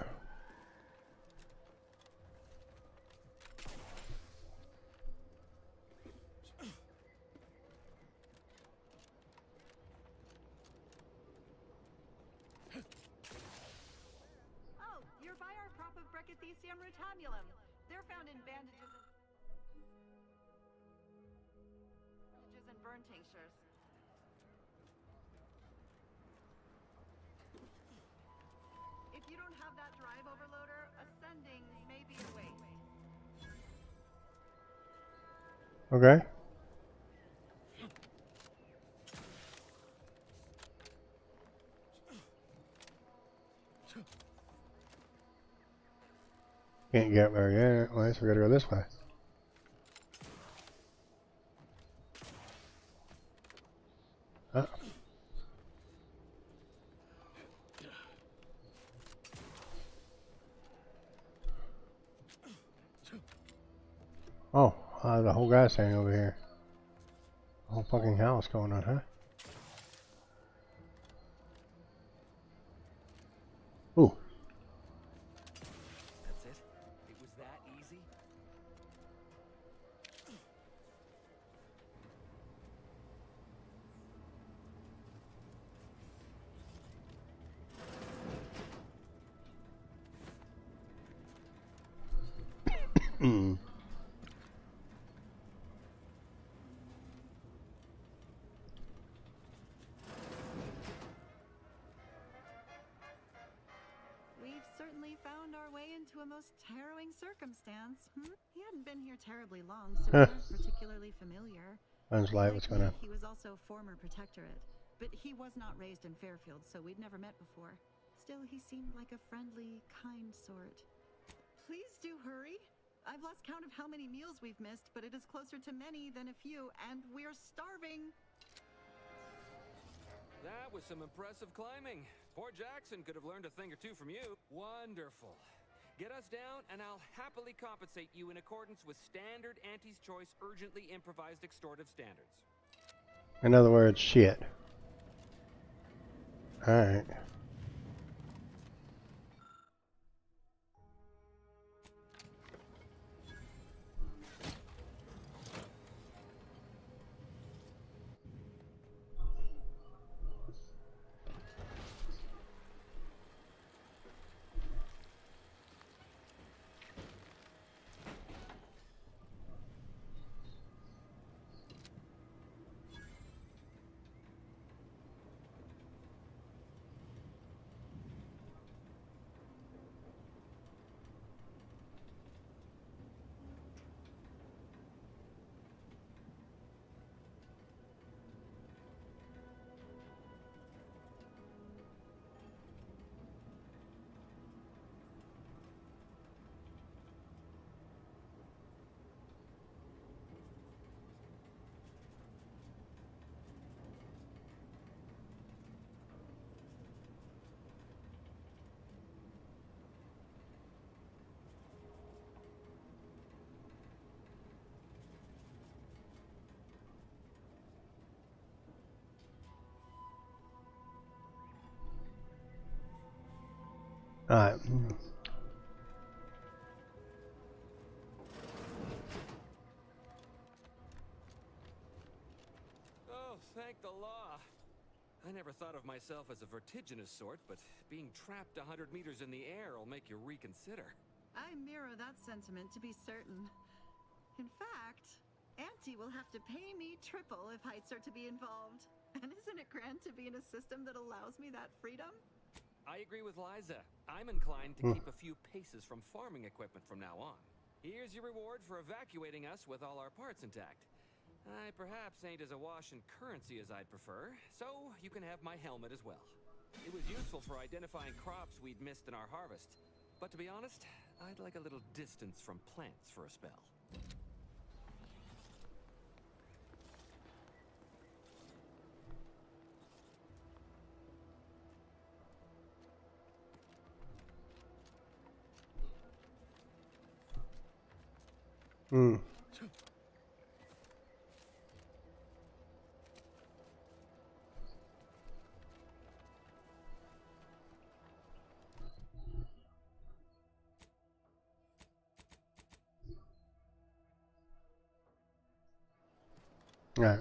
Oh, you're by our crop of Brachythecium rutabulum. They're found in bandages and burn tinctures. If you don't have that drive overloader, ascending may be a waste. Okay. Can't get there yet. Well, I guess we gotta go this way. Huh? Oh, the whole guy's standing over here. The whole fucking house going on, huh? Ooh. That's it? It was that easy? Hmm. We've certainly found our way into a most harrowing circumstance. He hadn't been here terribly long, so we weren't particularly familiar. Sounds like what's going on. He was also former protectorate, but he was not raised in Fairfield, so we'd never met before. Still, he seemed like a friendly, kind sort. Please do hurry. I've lost count of how many meals we've missed, but it is closer to many than a few, and we're starving. That was some impressive climbing. Poor Jackson could have learned a thing or two from you. Wonderful. Get us down, and I'll happily compensate you in accordance with standard Auntie's Choice urgently improvised extortive standards. In other words, shit. Alright. Alright. Oh, thank the law. I never thought of myself as a vertiginous sort, but being trapped 100 meters in the air will make you reconsider. I mirror that sentiment, to be certain. In fact, Auntie will have to pay me triple if heights are to be involved. And isn't it grand to be in a system that allows me that freedom? I agree with Liza. I'm inclined to keep a few paces from farming equipment from now on. Here's your reward for evacuating us with all our parts intact. I perhaps ain't as awash in currency as I'd prefer, so you can have my helmet as well. It was useful for identifying crops we'd missed in our harvest. But to be honest, I'd like a little distance from plants for a spell. Hmm. Right.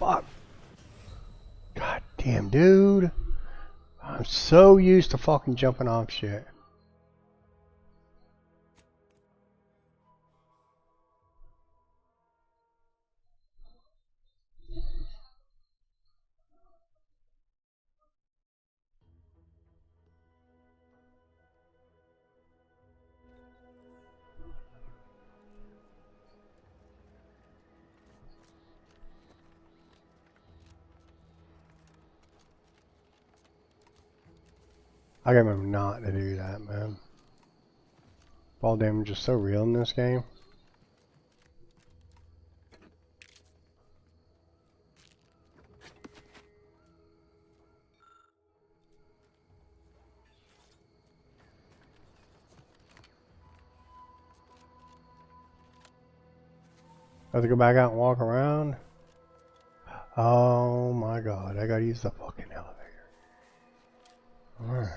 Fuck. God damn, dude. I'm so used to fucking jumping off shit. I gotta remember not to do that, man. Fall damage is so real in this game. I have to go back out and walk around. Oh my god, I gotta use the fucking elevator. Alright.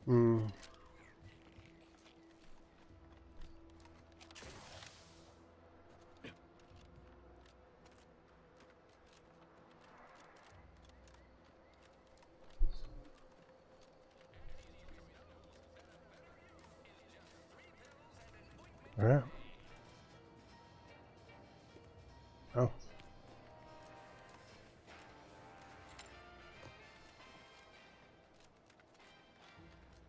Hmm. Alright. Oh. A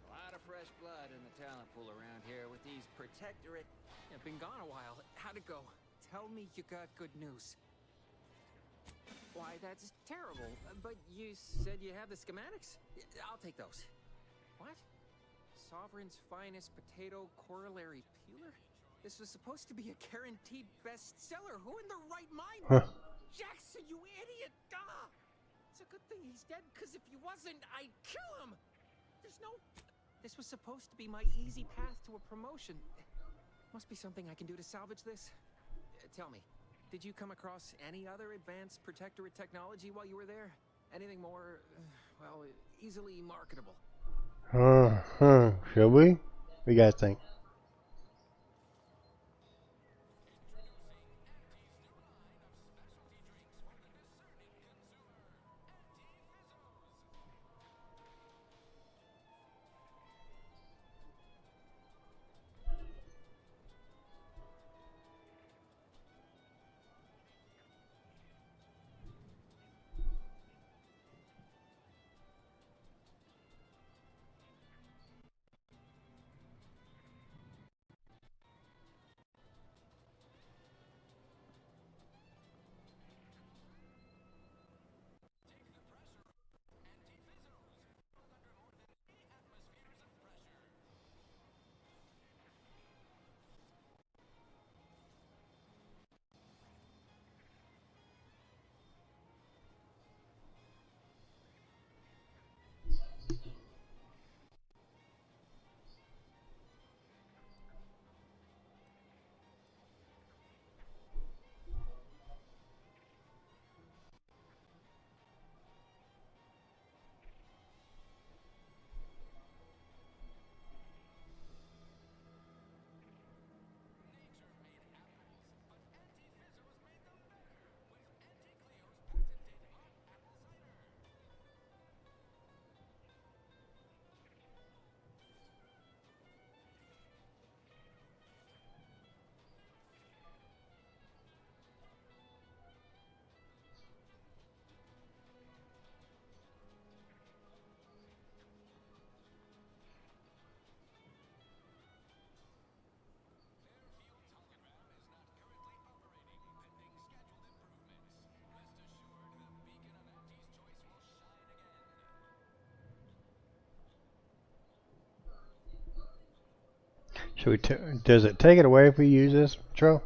lot of fresh blood in the talent pool around here with these Protectorate. I've been gone a while. How'd it go? Tell me you got good news. Why, that's terrible. But you said you have the schematics? I'll take those. What? Sovereign's finest potato corollary peeler? This was supposed to be a guaranteed bestseller. Who in their right mind? Huh. Jackson, you idiot! Ah! It's a good thing he's dead, because if he wasn't, I'd kill him! There's no... This was supposed to be my easy path to a promotion. Must be something I can do to salvage this. Tell me, did you come across any other advanced Protectorate technology while you were there? Anything more, well, easily marketable? Should we? What do you guys think? So does it take it away if we use this, Tro?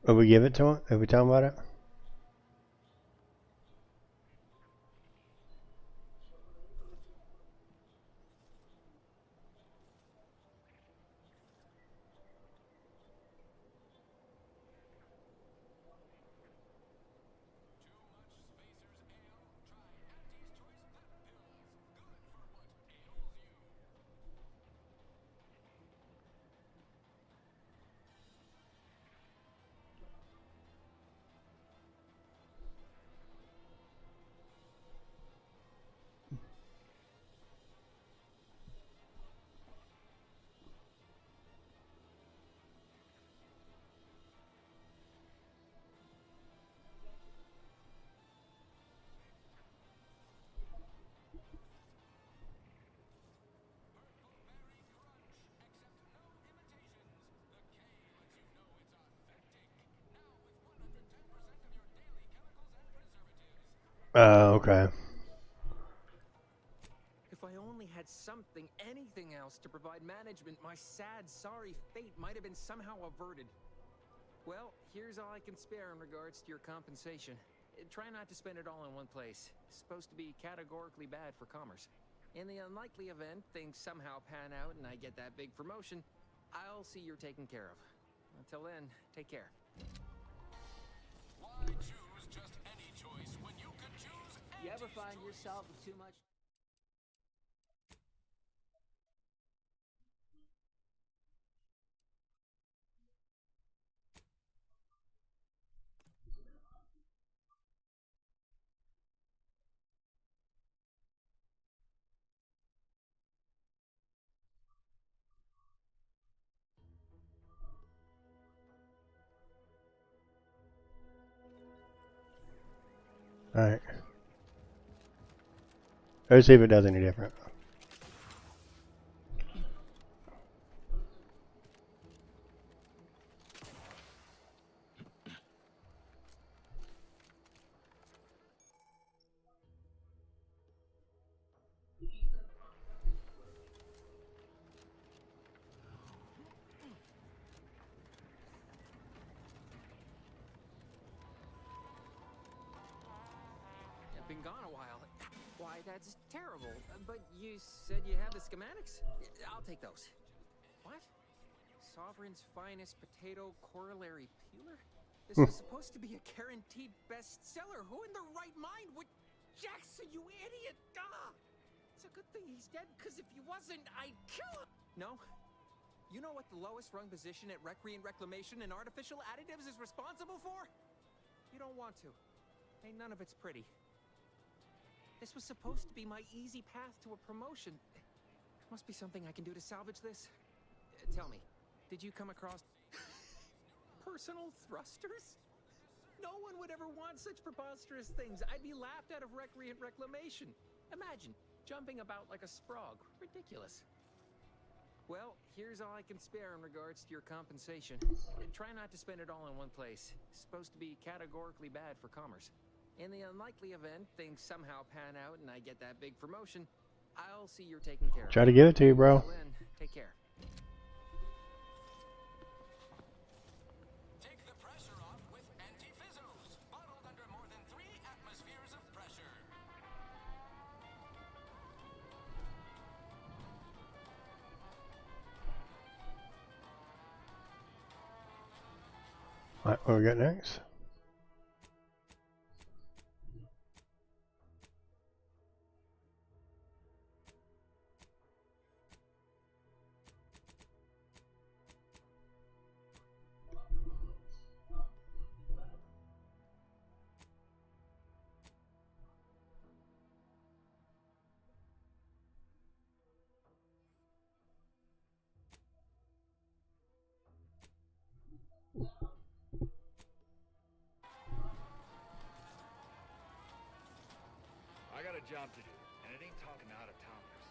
Or we give it to him? If we tell him about it? Okay. If I only had something, anything else to provide management, my sad, sorry fate might have been somehow averted. Well, here's all I can spare in regards to your compensation. Try not to spend it all in one place. It's supposed to be categorically bad for commerce. In the unlikely event things somehow pan out and I get that big promotion, I'll see you're taken care of. Until then, take care. Why choose just any choice when you could choose any? You ever find yourself with too much? Alright. Let's see if it does any different. Been gone a while. Why, that's terrible. But you said you have the schematics? I'll take those. What? Sovereign's finest potato corollary peeler? This was supposed to be a guaranteed bestseller. Who in their right mind would... Jackson, you idiot! Ah! It's a good thing he's dead, because if he wasn't, I'd kill him! No? You know what the lowest rung position at Recreant Reclamation and Artificial Additives is responsible for? You don't want to. Ain't none of it's pretty. This was supposed to be my easy path to a promotion. Must be something I can do to salvage this. Tell me, did you come across personal thrusters? No one would ever want such preposterous things. I'd be laughed out of Recreant Reclamation. Imagine, jumping about like a sprog. Ridiculous. Well, here's all I can spare in regards to your compensation. Try not to spend it all in one place. It's supposed to be categorically bad for commerce. In the unlikely event things somehow pan out and I get that big promotion, I'll see you're taken care of. Try to give it to you, bro. Until then, take care. Take the pressure off with Anti-Fizzos, bottled under more than 3 atmospheres of pressure. Alright, what we got next? I got a job to do, and it ain't talking to out-of-towners.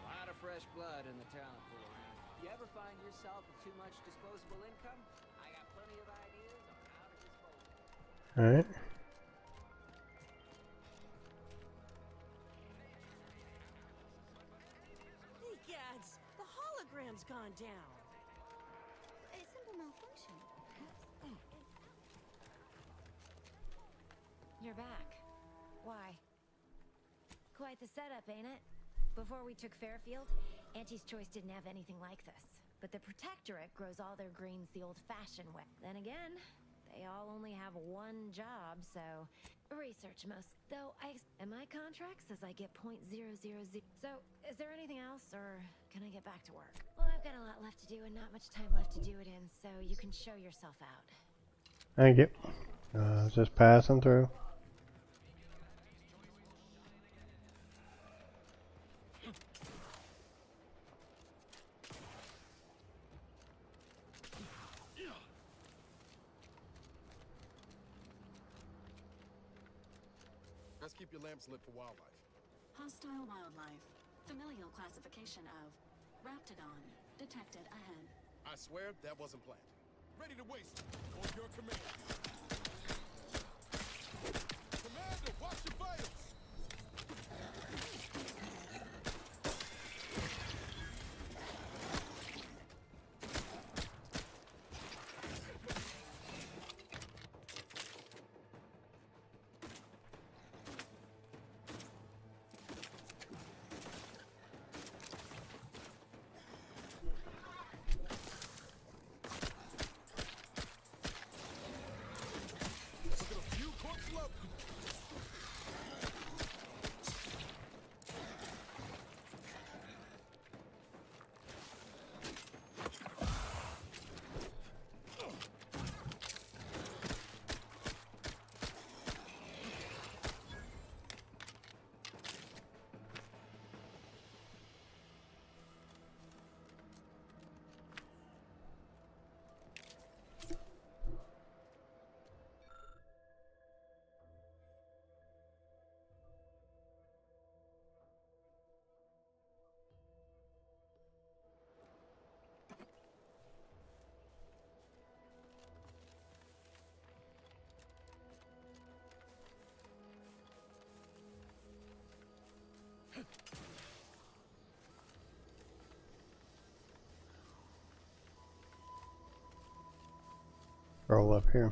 A lot of fresh blood in the talent pool around. You ever find yourself with too much disposable income? I got plenty of ideas on how to dispose of it. Alright. Hey, Gads, the hologram program's gone down. A simple malfunction. You're back. Why? Quite the setup, ain't it? Before we took Fairfield, Auntie's Choice didn't have anything like this. But the Protectorate grows all their greens the old-fashioned way. Then again, they all only have one job, so... Research most. Though, and my contract says I get .000. So, is there anything else, or can I get back to work? Well, I've got a lot left to do and not much time left to do it in, so you can show yourself out. Thank you. Just passing through. Let's keep your lamps lit for wildlife. Hostile wildlife. Familial classification of Raptidon. Detected ahead. I swear that wasn't planned. Ready to waste. On your command. Commander, watch your vitals! Roll up here.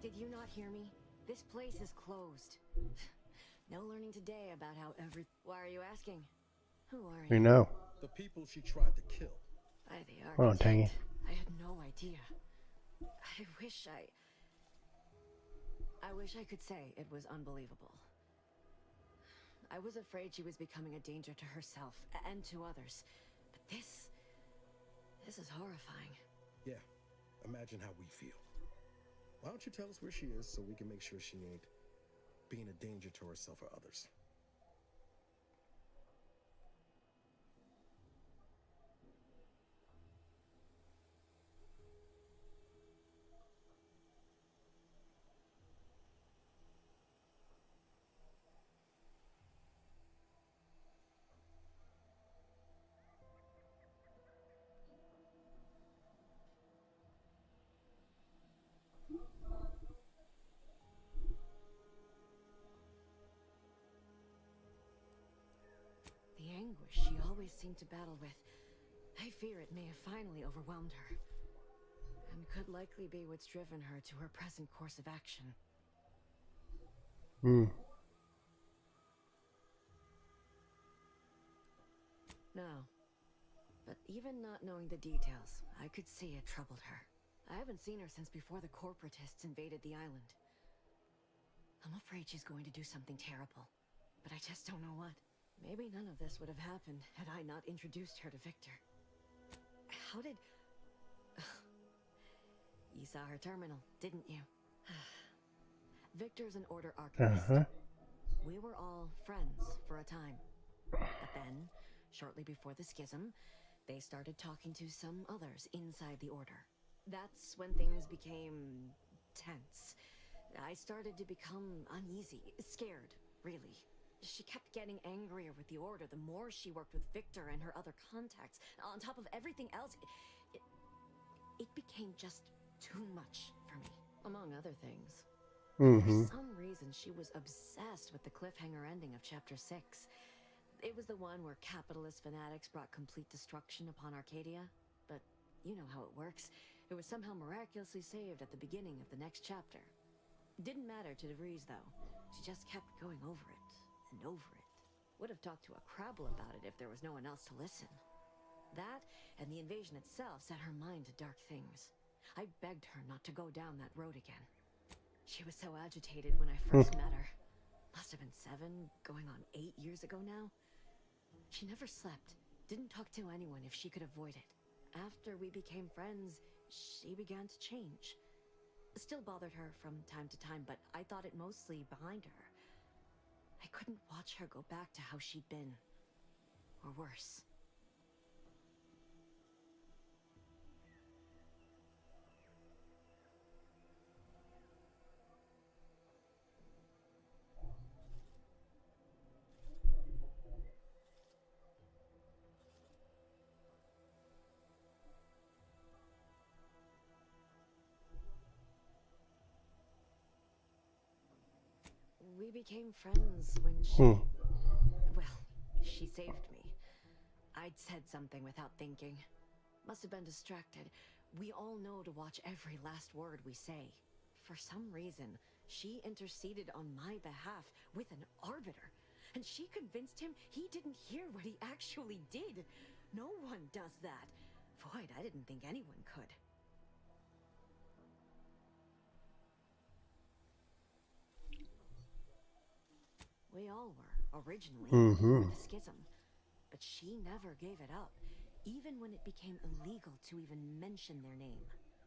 Did you not hear me? This place is closed. No learning today about how Why are you asking? Who are you? We know. The people she tried to kill. By the Hold on, architect. Tangy. I had no idea. I wish I could say it was unbelievable. I was afraid she was becoming a danger to herself and to others. But this is horrifying. Yeah, imagine how we feel. Why don't you tell us where she is so we can make sure she ain't being a danger to herself or others? The anguish she always seemed to battle with, I fear it may have finally overwhelmed her. And could likely be what's driven her to her present course of action. No. But even not knowing the details, I could see it troubled her. I haven't seen her since before the corporatists invaded the island. I'm afraid she's going to do something terrible, but I just don't know what. Maybe none of this would have happened had I not introduced her to Victor. How did... You saw her terminal, didn't you? Victor's an Order archivist. We were all friends for a time. But then, shortly before the schism, they started talking to some others inside the Order. That's when things became tense. I started to become uneasy, scared, really. She kept getting angrier with the Order the more she worked with Victor and her other contacts. On top of everything else, it became just too much for me, among other things. For some reason, she was obsessed with the cliffhanger ending of Chapter 6. It was the one where capitalist fanatics brought complete destruction upon Arcadia. But you know how it works. It was somehow miraculously saved at the beginning of the next chapter. Didn't matter to DeVries, though. She just kept going over it and over it. Would have talked to a Crabble about it if there was no one else to listen. That, and the invasion itself, set her mind to dark things. I begged her not to go down that road again. She was so agitated when I first met her. Must have been 7, going on 8 years ago now. She never slept, didn't talk to anyone if she could avoid it. After we became friends, she began to change. Still bothered her from time to time, but I thought it mostly behind her. I couldn't watch her go back to how she'd been. Or worse. We became friends when she... Well, she saved me. I'd said something without thinking. Must have been distracted. We all know to watch every last word we say. For some reason, she interceded on my behalf with an arbiter. And she convinced him he didn't hear what he actually did. No one does that. Void, I didn't think anyone could. We all were, originally, before the schism. But she never gave it up, even when it became illegal to even mention their name.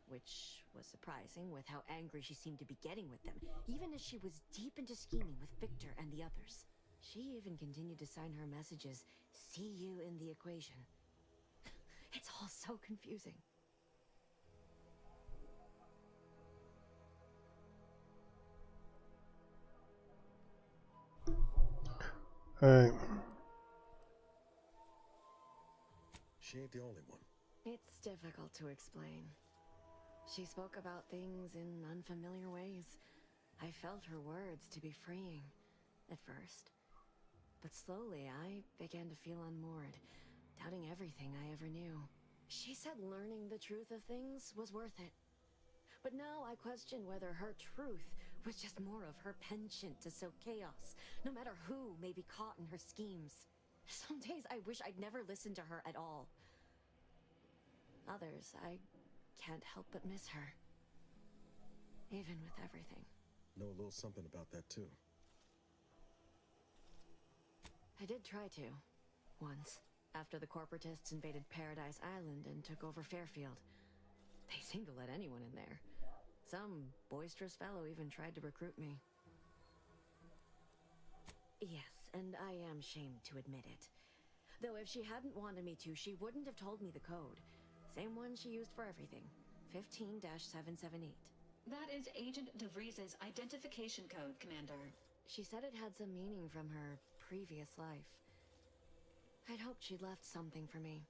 Which was surprising with how angry she seemed to be getting with them, even as she was deep into scheming with Victor and the others. She even continued to sign her messages, "See you in the equation." It's all so confusing. She ain't the only one. It's difficult to explain. She spoke about things in unfamiliar ways. I felt her words to be freeing, at first. But slowly, I began to feel unmoored, doubting everything I ever knew. She said learning the truth of things was worth it. But now I question whether her truth was just more of her penchant to sow chaos, no matter who may be caught in her schemes. Some days I wish I'd never listened to her at all. Others, I can't help but miss her. Even with everything. Know a little something about that, too. I did try to. Once. After the corporatists invaded Paradise Island and took over Fairfield. They seemed to let anyone in there. Some boisterous fellow even tried to recruit me. Yes, and I am ashamed to admit it. Though if she hadn't wanted me to, she wouldn't have told me the code. Same one she used for everything. 15-778. That is Agent DeVries' identification code, Commander. She said it had some meaning from her previous life. I'd hoped she'd left something for me,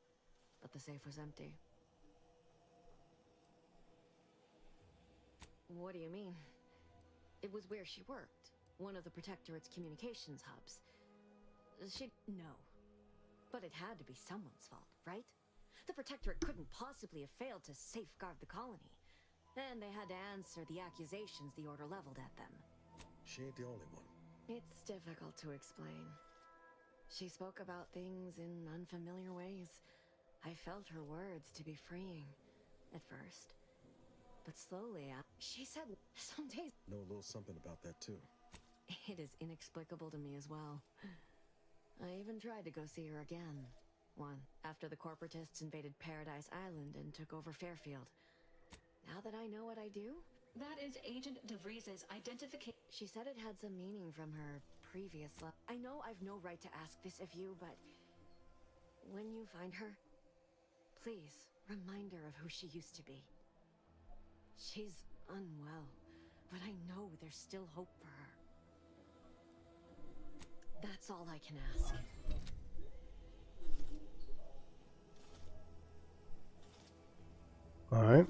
but the safe was empty. What do you mean? It was where she worked. One of the Protectorate's communications hubs. No. But it had to be someone's fault, right? The Protectorate couldn't possibly have failed to safeguard the colony. And they had to answer the accusations the Order leveled at them. She ain't the only one. It's difficult to explain. She spoke about things in unfamiliar ways. I felt her words to be freeing at first. But slowly, she said some days. Know a little something about that too. It is inexplicable to me as well. I even tried to go see her again. After the corporatists invaded Paradise Island and took over Fairfield. Now that I know what I do, That is Agent DeVries's identification. she said it had some meaning from her previous life. I know I've no right to ask this of you, but when you find her, please remind her of who she used to be. She's unwell, but I know there's still hope for her. That's all I can ask. All right.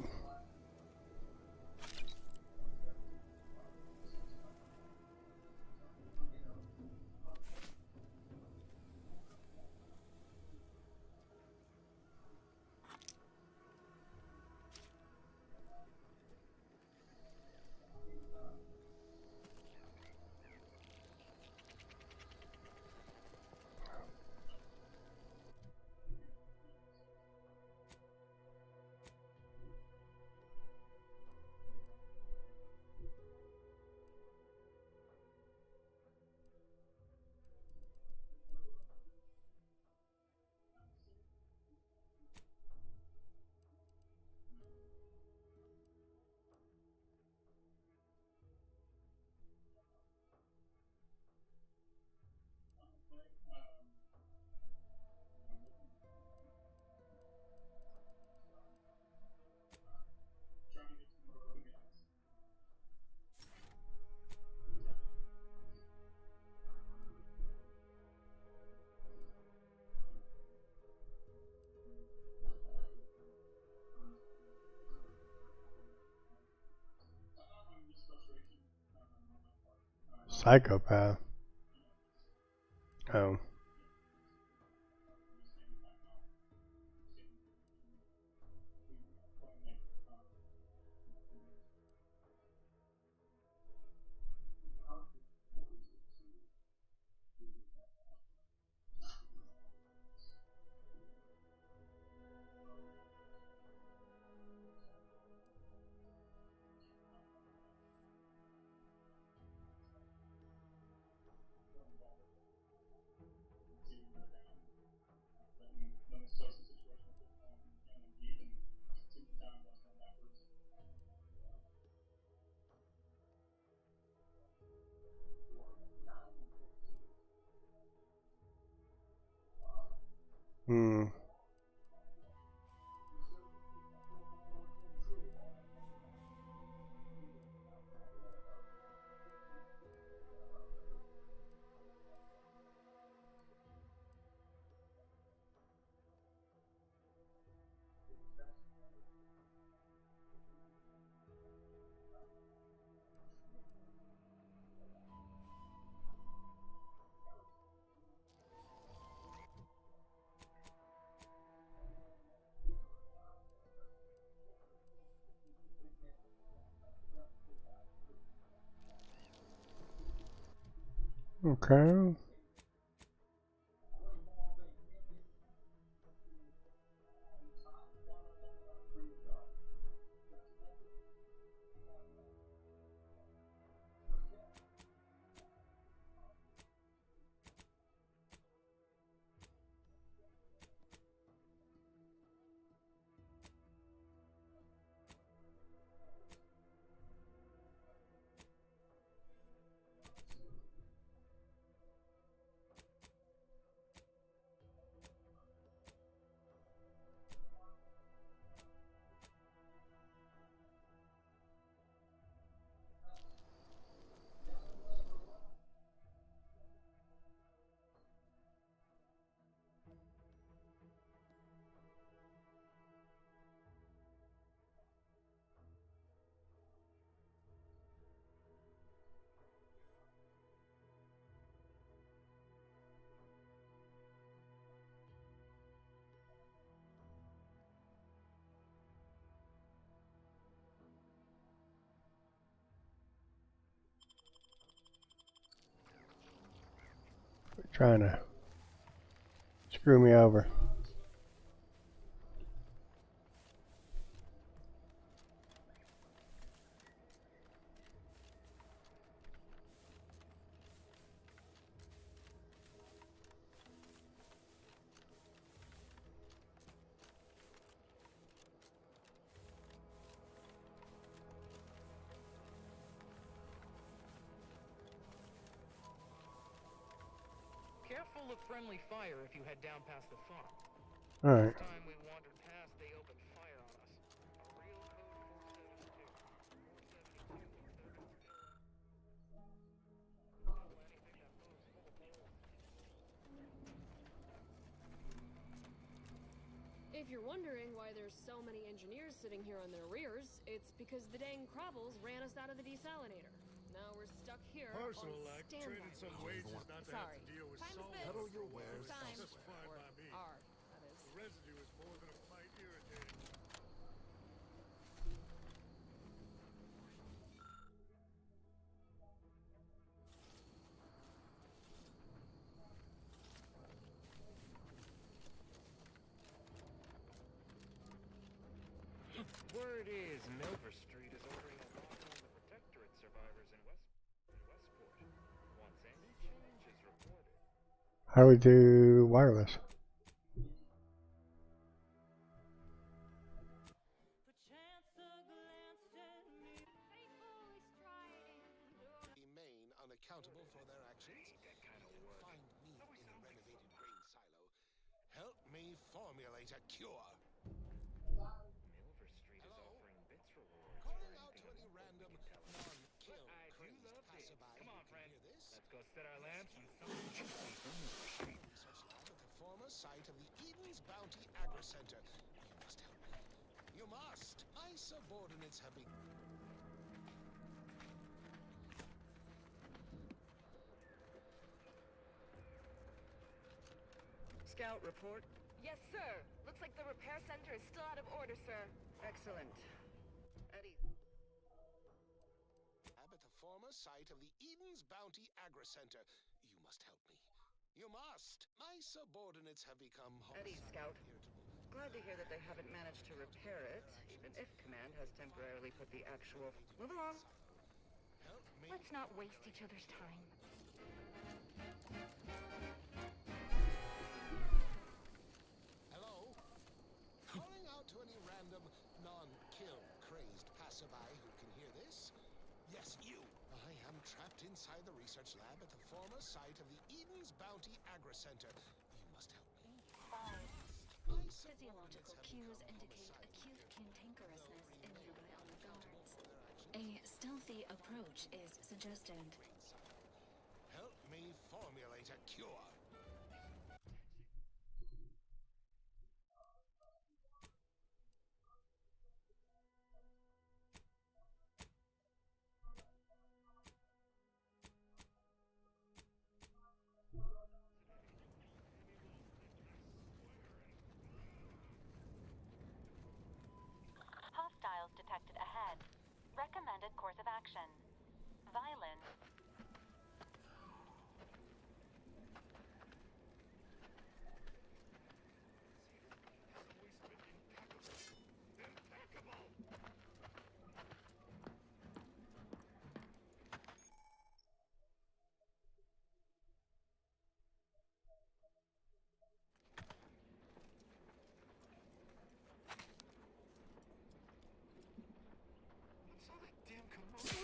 Psychopath. Oh. Hmm. Okay. Trying to screw me over. full of friendly fire if you head down past the farm. All right. Last time we wandered past, they opened fire on us. A real code 472. If you're wondering why there's so many engineers sitting here on their rears, it's because the dang Crobbles ran us out of the desalinator. Now we're stuck here Personal, on like standby. trading some wages not to have Sorry. to deal with Time salt. is bits. Pedal your wares. Time. That's fine Or by me. R, that is. The residue is more than a might irritating. Word is Milver Street is ordering a lock on the Protectorate survivors in Westport. Once any change is reported. How do we do wireless? Remain unaccountable for their actions. Find me in a renovated grain silo. Help me formulate a cure. Milver Street is offering bits rewards. Calling out to any random non-kill crazed passerby. Come on, who friend. can hear this. Let's go set our lamps on something juicy from Milver Street. Research lab at the former site of the Eden's Bounty Agri Center. You must help me. You must. My subordinates have been. Scout report. Yes, sir. Looks like the repair center is still out of order, sir. Excellent. Eddie. Lab at the former site of the Eden's Bounty Agri Center. You must help me. You must. My subordinates have become Eddie, Scout. Glad to hear that they haven't managed to repair it, even if Command has temporarily put the actual... Move along. Help me. Let's not waste each other's time. Hello? Calling out to any random non-kill crazed passerby who can hear this? Yes, you. I am trapped inside the research lab at the former site of the Eden's Bounty Agri Center. You must help me. Physiological cues indicate acute cantankerousness in nearby armed guards. A stealthy approach is suggested. Help me formulate a cure. Hostiles detected ahead. Recommended course of action. Violence. What's all that damn commotion?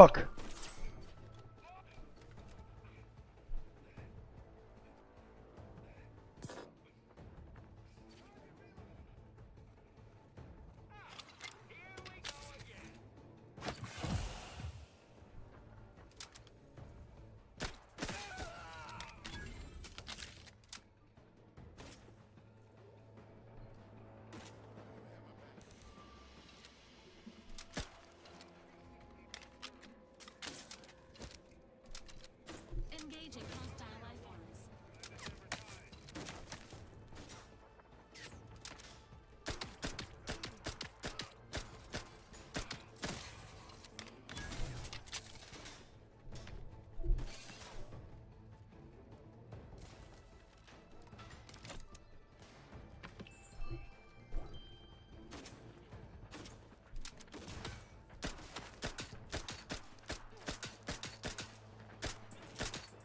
fuck. Engaging hostile life forms.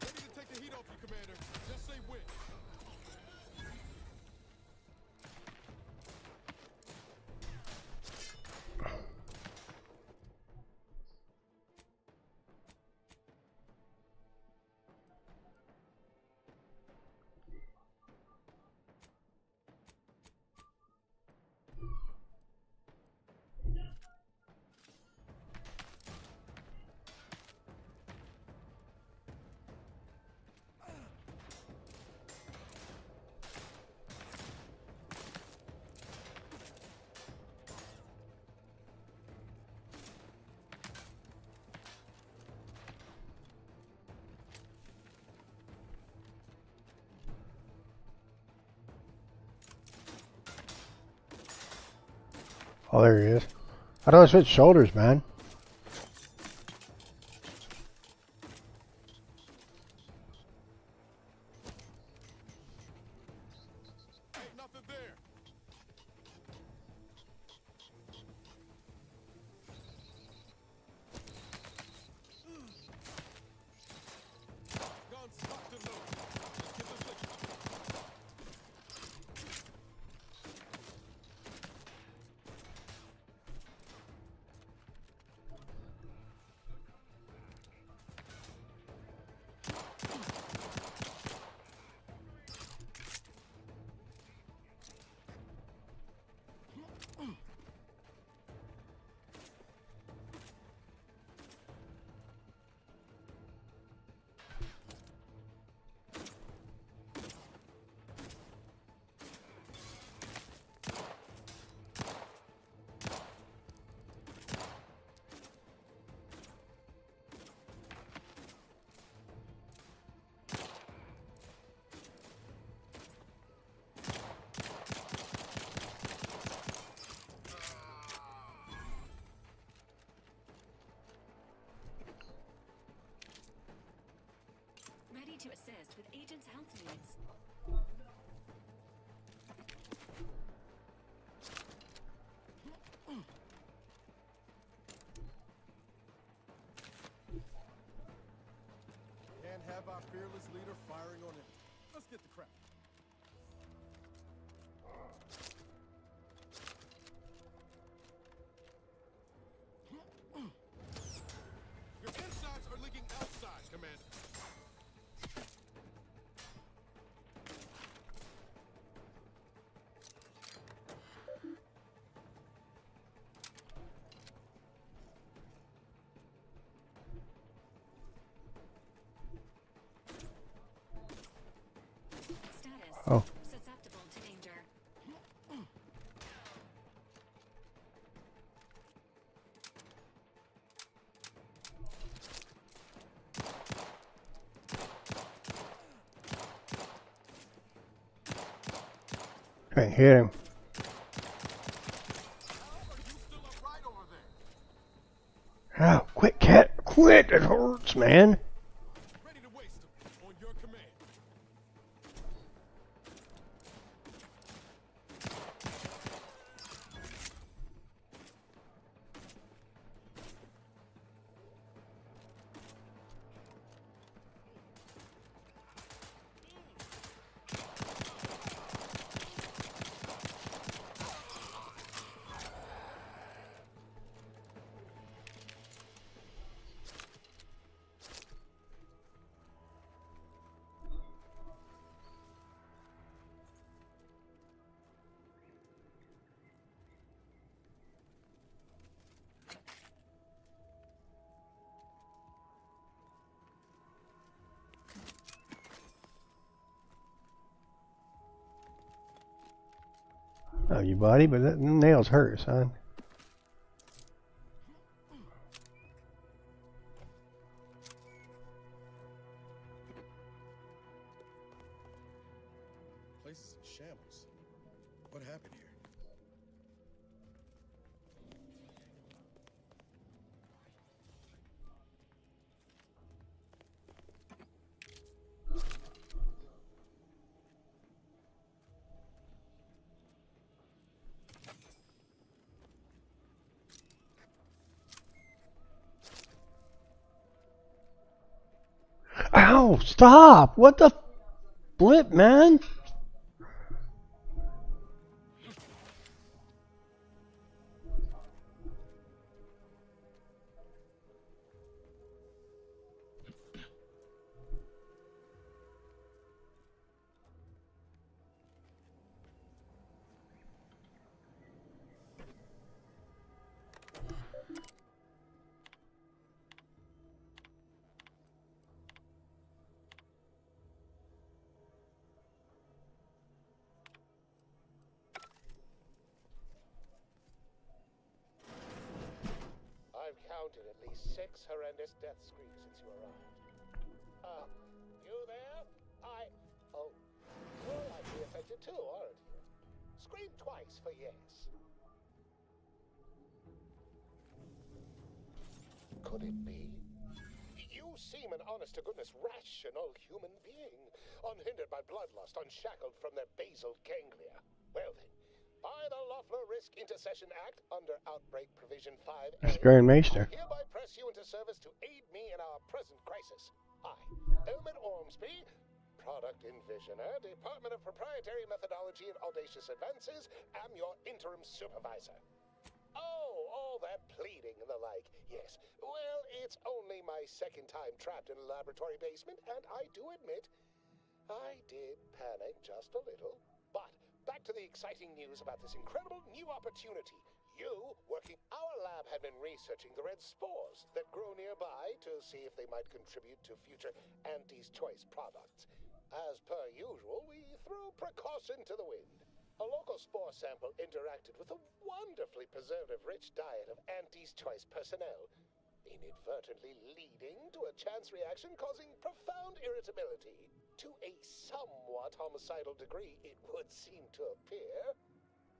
Ready to take the heat off you, Commander. Just say when. Oh, there he is. How do I switch shoulders, man? Ain't nothing there. Guns locked and loaded. Get the flick. Ready to assist with agent's health needs. Can't have our fearless leader firing on him. Let's get the crap. Your insides are leaking outside, Commander. Status. Oh. Susceptible to danger. Can't hit him. Oh, quit, cat. Quit. It hurts, man. Ready to waste them on your command. love you, buddy, but that nails hurt, son. Place is in shambles. What happened here? Ow! Stop! What the flip, man? I've counted at least 6 horrendous death screams since you arrived. You there? Oh, you're likely affected too, aren't you? Scream twice for yes. Could it be? You seem an honest-to-goodness rational human being, unhindered by bloodlust, unshackled from their basal ganglia. Well then, by the Loeffler Risk Intercession Act, under Outbreak Provision 5A, Experimentation. I hereby press you into service to aid me in our present crisis. I, Elman Ormsby, Product Envisioner, Department of Proprietary Methodology and Audacious Advances, am your interim supervisor. Oh, all that pleading and the like. Yes, well, it's only my second time trapped in a laboratory basement, and I do admit, I did panic just a little. But back to the exciting news about this incredible new opportunity. You, working our lab, had been researching the red spores that grow nearby to see if they might contribute to future Auntie's Choice products. As per usual, we threw precaution to the wind. A local spore sample interacted with a wonderfully preservative-rich diet of Auntie's Choice personnel, inadvertently leading to a chance reaction causing profound irritability. To a somewhat homicidal degree, it would seem to appear.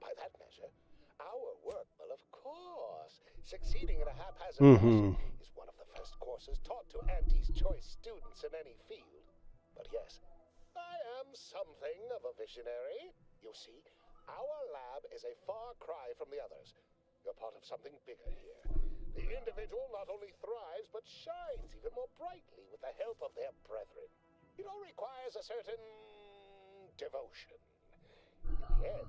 By that measure, our work will, of course, succeeding in a haphazard fashion is one of the first courses taught to Auntie's Choice students in any field. But yes, I am something of a visionary. You see, our lab is a far cry from the others. You're part of something bigger here. The individual not only thrives, but shines even more brightly with the help of their brethren. It all requires a certain devotion. In the end,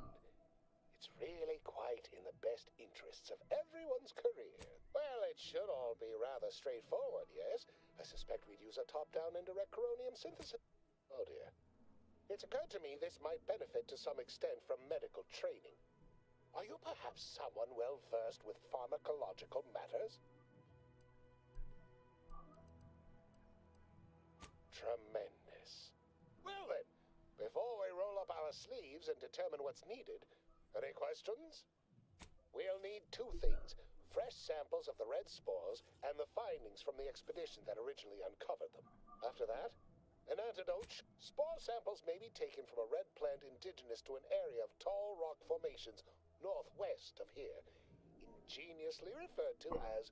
it's really quite in the best interests of everyone's career. Well, it should all be rather straightforward, yes? I suspect we'd use a top-down indirect coronium synthesis. Oh dear. It's occurred to me this might benefit to some extent from medical training. Are you perhaps someone well-versed with pharmacological matters? Tremendous. Well then, before we roll up our sleeves and determine what's needed, any questions? We'll need 2 things. Fresh samples of the red spores and the findings from the expedition that originally uncovered them. After that, an antidote. Spore samples may be taken from a red plant indigenous to an area of tall rock formations northwest of here, ingeniously referred to as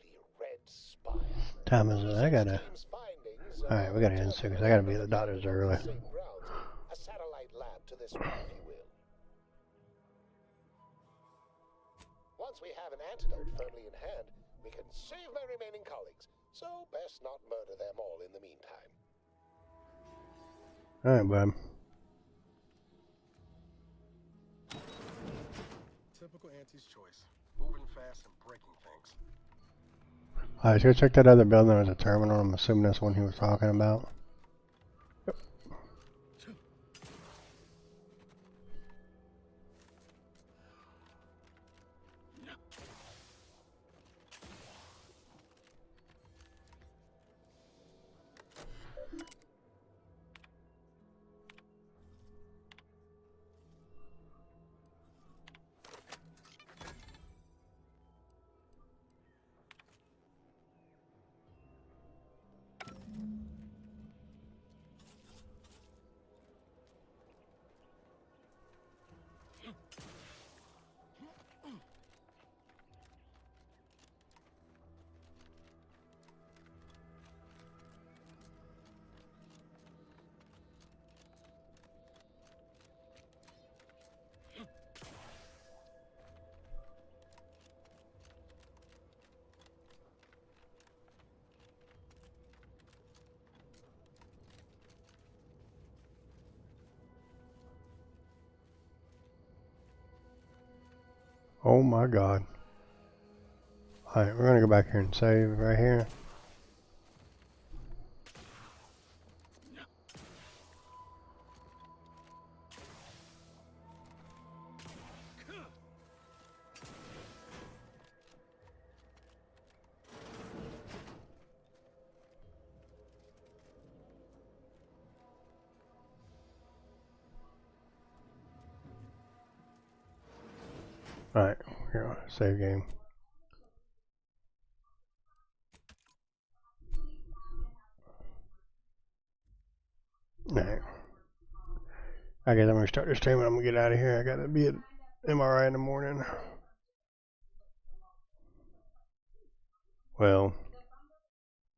the Red Spire. Time is it? I gotta. Alright, we gotta end soon because I gotta be at the doctor's early. A satellite lab to this one, if you will. Once we have an antidote firmly in hand, we can save my remaining colleagues. So best not murder them all in the meantime. Alright, bud. Typical Auntie's Choice. Moving fast and breaking things. Alright, so go check that other building. There's a terminal. I'm assuming that's one he was talking about. Oh my god. Alright, we're gonna go back here and save right here. Alright, here on save game. Alright. I guess I'm gonna start the stream and I'm gonna get out of here. I gotta be at MRI in the morning. Well,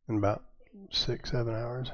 in about 6-7 hours.